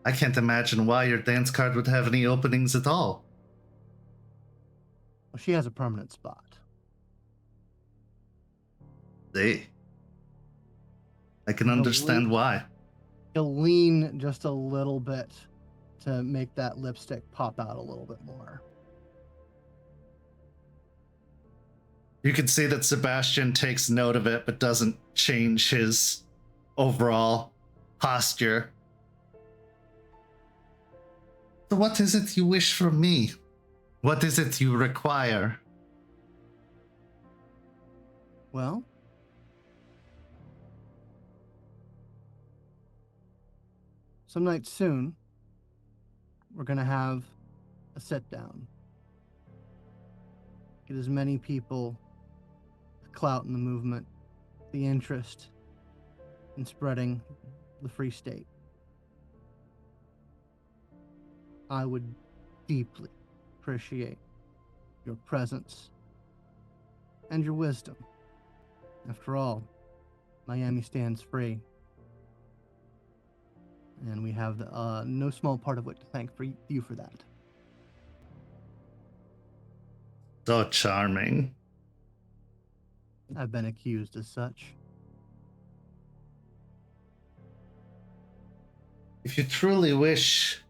I can't imagine why your dance card would have any openings at all. Well, she has a permanent spot. I can understand why. He'll lean just a little bit to make that lipstick pop out a little bit more. You can see that Sebastian takes note of it, but doesn't change his overall posture. So what is it you wish from me? What is it you require? Well, some night soon, we're going to have a sit down. Get as many people, the clout in the movement, the interest in spreading the Free State. I would deeply appreciate your presence and your wisdom. After all, Miami stands free. And we have no small part of it to thank for you for that. So charming. I've been accused as such. If you truly wish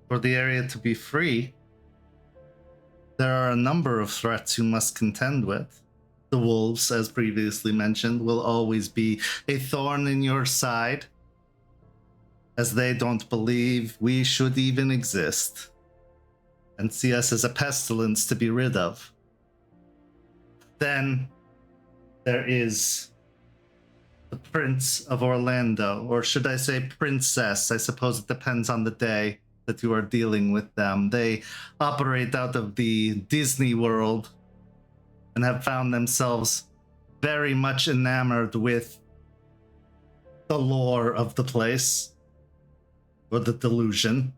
for the area to be free, there are a number of threats you must contend with. The wolves, as previously mentioned, will always be a thorn in your side, as they don't believe we should even exist and see us as a pestilence to be rid of. Then there is the Prince of Orlando, or should I say Princess? I suppose it depends on the day that you are dealing with them. They operate out of the Disney world and have found themselves very much enamored with the lore of the place, or the delusion.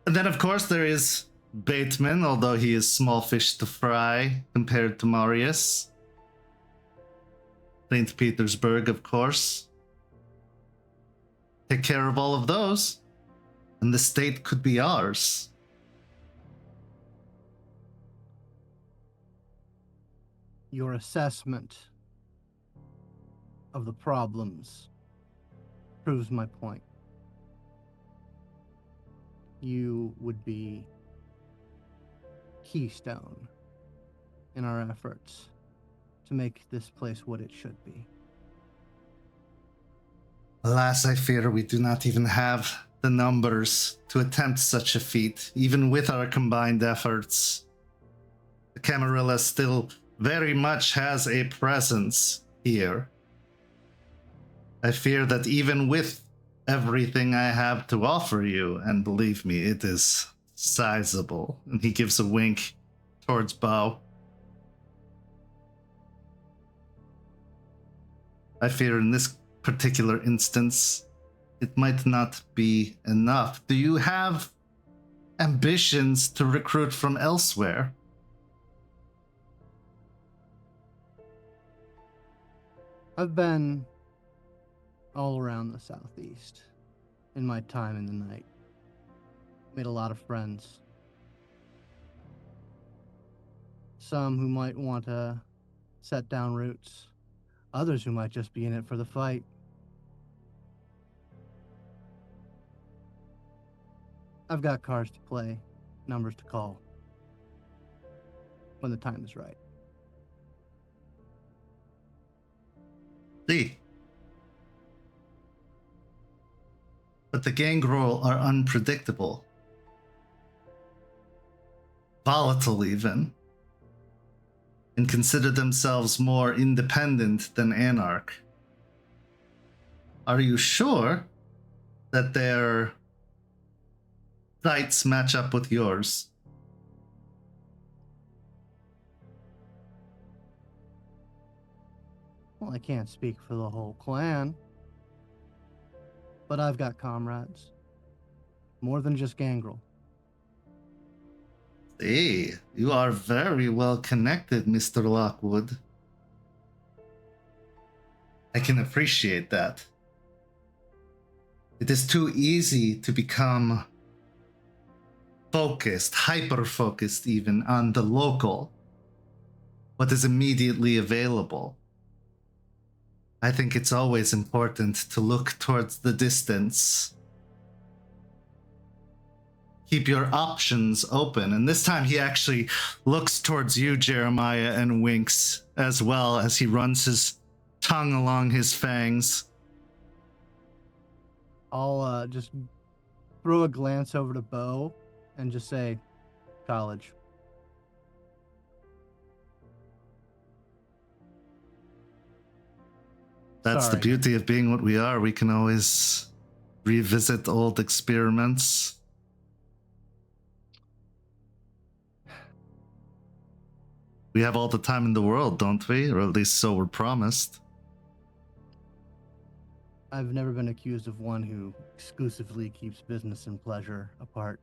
And then, of course, there is Bateman, although he is small fish to fry compared to Marius. St. Petersburg, of course. Take care of all of those, and the state could be ours. Your assessment of the problems proves my point. You would be keystone in our efforts to make this place what it should be. Alas, I fear we do not even have the numbers to attempt such a feat, even with our combined efforts. The Camarilla still very much has a presence here. I fear that even with everything I have to offer you, and believe me, it is sizable. And he gives a wink towards Beau. I fear in this particular instance, it might not be enough. Do you have ambitions to recruit from elsewhere? I've been all around the Southeast in my time in the night. Made a lot of friends. Some who might want to set down roots. Others who might just be in it for the fight. I've got cards to play, numbers to call. When the time is right. See. But the gangrel are unpredictable. Volatile even. And consider themselves more independent than Anarch. Are you sure that their sights match up with yours? Well, I can't speak for the whole clan. But I've got comrades. More than just gangrel. See, you are very well connected, Mr. Lockwood. I can appreciate that. It is too easy to become focused, hyper-focused even, on the local, what is immediately available. I think it's always important to look towards the distance. Keep your options open. And this time he actually looks towards you, Jeremiah, and winks as well as he runs his tongue along his fangs. I'll just throw a glance over to Beau and just say, college. That's Sorry. the beauty of being what we are. We can always revisit old experiments. We have all the time in the world, don't we? Or at least so we're promised. I've never been accused of one who exclusively keeps business and pleasure apart.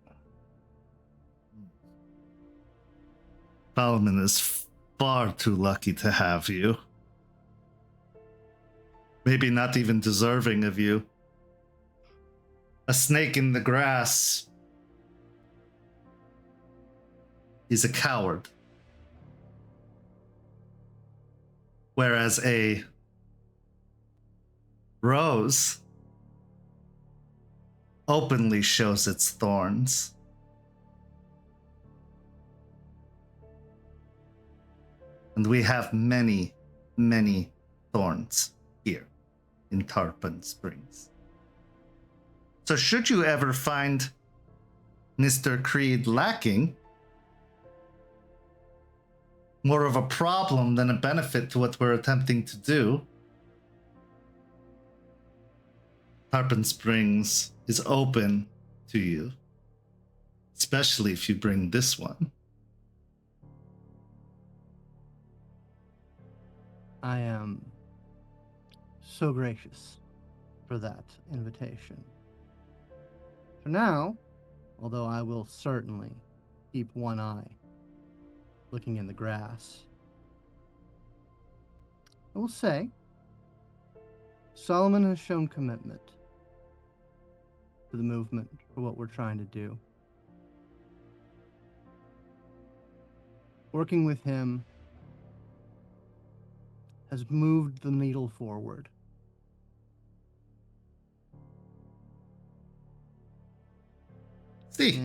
Solomon is far too lucky to have you. Maybe not even deserving of you. A snake in the grass. He's a coward. Whereas a rose openly shows its thorns. And we have many, many thorns here in Tarpon Springs. So should you ever find Mr. Creed lacking, more of a problem than a benefit to what we're attempting to do, Tarpon Springs is open to you, especially if you bring this one. I am so gracious for that invitation. For now, although I will certainly keep one eye looking in the grass, I will say Solomon has shown commitment to the movement for what we're trying to do. Working with him has moved the needle forward. See,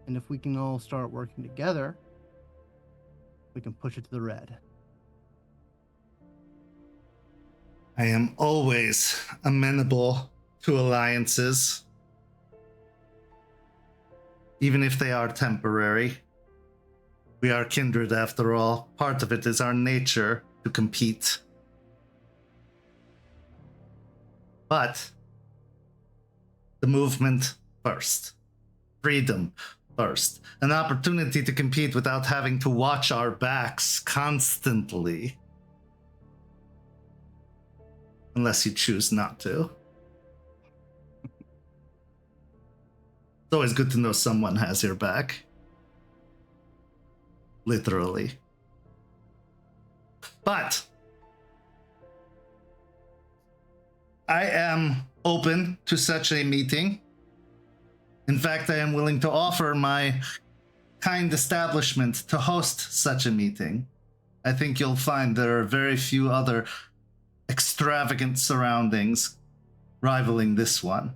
And if we can all start working together, we can push it to the red. I am always amenable to alliances, even if they are temporary. We are kindred after all. Part of it is our nature to compete. But the movement first. Freedom first. An opportunity to compete without having to watch our backs constantly. Unless you choose not to. It's always good to know someone has your back. Literally. But I am open to such a meeting. In fact, I am willing to offer my kind establishment to host such a meeting. I think you'll find there are very few other extravagant surroundings rivaling this one.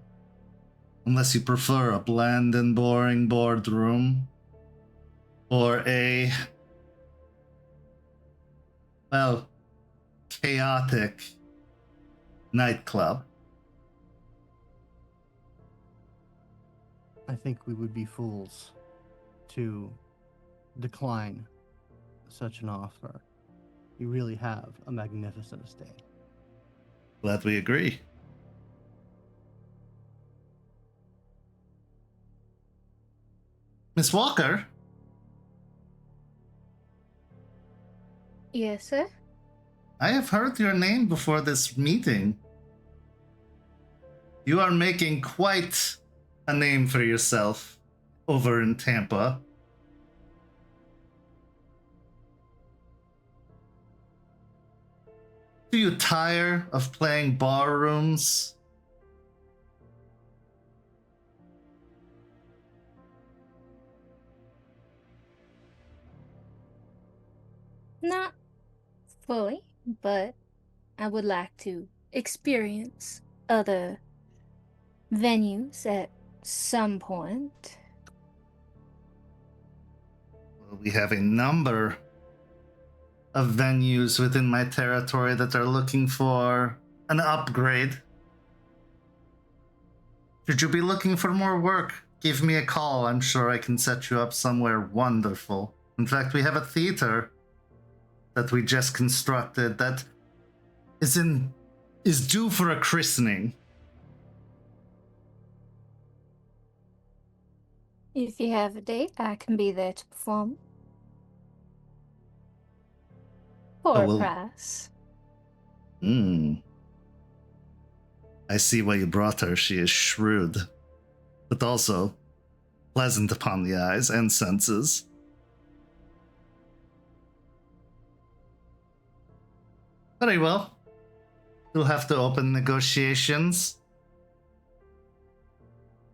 Unless you prefer a bland and boring boardroom or a, well, chaotic nightclub. I think we would be fools to decline such an offer. You really have a magnificent estate. Glad we agree. Miss Walker? Yes, sir? I have heard your name before this meeting. You are making quite a name for yourself over in Tampa. Do you tire of playing bar rooms? Not fully, but I would like to experience other venues at some point. Well, we have a number of venues within my territory that are looking for an upgrade. Should you be looking for more work, give me a call. I'm sure I can set you up somewhere wonderful. In fact, we have a theater that we just constructed that is due for a christening. If you have a date, I can be there to perform. For a price. I see why you brought her. She is shrewd, but also pleasant upon the eyes and senses. Very well. You'll have to open negotiations.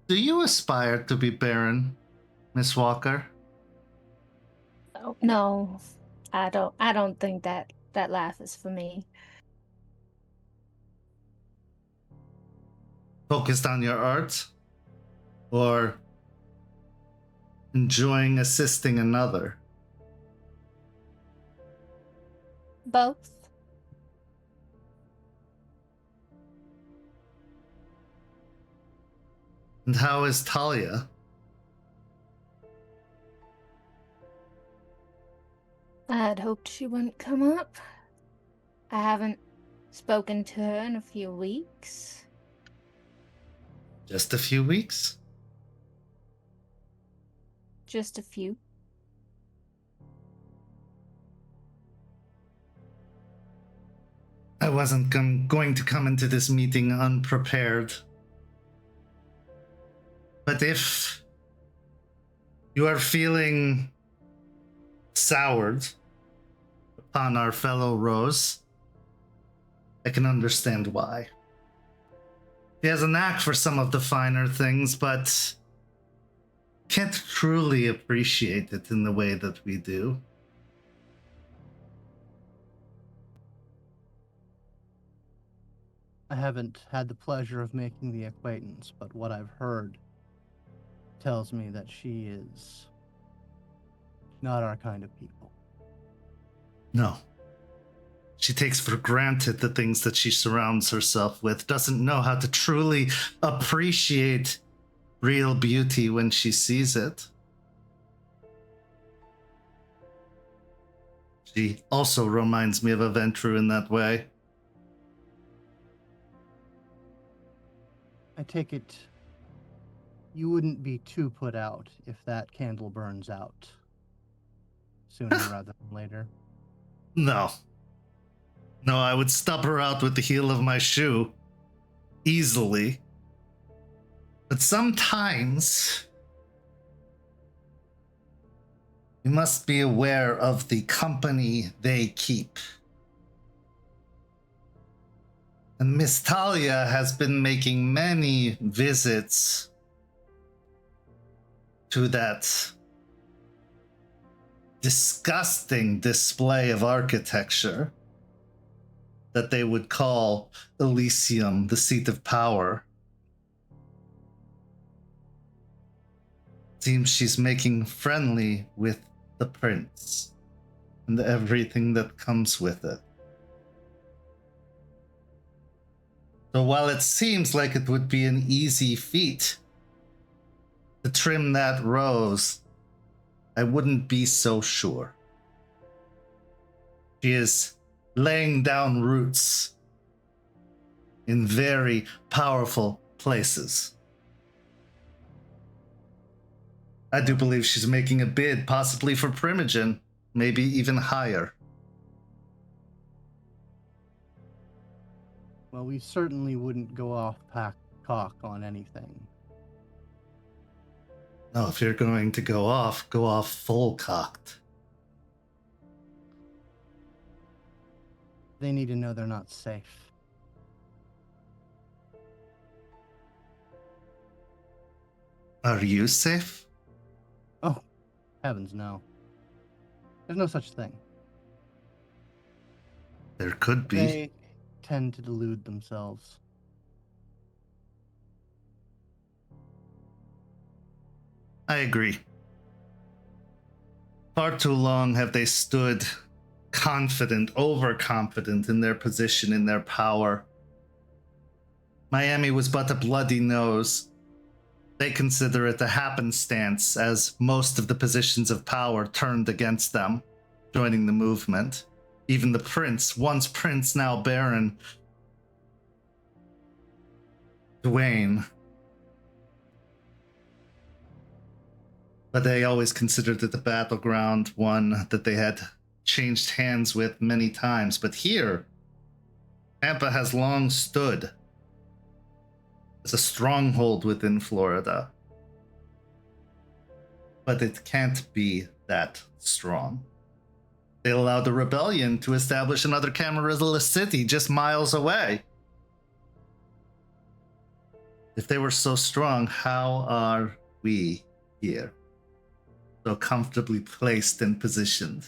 Do you aspire to be Baron, Miss Walker? Oh, no, I don't think that life is for me. Focused on your art? Or enjoying assisting another? Both. And how is Talia? I had hoped she wouldn't come up. I haven't spoken to her in a few weeks. Just a few weeks? Just a few. I wasn't going to come into this meeting unprepared. But if you are feeling soured upon our fellow Rose, I can understand why. She has a knack for some of the finer things, but can't truly appreciate it in the way that we do. I haven't had the pleasure of making the acquaintance, but what I've heard tells me that she is not our kind of people. No. She takes for granted the things that she surrounds herself with, doesn't know how to truly appreciate real beauty when she sees it. She also reminds me of a Ventru in that way. I take it you wouldn't be too put out if that candle burns out sooner rather than later. No. No, I would stub her out with the heel of my shoe. Easily. But sometimes you must be aware of the company they keep. And Miss Talia has been making many visits to that disgusting display of architecture that they would call Elysium, the seat of power. Seems she's making friendly with the prince and everything that comes with it. So while it seems like it would be an easy feat to trim that rose, I wouldn't be so sure. She is laying down roots in very powerful places. I do believe she's making a bid, possibly for Primogen, maybe even higher. Well, we certainly wouldn't go off cock on anything. No, if you're going to go off full cocked. They need to know they're not safe. Are you safe? Oh, heavens no. There's no such thing. There could be. They tend to delude themselves. I agree. Far too long have they stood confident, overconfident in their position, in their power. Miami was but a bloody nose. They consider it a happenstance, as most of the positions of power turned against them, joining the movement. Even the prince, once prince, now baron, Dwayne. But they always considered it the battleground, one that they had changed hands with many times. But here, Tampa has long stood as a stronghold within Florida. But it can't be that strong. They allowed the rebellion to establish another Camarilla city just miles away. If they were so strong, how are we here? So comfortably placed and positioned.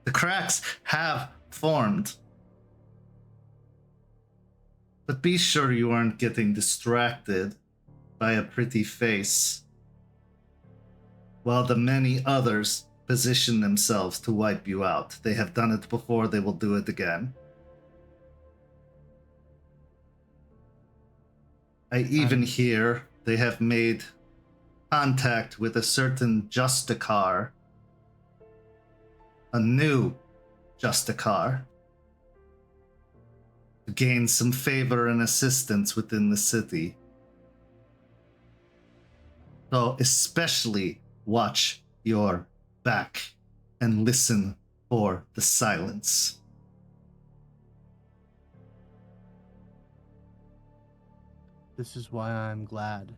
The cracks have formed. But be sure you aren't getting distracted by a pretty face, while the many others position themselves to wipe you out. They have done it before, they will do it again. I even hear they have made contact with a certain Justicar, a new Justicar, to gain some favor and assistance within the city. So especially watch your back and listen for the silence. This is why I'm glad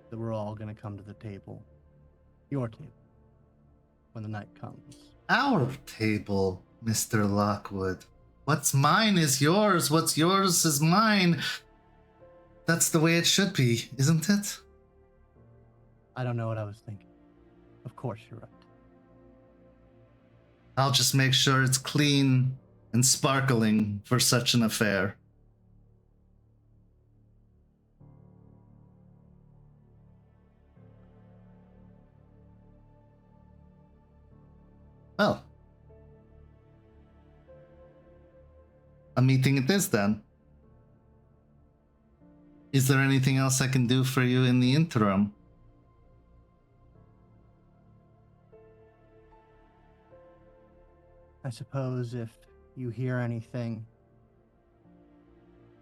that we're all going to come to the table. Your table. When the night comes. Our table, Mr. Lockwood. What's mine is yours. What's yours is mine. That's the way it should be, isn't it? I don't know what I was thinking. Of course you're right. I'll just make sure it's clean and sparkling for such an affair. Well, a meeting it is then. Is there anything else I can do for you in the interim? I suppose if you hear anything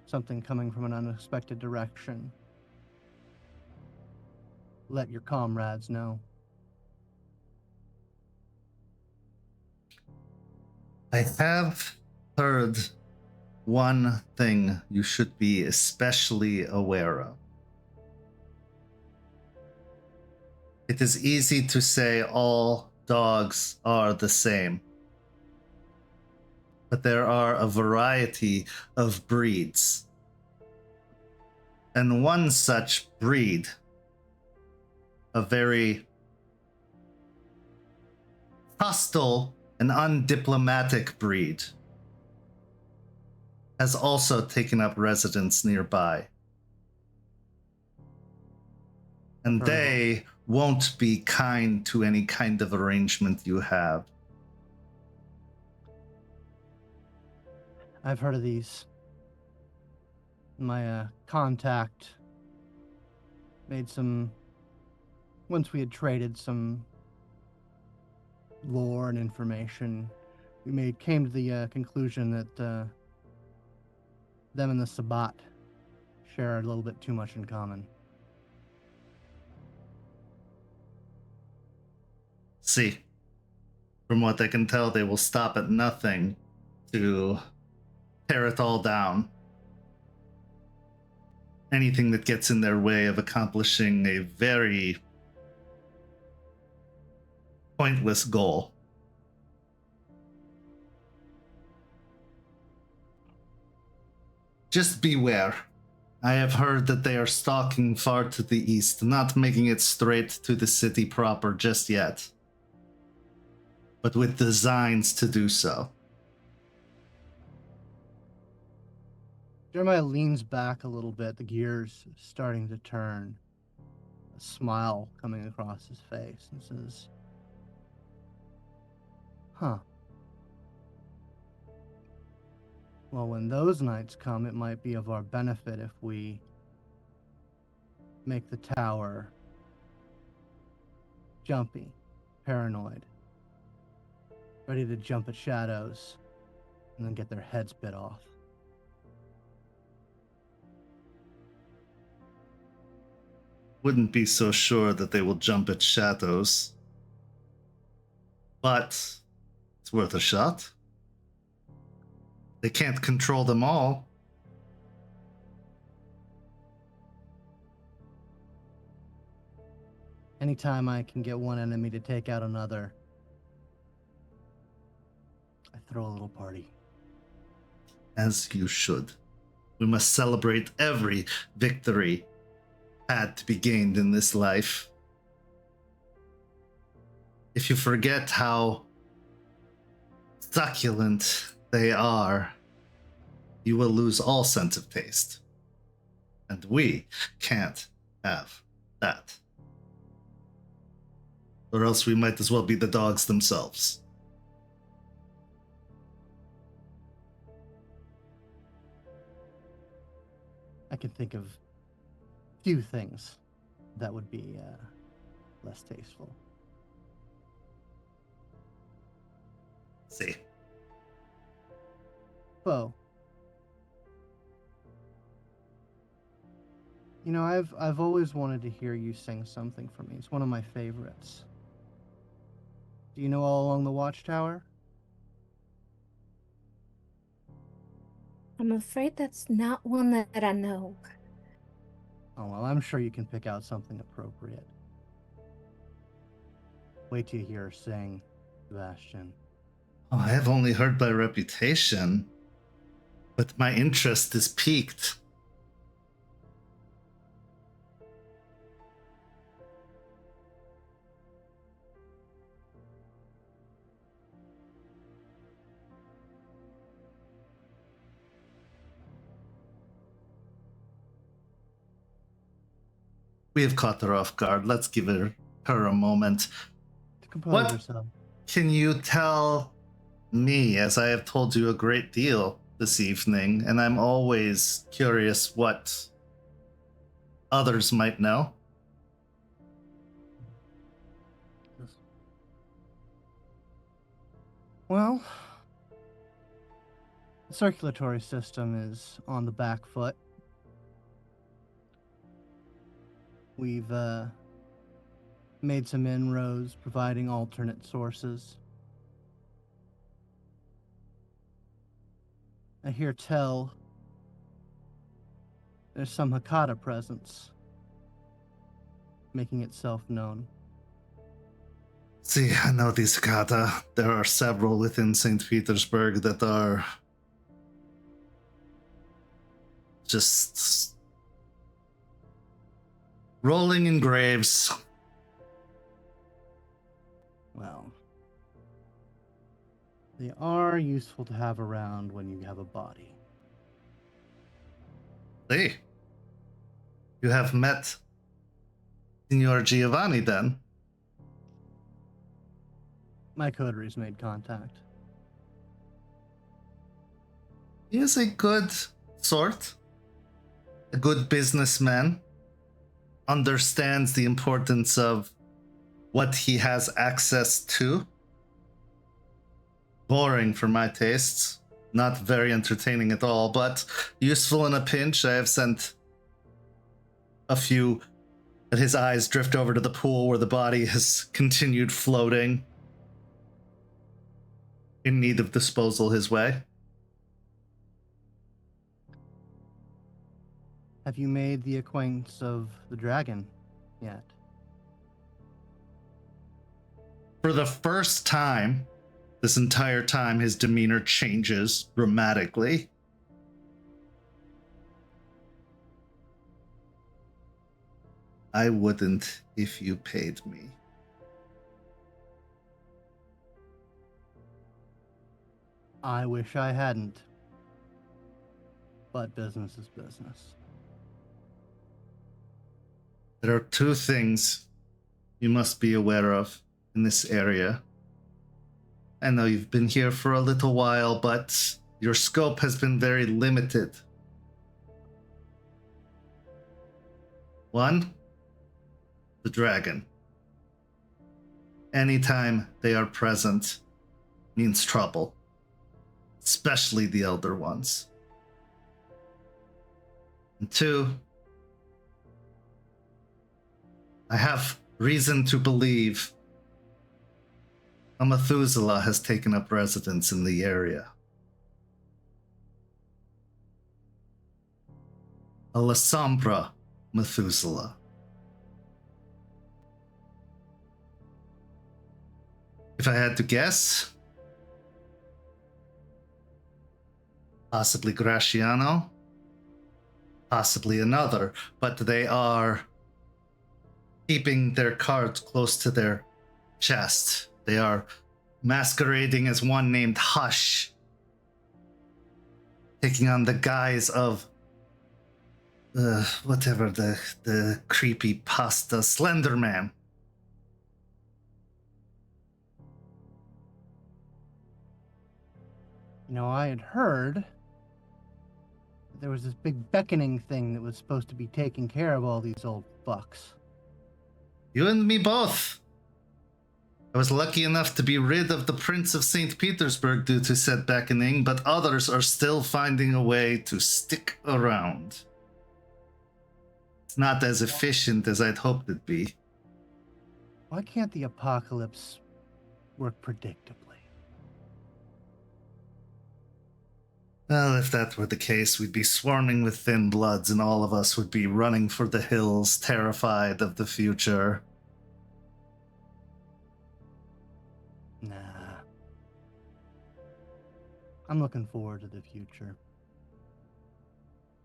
something coming from an unexpected direction, let your comrades know. I have heard one thing you should be especially aware of. It is easy to say all dogs are the same, but there are a variety of breeds. And one such breed, a very hostile and undiplomatic breed, has also taken up residence nearby. And they won't be kind to any kind of arrangement you have. I've heard of these. My contact made some, once we had traded some lore and information, we came to the conclusion that them and the Sabbat share a little bit too much in common. See, from what I can tell, they will stop at nothing to tear it all down. Anything that gets in their way of accomplishing a very pointless goal. Just beware. I have heard that they are stalking far to the east, not making it straight to the city proper just yet, but with designs to do so. Jeremiah leans back a little bit, the gears starting to turn, a smile coming across his face, and says, "Huh. Well, when those nights come, it might be of our benefit if we make the tower jumpy, paranoid, ready to jump at shadows, and then get their heads bit off." Wouldn't be so sure that they will jump at shadows, but it's worth a shot. They can't control them all. Anytime I can get one enemy to take out another, I throw a little party. As you should. We must celebrate every victory had to be gained in this life. If you forget how succulent they are, you will lose all sense of taste. And we can't have that. Or else we might as well be the dogs themselves. I can think of few things that would be less tasteful. See. Beau, you know, I've always wanted to hear you sing something for me. It's one of my favorites. Do you know All Along the Watchtower? I'm afraid that's not one that I know. Oh, well, I'm sure you can pick out something appropriate. Wait till you hear her sing, Sebastian. Oh, I have only heard by reputation, but my interest is piqued. We have caught her off guard. Let's give her a moment. To compose What yourself. can you tell me, as I have told you a great deal this evening, and I'm always curious what others might know? Well, The circulatory system is on the back foot. We've made some inroads providing alternate sources. I hear tell there's some Hakata presence making itself known. See, I know these kata. There are several within St. Petersburg that are just rolling in graves. Well, they are useful to have around when you have a body. Hey, you have met Signor Giovanni then? My coteries made contact. He is a good sort, a good businessman, understands the importance of what he has access to. Boring for my tastes, not very entertaining at all, but useful in a pinch. I have sent a few, but his eyes drift over to the pool where the body has continued floating, in need of disposal his way. Have you made the acquaintance of the dragon yet? For the first time, this entire time, his demeanor changes dramatically. I wouldn't if you paid me. I wish I hadn't. But business is business. There are two things you must be aware of in this area. I know you've been here for a little while, but your scope has been very limited. One, the dragon. Anytime they are present means trouble, especially the elder ones. And two, I have reason to believe a Methuselah has taken up residence in the area. A La Sombra Methuselah. If I had to guess, possibly Graciano, possibly another, but they are keeping their cards close to their chest. They are masquerading as one named Hush, taking on the guise of whatever the creepy pasta Slender Man. You know, I had heard there was this big beckoning thing that was supposed to be taking care of all these old fucks. You and me both. I was lucky enough to be rid of the Prince of St. Petersburg due to said beckoning, but others are still finding a way to stick around. It's not as efficient as I'd hoped it'd be. Why can't the apocalypse work predictably? Well, if that were the case, we'd be swarming with thin bloods and all of us would be running for the hills, terrified of the future. Nah. I'm looking forward to the future.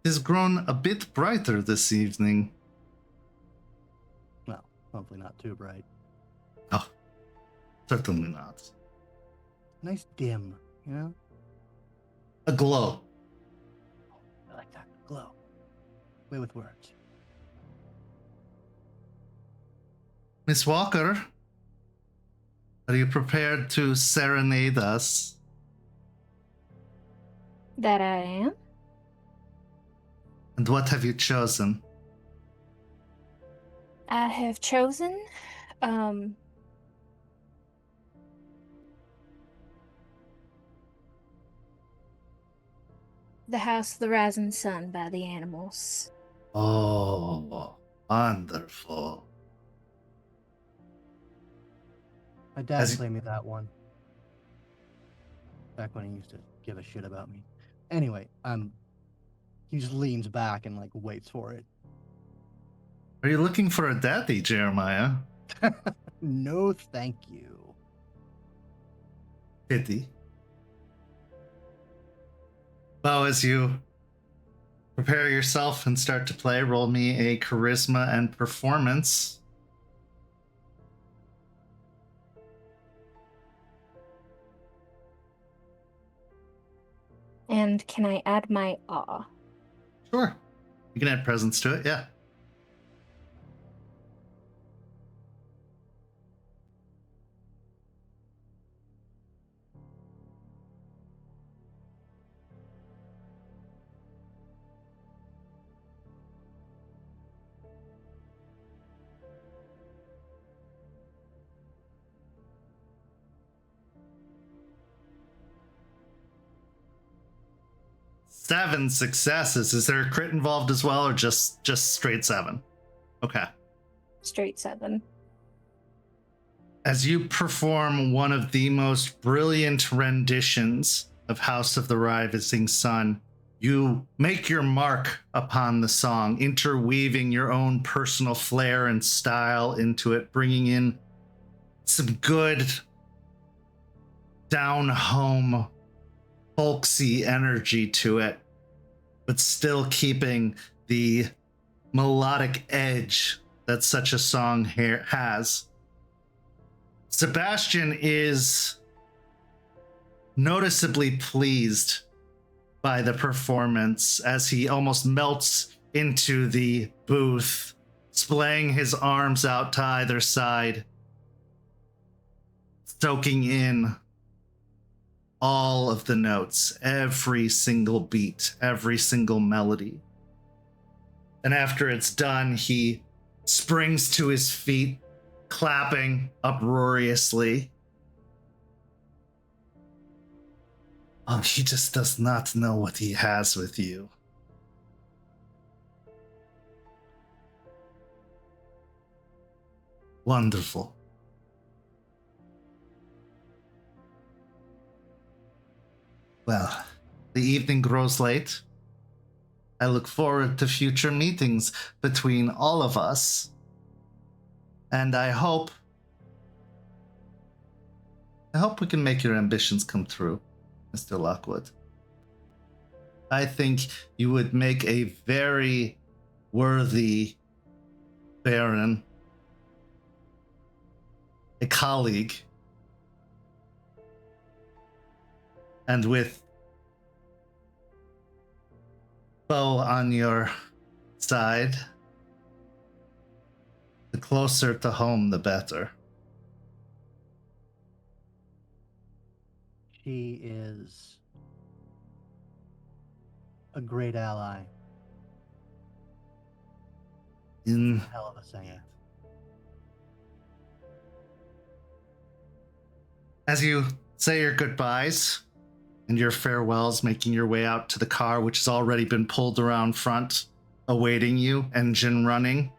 It has grown a bit brighter this evening. Well, hopefully not too bright. Oh, certainly not. Nice dim, you know? A glow. I like that. Glow. Way with words. Miss Walker, are you prepared to serenade us? That I am. And what have you chosen? I have chosen, The House of the Rising Sun by the Animals. Oh, wonderful. My dad As- played me that one. Back when he used to give a shit about me. Anyway, he just leans back and like waits for it. Are you looking for a daddy, Jeremiah? No, thank you. Pity. Well, as you prepare yourself and start to play, roll me a charisma and performance. And can I add my awe? Sure. You can add presence to it, yeah. Seven successes. Is there a crit involved as well, or just straight 7? Okay. Straight 7. As you perform one of the most brilliant renditions of House of the Rising Sun, you make your mark upon the song, interweaving your own personal flair and style into it, bringing in some good down-home folksy energy to it, but still keeping the melodic edge that such a song has. Sebastian is noticeably pleased by the performance as he almost melts into the booth, splaying his arms out to either side, soaking in all of the notes, every single beat, every single melody. And after it's done, he springs to his feet, clapping uproariously. Oh, he just does not know what he has with you. Wonderful. Well, the evening grows late. I look forward to future meetings between all of us. And I hope we can make your ambitions come true, Mr. Lockwood. I think you would make a very worthy Baron, a colleague, and with Beau on your side, the closer to home, the better. She is a great ally. In Hell of a singer. As you say your goodbyes and your farewells, making your way out to the car, which has already been pulled around front, awaiting you, engine running,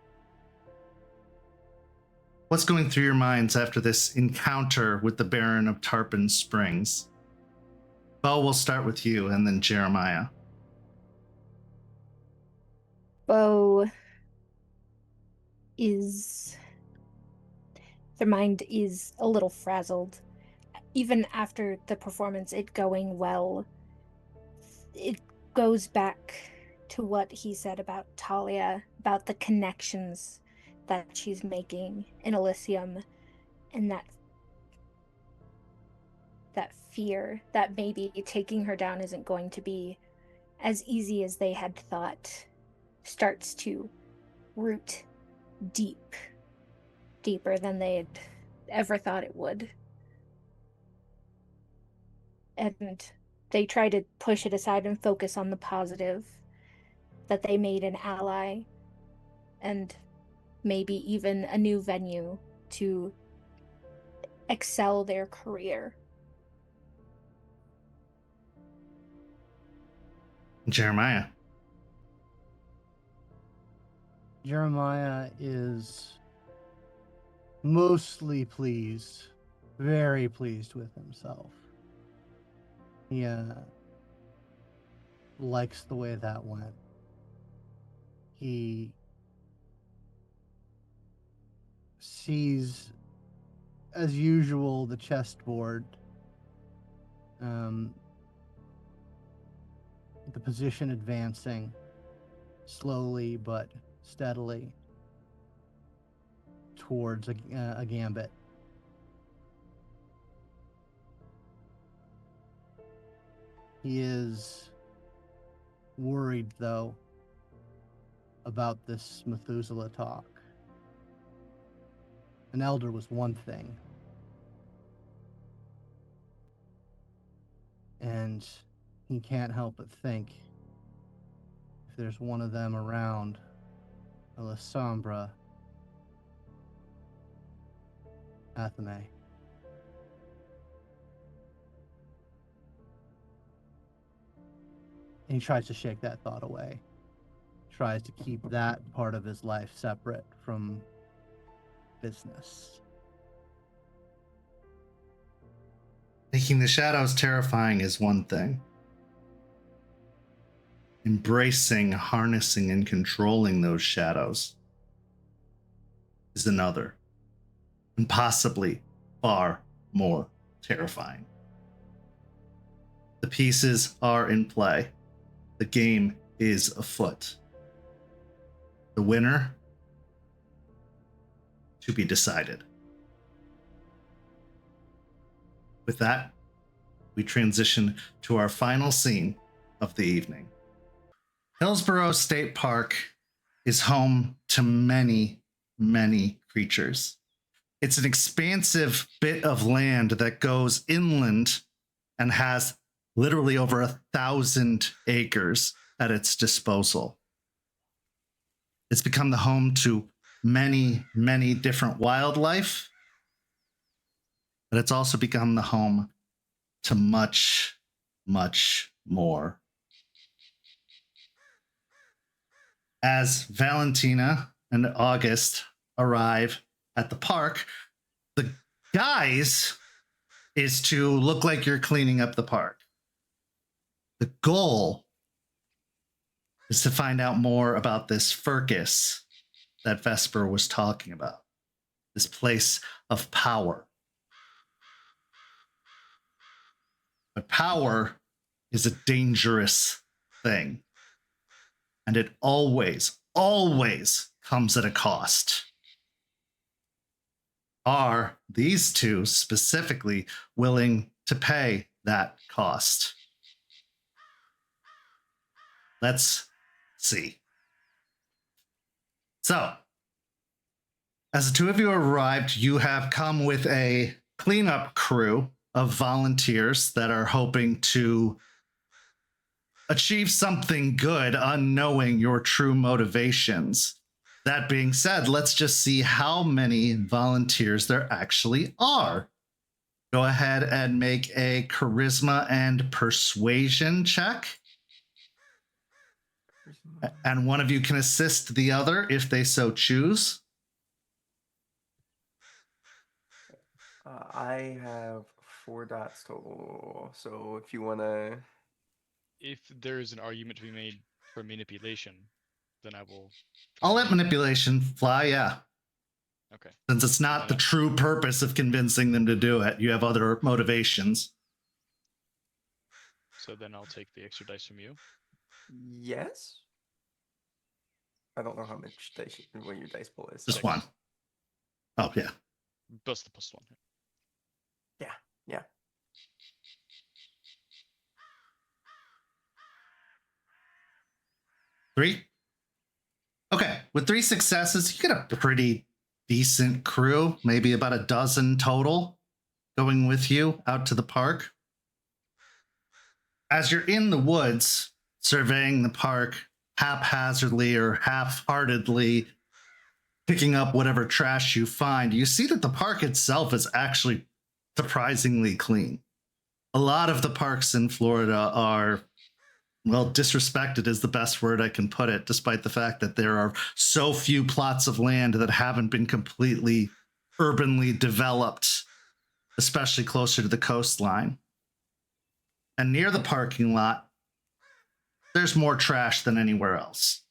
what's going through your minds after this encounter with the Baron of Tarpon Springs? Beau, we'll start with you, and then Jeremiah. Beau is... Their mind is a little frazzled. Even after the performance, it going well, it goes back to what he said about Talia, about the connections that she's making in Elysium, and that fear that maybe taking her down isn't going to be as easy as they had thought starts to root deeper than they had ever thought it would. And they try to push it aside and focus on the positive, that they made an ally and maybe even a new venue to excel their career. Jeremiah. Jeremiah is mostly pleased, very pleased with himself. He likes the way that went. He sees, as usual, the chessboard, the position advancing slowly but steadily towards a gambit. He is worried, though, about this Methuselah talk. An elder was one thing, and he can't help but think, if there's one of them around, Alessandra, Athame. And he tries to shake that thought away. Tries to keep that part of his life separate from business. Making the shadows terrifying is one thing. Embracing, harnessing, and controlling those shadows is another, and possibly far more terrifying. The pieces are in play. The game is afoot. The winner to be decided. With that, we transition to our final scene of the evening. Hillsborough State Park is home to many, many creatures. It's an expansive bit of land that goes inland and has literally over 1,000 acres at its disposal. It's become the home to many, many different wildlife, but it's also become the home to much, much more. As Valentina and August arrive at the park, the guise is to look like you're cleaning up the park. The goal is to find out more about this Firkus that Vesper was talking about, this place of power. But power is a dangerous thing. And it always, always comes at a cost. Are these two specifically willing to pay that cost? Let's see. So, as the two of you arrived, you have come with a cleanup crew of volunteers that are hoping to achieve something good, unknowing your true motivations. That being said, let's just see how many volunteers there actually are. Go ahead and make a charisma and persuasion check. And one of you can assist the other if they so choose. I have 4 dots total, so if you want to... If there is an argument to be made for manipulation, then I will... I'll let manipulation fly, yeah. Okay. Since it's not the true purpose of convincing them to do it, you have other motivations. So then I'll take the extra dice from you. Yes? I don't know how much dice what your dice pool is. Just one. Oh, yeah. Plus the +1. Yeah. 3? Okay, with 3 successes, you get a pretty decent crew, maybe about a dozen total, going with you out to the park. As you're in the woods, surveying the park haphazardly or half-heartedly, picking up whatever trash you find, you see that the park itself is actually surprisingly clean. A lot of the parks in Florida are well, disrespected is the best word I can put it, despite the fact that there are so few plots of land that haven't been completely urbanly developed, especially closer to the coastline. And near the parking lot, there's more trash than anywhere else.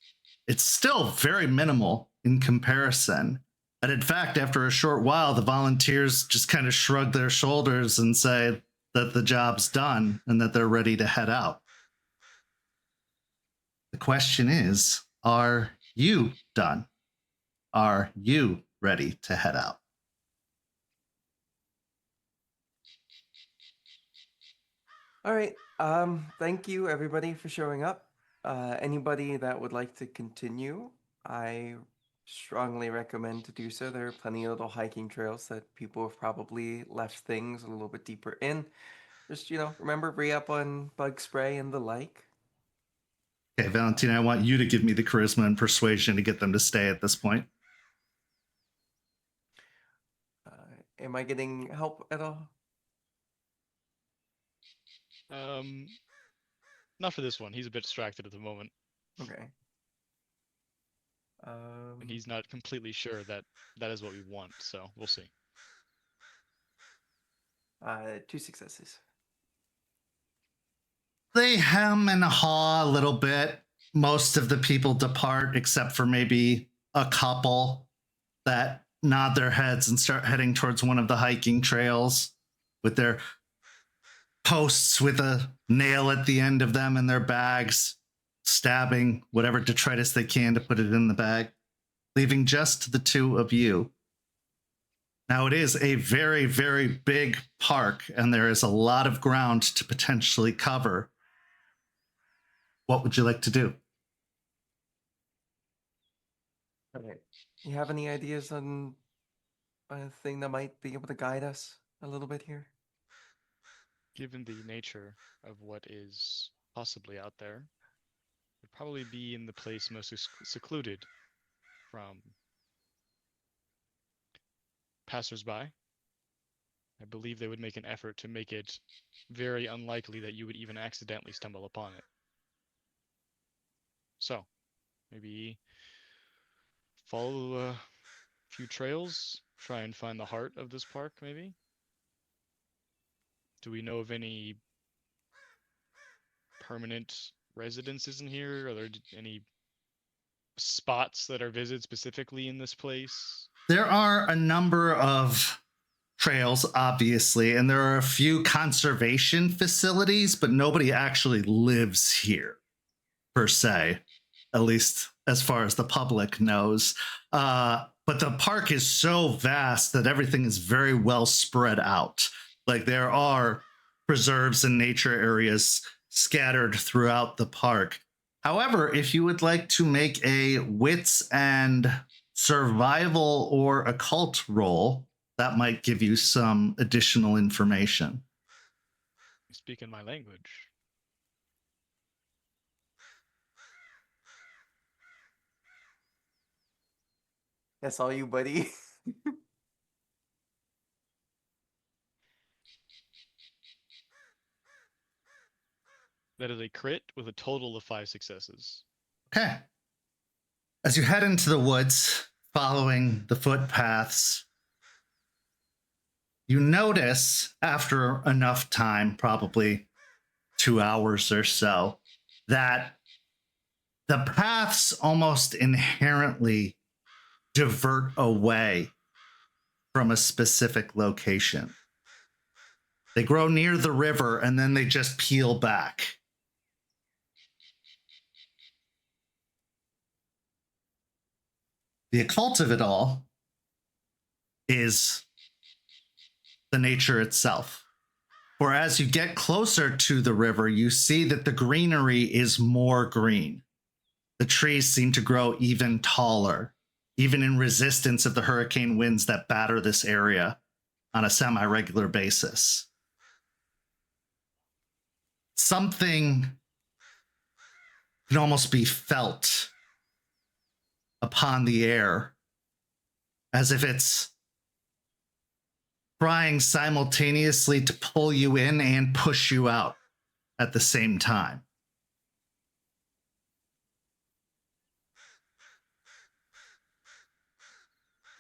It's still very minimal in comparison. And in fact, after a short while, the volunteers just kind of shrug their shoulders and say that the job's done and that they're ready to head out. The question is, are you done? Are you ready to head out? All right. Thank you everybody for showing up. Anybody that would like to continue, I strongly recommend to do so. There are plenty of little hiking trails that people have probably left things a little bit deeper in. Just, remember, re-up on bug spray and the like. Okay, Valentina, I want you to give me the charisma and persuasion to get them to stay at this point. Am I getting help at all? Not for this one. He's a bit distracted at the moment. Okay. And he's not completely sure that is what we want, so we'll see. 2 successes. They hem and haw a little bit. Most of the people depart, except for maybe a couple that nod their heads and start heading towards one of the hiking trails with their posts with a nail at the end of them in their bags, stabbing whatever detritus they can to put it in the bag, leaving just the two of you. Now, it is a very, very big park, and there is a lot of ground to potentially cover. What would you like to do? Okay. You have any ideas on a thing that might be able to guide us a little bit here? Given the nature of what is possibly out there, would probably be in the place most secluded from passersby. I believe they would make an effort to make it very unlikely that you would even accidentally stumble upon it. So, maybe follow a few trails, try and find the heart of this park, maybe? Do we know of any permanent residences in here? Are there any spots that are visited specifically in this place? There are a number of trails, obviously, and there are a few conservation facilities, but nobody actually lives here, per se, at least as far as the public knows. But the park is so vast that everything is very well spread out. Like, there are preserves and nature areas scattered throughout the park. However, if you would like to make a wits and survival or occult roll, that might give you some additional information. You speak in my language. That's all you, buddy. That is a crit with a total of 5 successes. Okay. As you head into the woods, following the footpaths, you notice after enough time, probably 2 hours or so, that the paths almost inherently divert away from a specific location. They grow near the river and then they just peel back. The occult of it all is the nature itself. For as you get closer to the river, you see that the greenery is more green. The trees seem to grow even taller, even in resistance of the hurricane winds that batter this area on a semi-regular basis. Something can almost be felt upon the air, as if it's trying simultaneously to pull you in and push you out at the same time.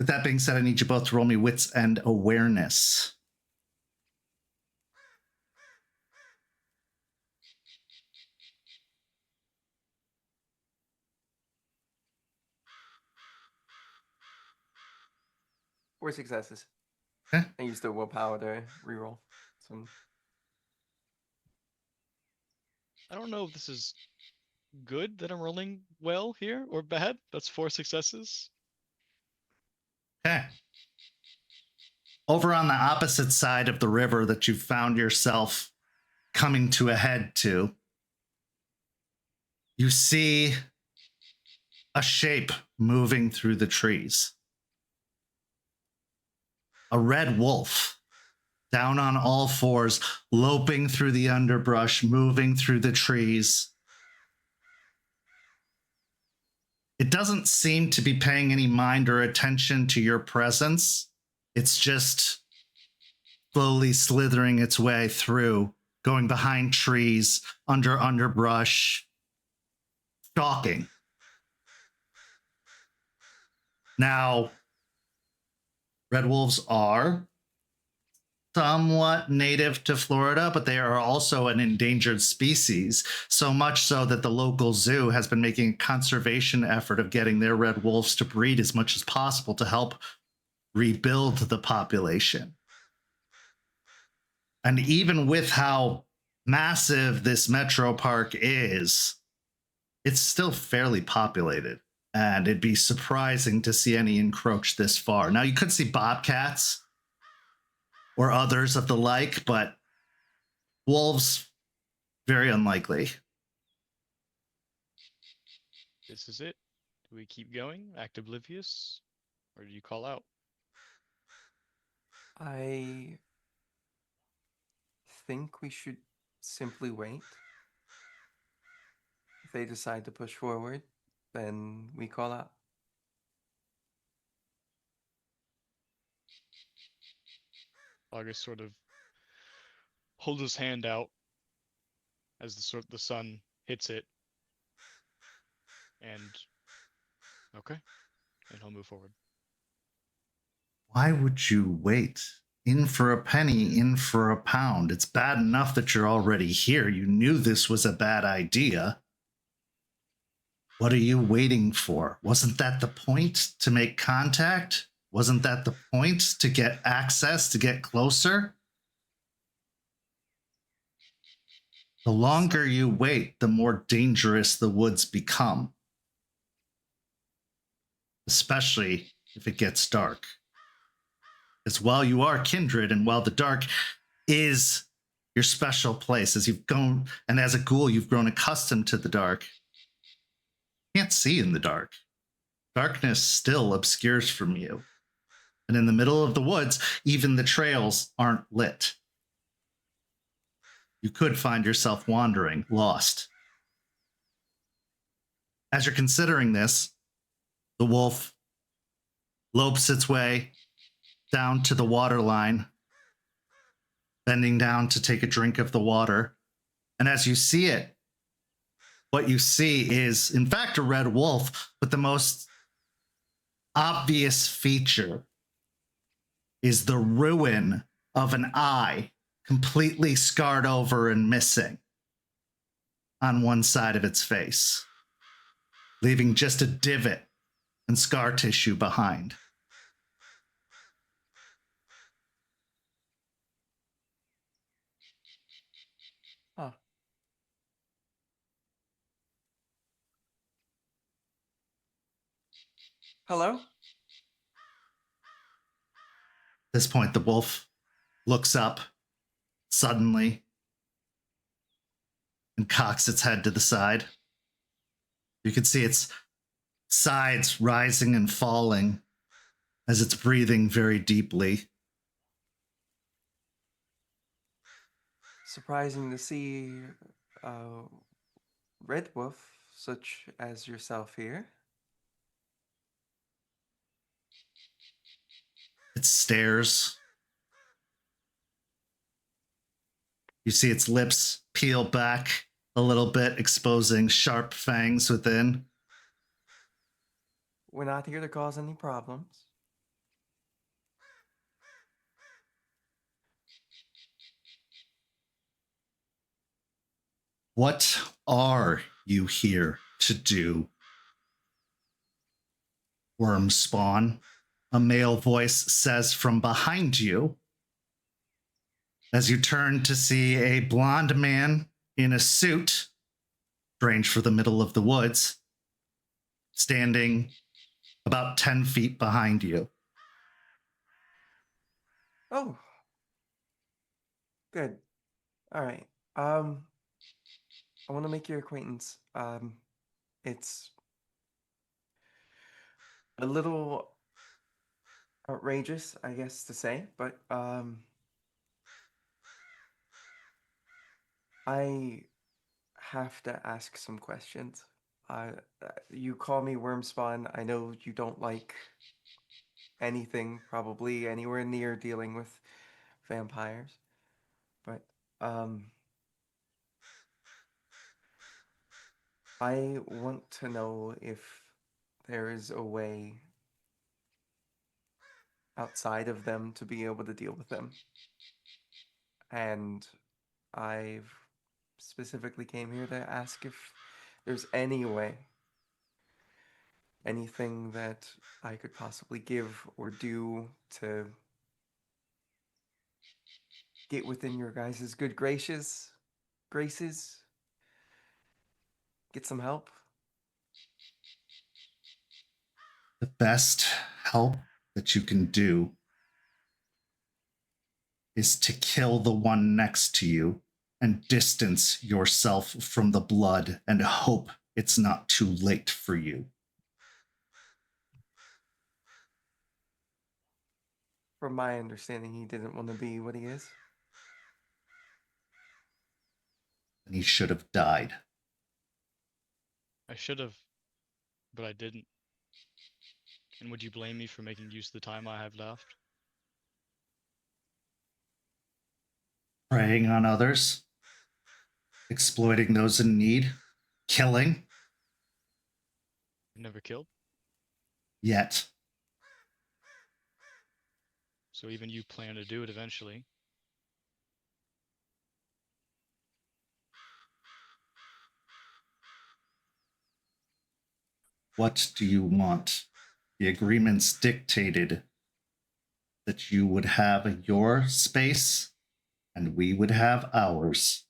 With that being said, I need you both to roll me wits and awareness. Four successes. Okay. I used the willpower to reroll. Some. I don't know if this is good that I'm rolling well here or bad. That's 4 successes. Okay. Over on the opposite side of the river that you found yourself coming to a head to, you see a shape moving through the trees. A red wolf, down on all fours, loping through the underbrush, moving through the trees. It doesn't seem to be paying any mind or attention to your presence. It's just slowly slithering its way through, going behind trees, under underbrush, stalking. Now, red wolves are somewhat native to Florida, but they are also an endangered species, so much so that the local zoo has been making a conservation effort of getting their red wolves to breed as much as possible to help rebuild the population. And even with how massive this metro park is, it's still fairly populated, and it'd be surprising to see any encroach this far. Now, you could see bobcats or others of the like, but wolves, very unlikely. This is it. Do we keep going, act oblivious, or do you call out? I think we should simply wait. If they decide to push forward, then we call out. August sort of holds his hand out as the sun hits it, and okay, and he'll move forward. Why would you wait? In for a penny, in for a pound. It's bad enough that you're already here. You knew this was a bad idea. What are you waiting for? Wasn't that the point, to make contact? Wasn't that the point, to get access, to get closer? The longer you wait, the more dangerous the woods become. Especially if it gets dark. Because while you are kindred, and while the dark is your special place, as you've gone, and as a ghoul, you've grown accustomed to the dark, you can't see in the dark. Darkness still obscures from you. And in the middle of the woods, even the trails aren't lit. You could find yourself wandering, lost. As you're considering this, the wolf lopes its way down to the water line, bending down to take a drink of the water. And as you see it, what you see is, in fact, a red wolf, but the most obvious feature is the ruin of an eye, completely scarred over and missing on one side of its face, leaving just a divot and scar tissue behind. Huh. Hello? At this point, the wolf looks up suddenly and cocks its head to the side. You can see its sides rising and falling as it's breathing very deeply. Surprising to see a red wolf such as yourself here. It stares. You see its lips peel back a little bit, exposing sharp fangs within. We're not here to cause any problems. What are you here to do? Worm spawn, a male voice says from behind you, as you turn to see a blonde man in a suit, strange for the middle of the woods, standing about 10 feet behind you. Oh, good. All right. I want to make your acquaintance. It's a little outrageous, I guess to say, but I have to ask some questions. You call me Wormspawn. I know you don't like anything probably anywhere near dealing with vampires, but I want to know if there is a way outside of them to be able to deal with them. And I've specifically came here to ask if there's any way, anything that I could possibly give or do to get within your guys' good graces, get some help. The best help that you can do is to kill the one next to you and distance yourself from the blood and hope it's not too late for you. From my understanding, he didn't want to be what he is. And he should have died. I should have, but I didn't. And would you blame me for making use of the time I have left? Preying on others, exploiting those in need, killing, Never killed? yet. So even you plan to do it eventually. What do you want? The agreements dictated that you would have your space and we would have ours.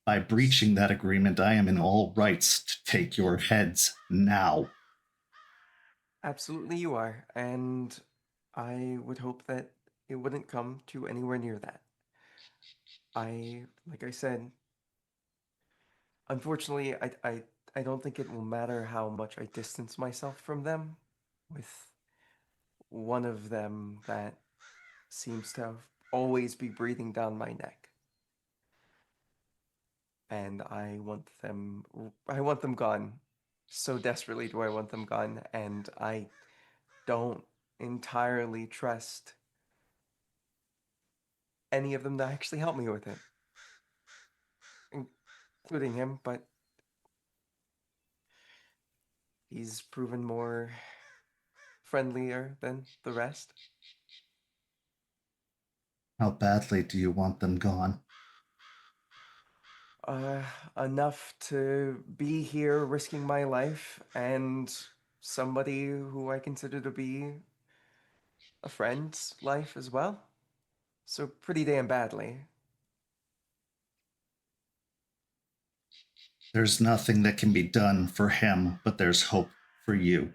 By breaching that agreement, I am in all rights to take your heads now. Absolutely you are, and I would hope that it wouldn't come to anywhere near that. Like I said, unfortunately, I don't think it will matter how much I distance myself from them, with one of them that seems to always be breathing down my neck. And I want them gone. So desperately do I want them gone, and I don't entirely trust any of them to actually help me with it. Including him, but he's proven more friendlier than the rest. How badly do you want them gone? Enough to be here risking my life and somebody who I consider to be a friend's life as well. So pretty damn badly. There's nothing that can be done for him, but there's hope for you.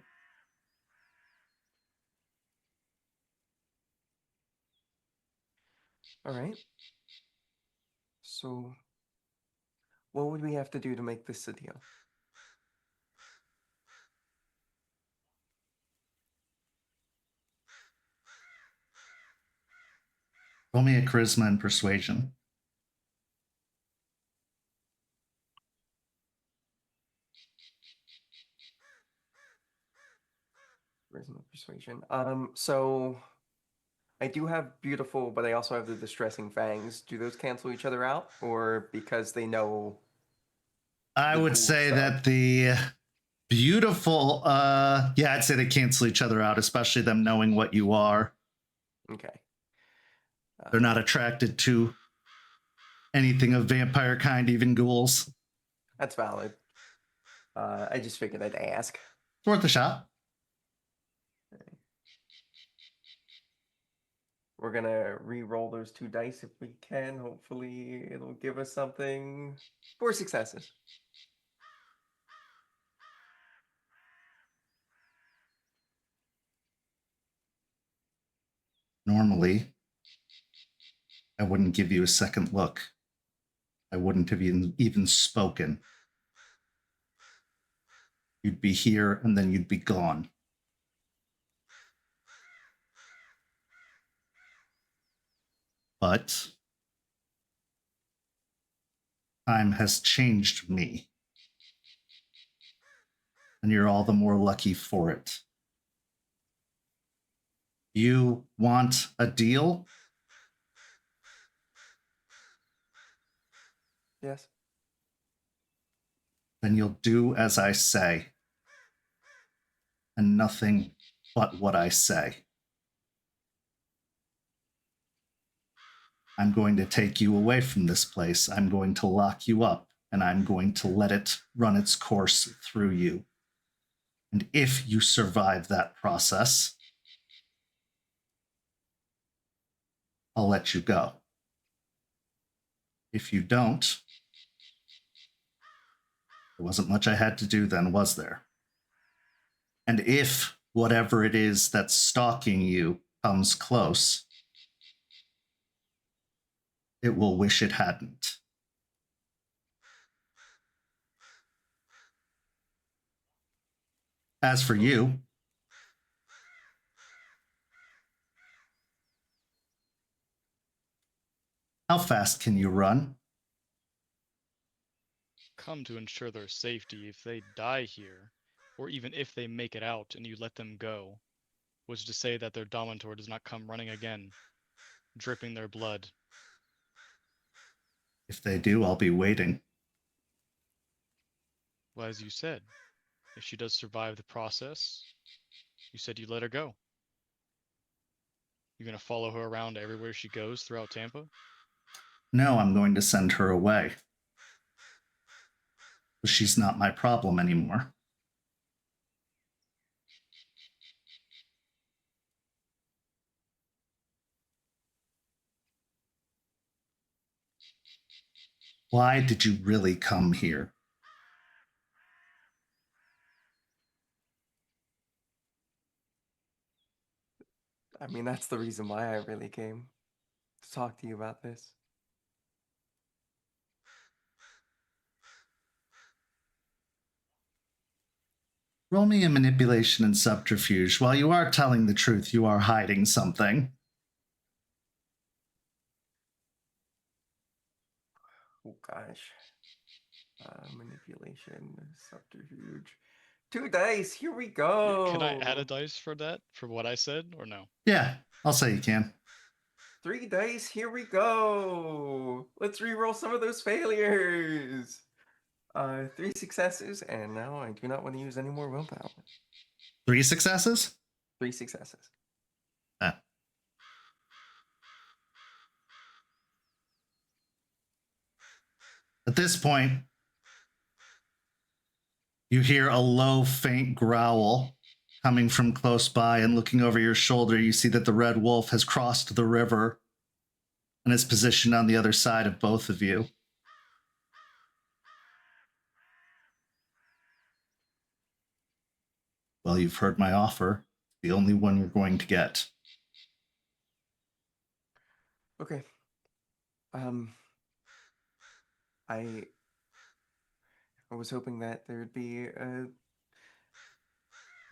All right. So what would we have to do to make this a deal? Roll me a charisma and persuasion. Charisma persuasion. So I do have beautiful, but I also have the distressing fangs. Do those cancel each other out, or because they know? I would cool say stuff? that the beautiful, yeah, I'd say they cancel each other out, especially them knowing what you are. Okay. They're not attracted to anything of vampire kind, even ghouls. That's valid. I just figured I'd ask. It's worth a shot. We're gonna re-roll those 2 dice if we can. Hopefully it'll give us something. 4 successes. Normally, I wouldn't give you a second look. I wouldn't have even spoken. You'd be here and then you'd be gone. But time has changed me. And you're all the more lucky for it. You want a deal? Yes. Then you'll do as I say. And nothing but what I say. I'm going to take you away from this place. I'm going to lock you up, and I'm going to let it run its course through you. And if you survive that process, I'll let you go. If you don't, there wasn't much I had to do then, was there? And if whatever it is that's stalking you comes close, it will wish it hadn't. As for you, how fast can you run? Come to ensure their safety. If they die here, or even if they make it out and you let them go, which is to say that their dominator does not come running again, dripping their blood. If they do, I'll be waiting. Well, as you said, if she does survive the process, you said you let her go. You're going to follow her around everywhere she goes throughout Tampa? No, I'm going to send her away. She's not my problem anymore. Why did you really come here? I mean, that's the reason why I really came to talk to you about this. Roll me a manipulation and subterfuge. While you are telling the truth, you are hiding something. Oh gosh. Manipulation, subterfuge. 2 dice, here we go. Can I add a dice for that, for what I said, or no? Yeah, I'll say you can. 3 dice, here we go. Let's re-roll some of those failures. 3 successes, and now I do not want to use any more willpower. 3 successes? 3 successes. At this point, you hear a low, faint growl coming from close by, and looking over your shoulder, you see that the red wolf has crossed the river and is positioned on the other side of both of you. Well, you've heard my offer. The only one you're going to get. Okay. I was hoping that there'd be a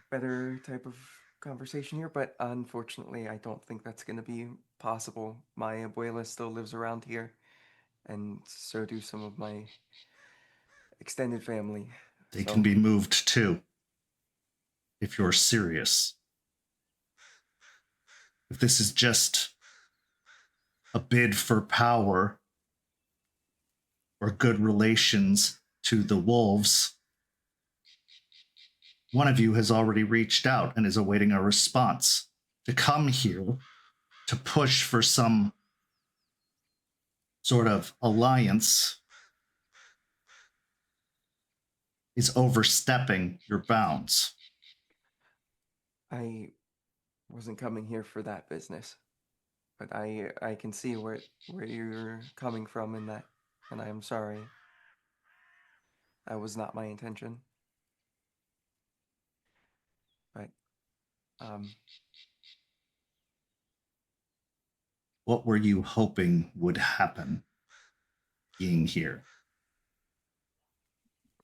better type of conversation here, but unfortunately, I don't think that's going to be possible. My abuela still lives around here, and so do some of my extended family. They can be moved too, if you're serious. If this is just a bid for power or good relations to the wolves, one of you has already reached out and is awaiting a response. To come here to push for some sort of alliance is overstepping your bounds. I wasn't coming here for that business, but I can see where you're coming from in that, and I am sorry. That was not my intention. But what were you hoping would happen being here?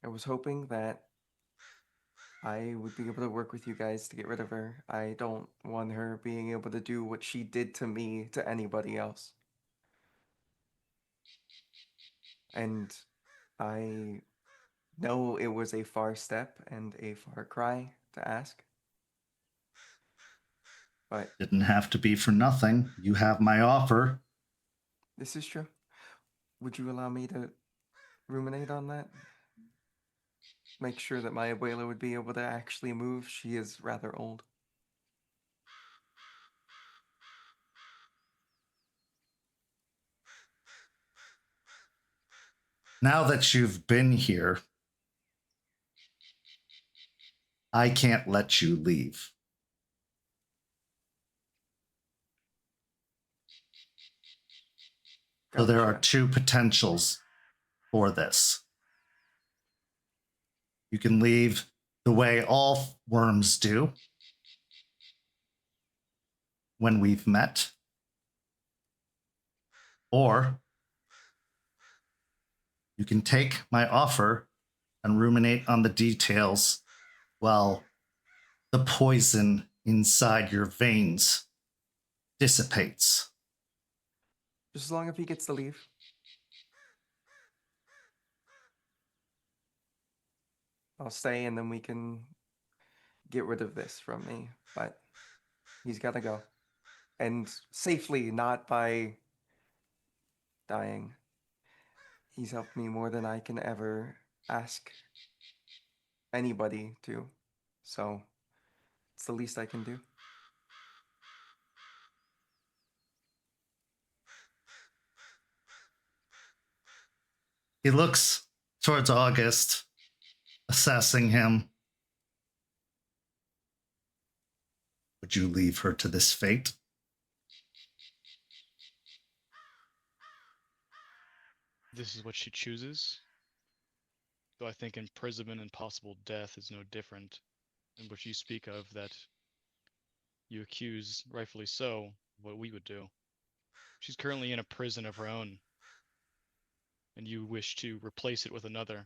I was hoping that I would be able to work with you guys to get rid of her. I don't want her being able to do what she did to me to anybody else. And I know it was a far step and a far cry to ask. But Didn't have to be for nothing. You have my offer. this is true. Would you allow me to ruminate on that? Make sure that my abuela would be able to actually move. She is rather old. Now that you've been here, I can't let you leave. So there are Gotcha. two potentials for this. You can leave the way all worms do when we've met, or you can take my offer and ruminate on the details while the poison inside your veins dissipates. Just as long as he gets to leave. I'll stay and then we can get rid of this from me. But he's got to go. And safely, not by dying. He's helped me more than I can ever ask anybody to. So it's the least I can do. He looks towards August, assessing him. Would you leave her to this fate? This is what she chooses. Though I think imprisonment and possible death is no different than what you speak of, that you accuse, rightfully so, what we would do. She's currently in a prison of her own, and you wish to replace it with another.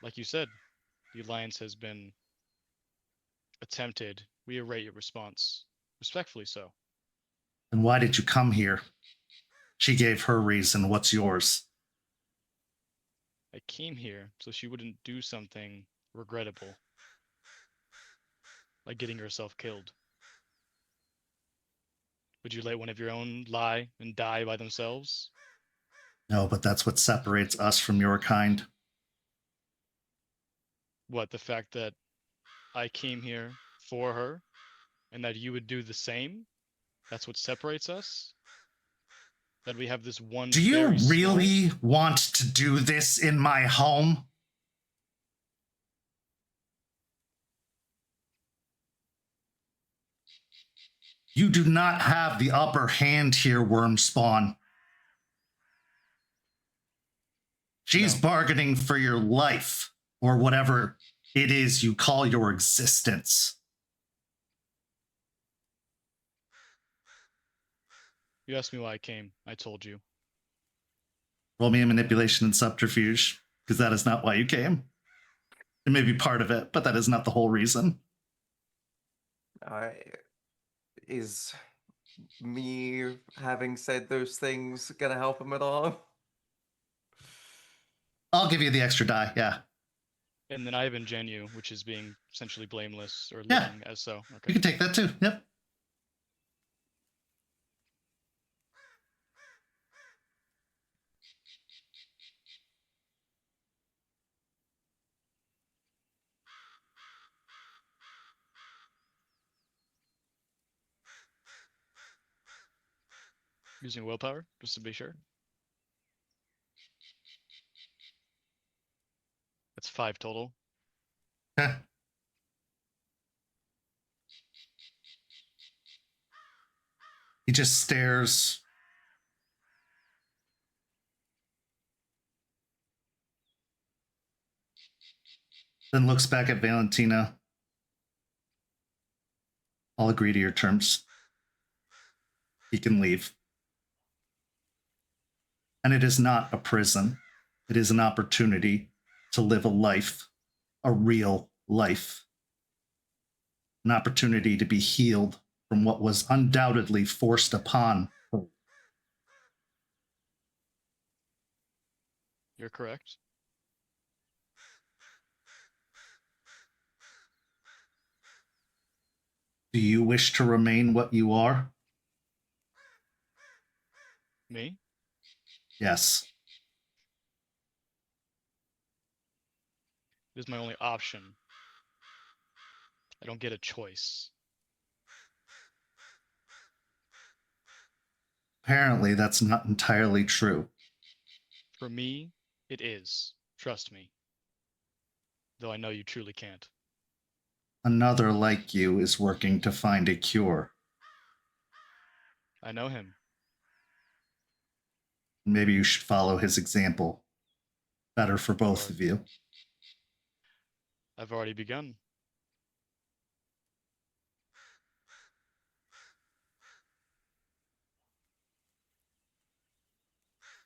Like you said, the alliance has been attempted. We await your response. Respectfully so. And why did you come here? She gave her reason. What's yours? I came here so she wouldn't do something regrettable, like getting herself killed. Would you let one of your own lie and die by themselves? No, but that's what separates us from your kind. What, the fact that I came here for her and that you would do the same? That's what separates us? That we have this one Do you very really small... want to do this in my home? You do not have the upper hand here, Wormspawn. She's No. bargaining for your life, or whatever it is you call your existence. You asked me why I came. I told you. Roll me a manipulation and subterfuge, because that is not why you came. It may be part of it, but that is not the whole reason. Is me having said those things gonna help him at all? I'll give you the extra die, yeah. And then I have ingenu, which is being essentially blameless or Yeah. looking as so. You Okay. can take that too, yep. Using willpower, just to be sure. That's 5 total. Okay. He just stares. Then looks back at Valentina. I'll agree to your terms. He can leave. And it is not a prison. It is an opportunity to live a life, a real life. An opportunity to be healed from what was undoubtedly forced upon her. You're correct. Do you wish to remain what you are? Me? Yes. It is my only option. I don't get a choice. Apparently, that's not entirely true. For me, it is. Trust me. Though I know you truly can't. Another like you is working to find a cure. I know him. Maybe you should follow his example. Better for both Or- of you. I've already begun.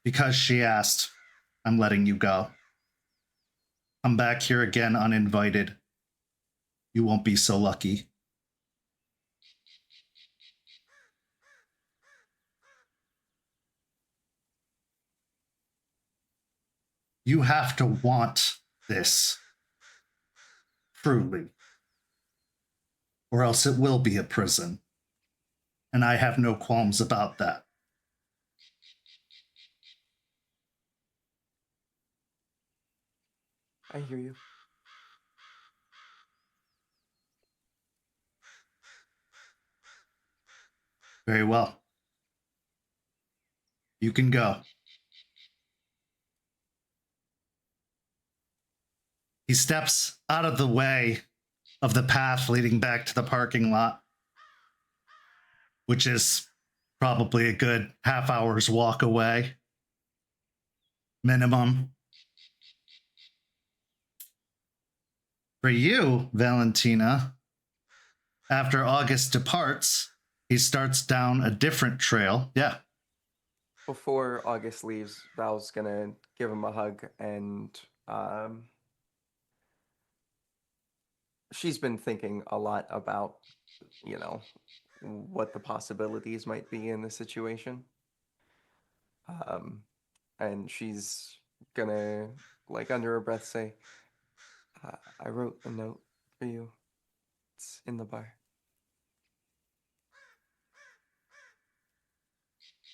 Because she asked, I'm letting you go. Come back here again uninvited. You won't be so lucky. You have to want this. Truly. Or else it will be a prison. And I have no qualms about that. I hear you. Very well. You can go. He steps out of the way of the path leading back to the parking lot, which is probably a good half hour's walk away. Minimum. For you, Valentina, after August departs, he starts down a different trail. Yeah. Before August leaves, Val's gonna give him a hug, and she's been thinking a lot about, what the possibilities might be in the situation. And she's gonna, like, under her breath say, I wrote a note for you. It's in the bar.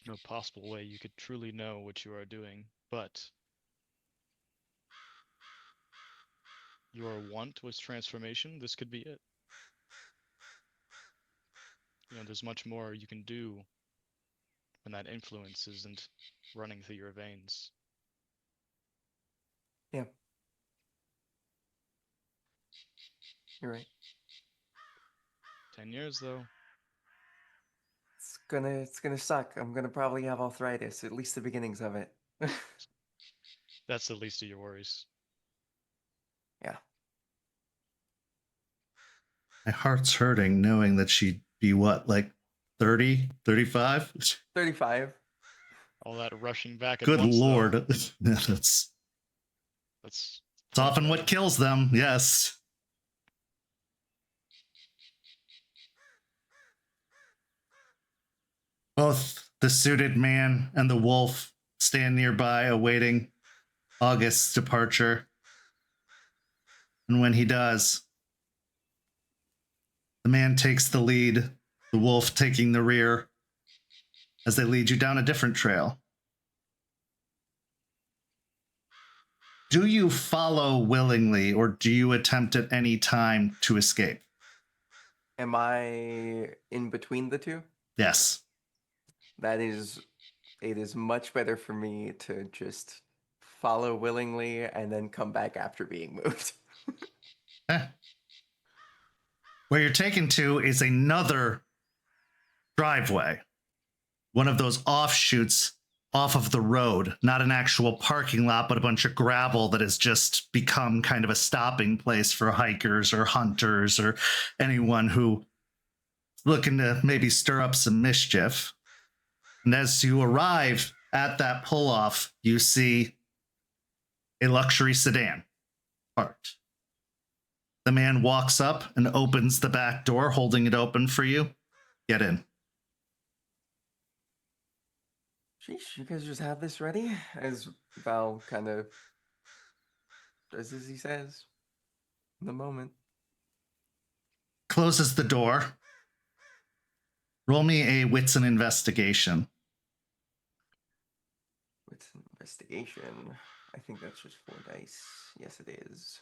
No possible way you could truly know what you are doing, but your want was transformation. This could be it. There's much more you can do when that influence isn't running through your veins. Yeah. You're right. 10 years, though. It's gonna suck. I'm gonna probably have arthritis, at least the beginnings of it. That's the least of your worries. Yeah. My heart's hurting knowing that she'd be what, like 30, 35? 35. All that rushing back at Good once, Lord. though, That's it's often what kills them, yes. Both the suited man and the wolf stand nearby awaiting August's departure. And when he does, the man takes the lead, the wolf taking the rear, as they lead you down a different trail. Do you follow willingly, or do you attempt at any time to escape? Am I in between the two? Yes. That is it is much better for me to just follow willingly and then come back after being moved. Where you're taken to is another driveway, one of those offshoots off of the road, not an actual parking lot, but a bunch of gravel that has just become kind of a stopping place for hikers or hunters or anyone who looking to maybe stir up some mischief. And as you arrive at that pull-off, you see a luxury sedan parked. The man walks up and opens the back door, holding it open for you. Get in. Sheesh, you guys just have this ready? As Val kind of does as he says in the moment. Closes the door. Roll me a wits and investigation. What's an investigation? I think that's just 4 dice. Yes, it is.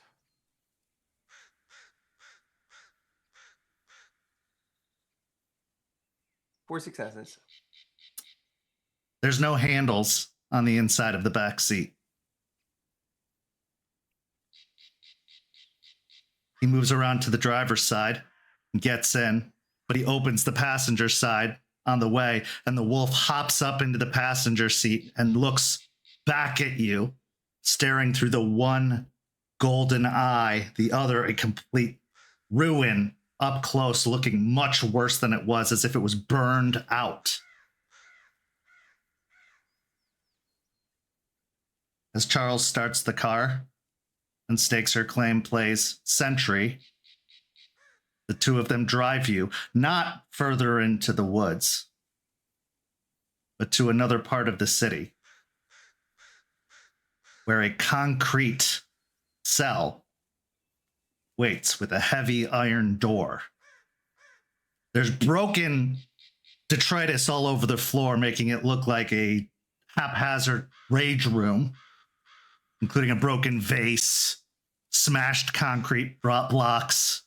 Four successes. There's no handles on the inside of the back seat. He moves around to the driver's side and gets in, but he opens the passenger side on the way, and the wolf hops up into the passenger seat and looks back at you, staring through the one golden eye, the other a complete ruin, up close, looking much worse than it was, as if it was burned out. As Charles starts the car and Stakes Her Claim plays Sentry, the two of them drive you not further into the woods, but to another part of the city where a concrete cell waits with a heavy iron door. There's broken detritus all over the floor, making it look like a haphazard rage room, including a broken vase, smashed concrete blocks.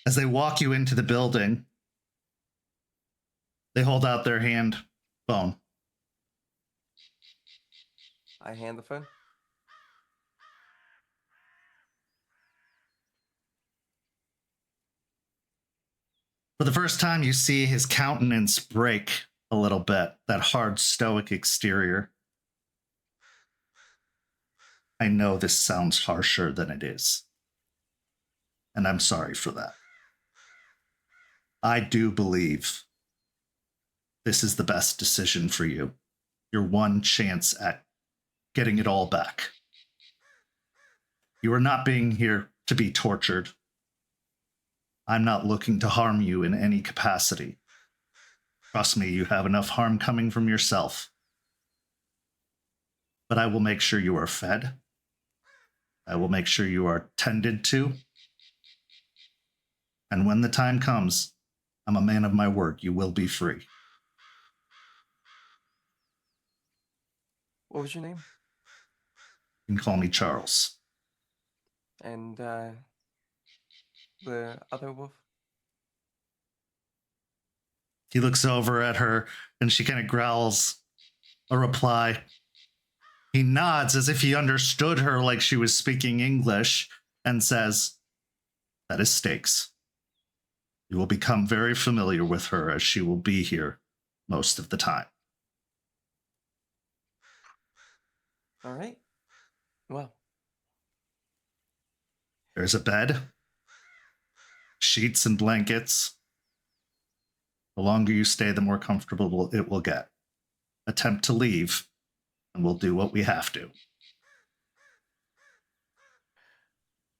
As they walk you into the building, they hold out their hand. Phone. I hand the phone. For the first time, you see his countenance break a little bit, that hard, stoic exterior. I know this sounds harsher than it is, and I'm sorry for that. I do believe this is the best decision for you. Your one chance at getting it all back. You are not being here to be tortured. I'm not looking to harm you in any capacity. Trust me, you have enough harm coming from yourself. But I will make sure you are fed. I will make sure you are tended to. And when the time comes, I'm a man of my word. You will be free. What was your name? You can call me Charles. And the other wolf? He looks over at her and she kind of growls a reply. He nods as if he understood her, like she was speaking English, and says, "That is Stakes. You will become very familiar with her, as she will be here most of the time." All right. Well. There's a bed, sheets and blankets. The longer you stay, the more comfortable it will get. Attempt to leave, and we'll do what we have to.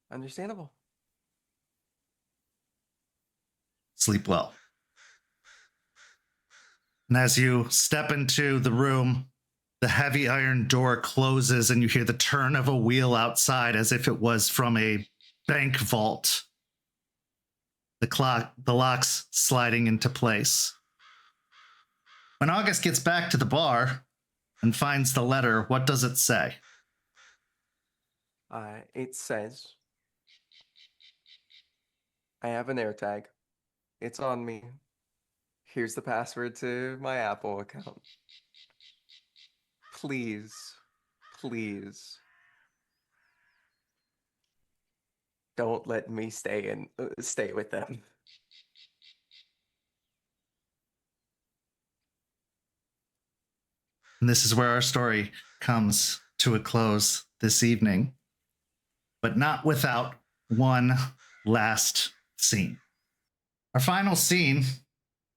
Understandable. Sleep well. And as you step into the room, the heavy iron door closes and you hear the turn of a wheel outside as if it was from a bank vault. The locks sliding into place. When August gets back to the bar and finds the letter, what does it say? It says, I have an air tag. It's on me. Here's the password to my Apple account. Please, please, don't let me stay with them. And this is where our story comes to a close this evening, but not without one last scene. Our final scene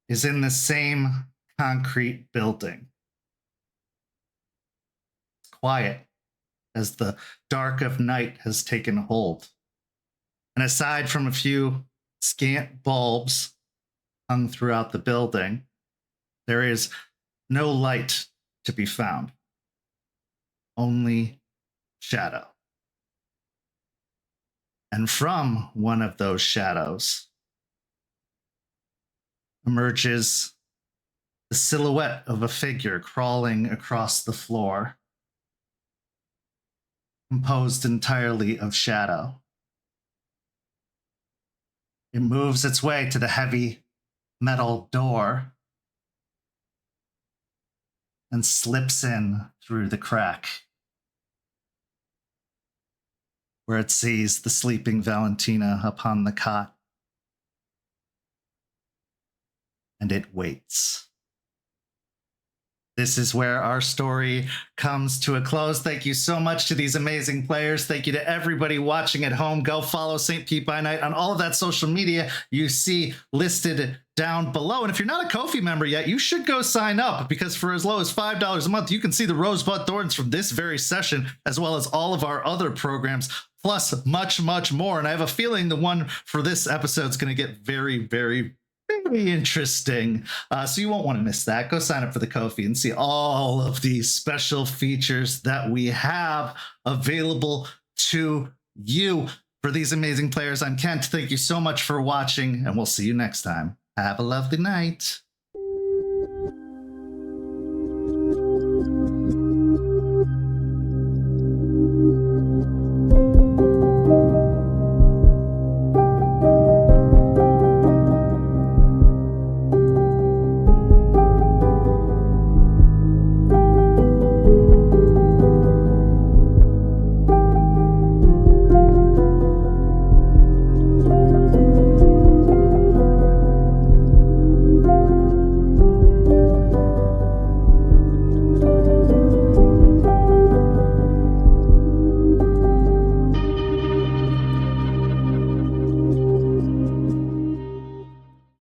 is in the same concrete building. It's quiet as the dark of night has taken hold. And aside from a few scant bulbs hung throughout the building, there is no light to be found. Only shadow. And from one of those shadows emerges the silhouette of a figure crawling across the floor, composed entirely of shadow. It moves its way to the heavy metal door and slips in through the crack, where it sees the sleeping Valentina upon the cot. And it waits. This is where our story comes to a close. Thank you so much to these amazing players. Thank you to everybody watching at home. Go follow St. Pete by Night on all of that social media you see listed down below. And if you're not a Ko-fi member yet, you should go sign up, because for as low as $5 a month, you can see the Rosebud Thorns from this very session, as well as all of our other programs, plus much, much more. And I have a feeling the one for this episode is going to get very, very interesting. So you won't want to miss that. Go sign up for the Ko-fi and see all of these special features that we have available to you. For these amazing players, I'm Kent. Thank you so much for watching, and we'll see you next time. Have a lovely night.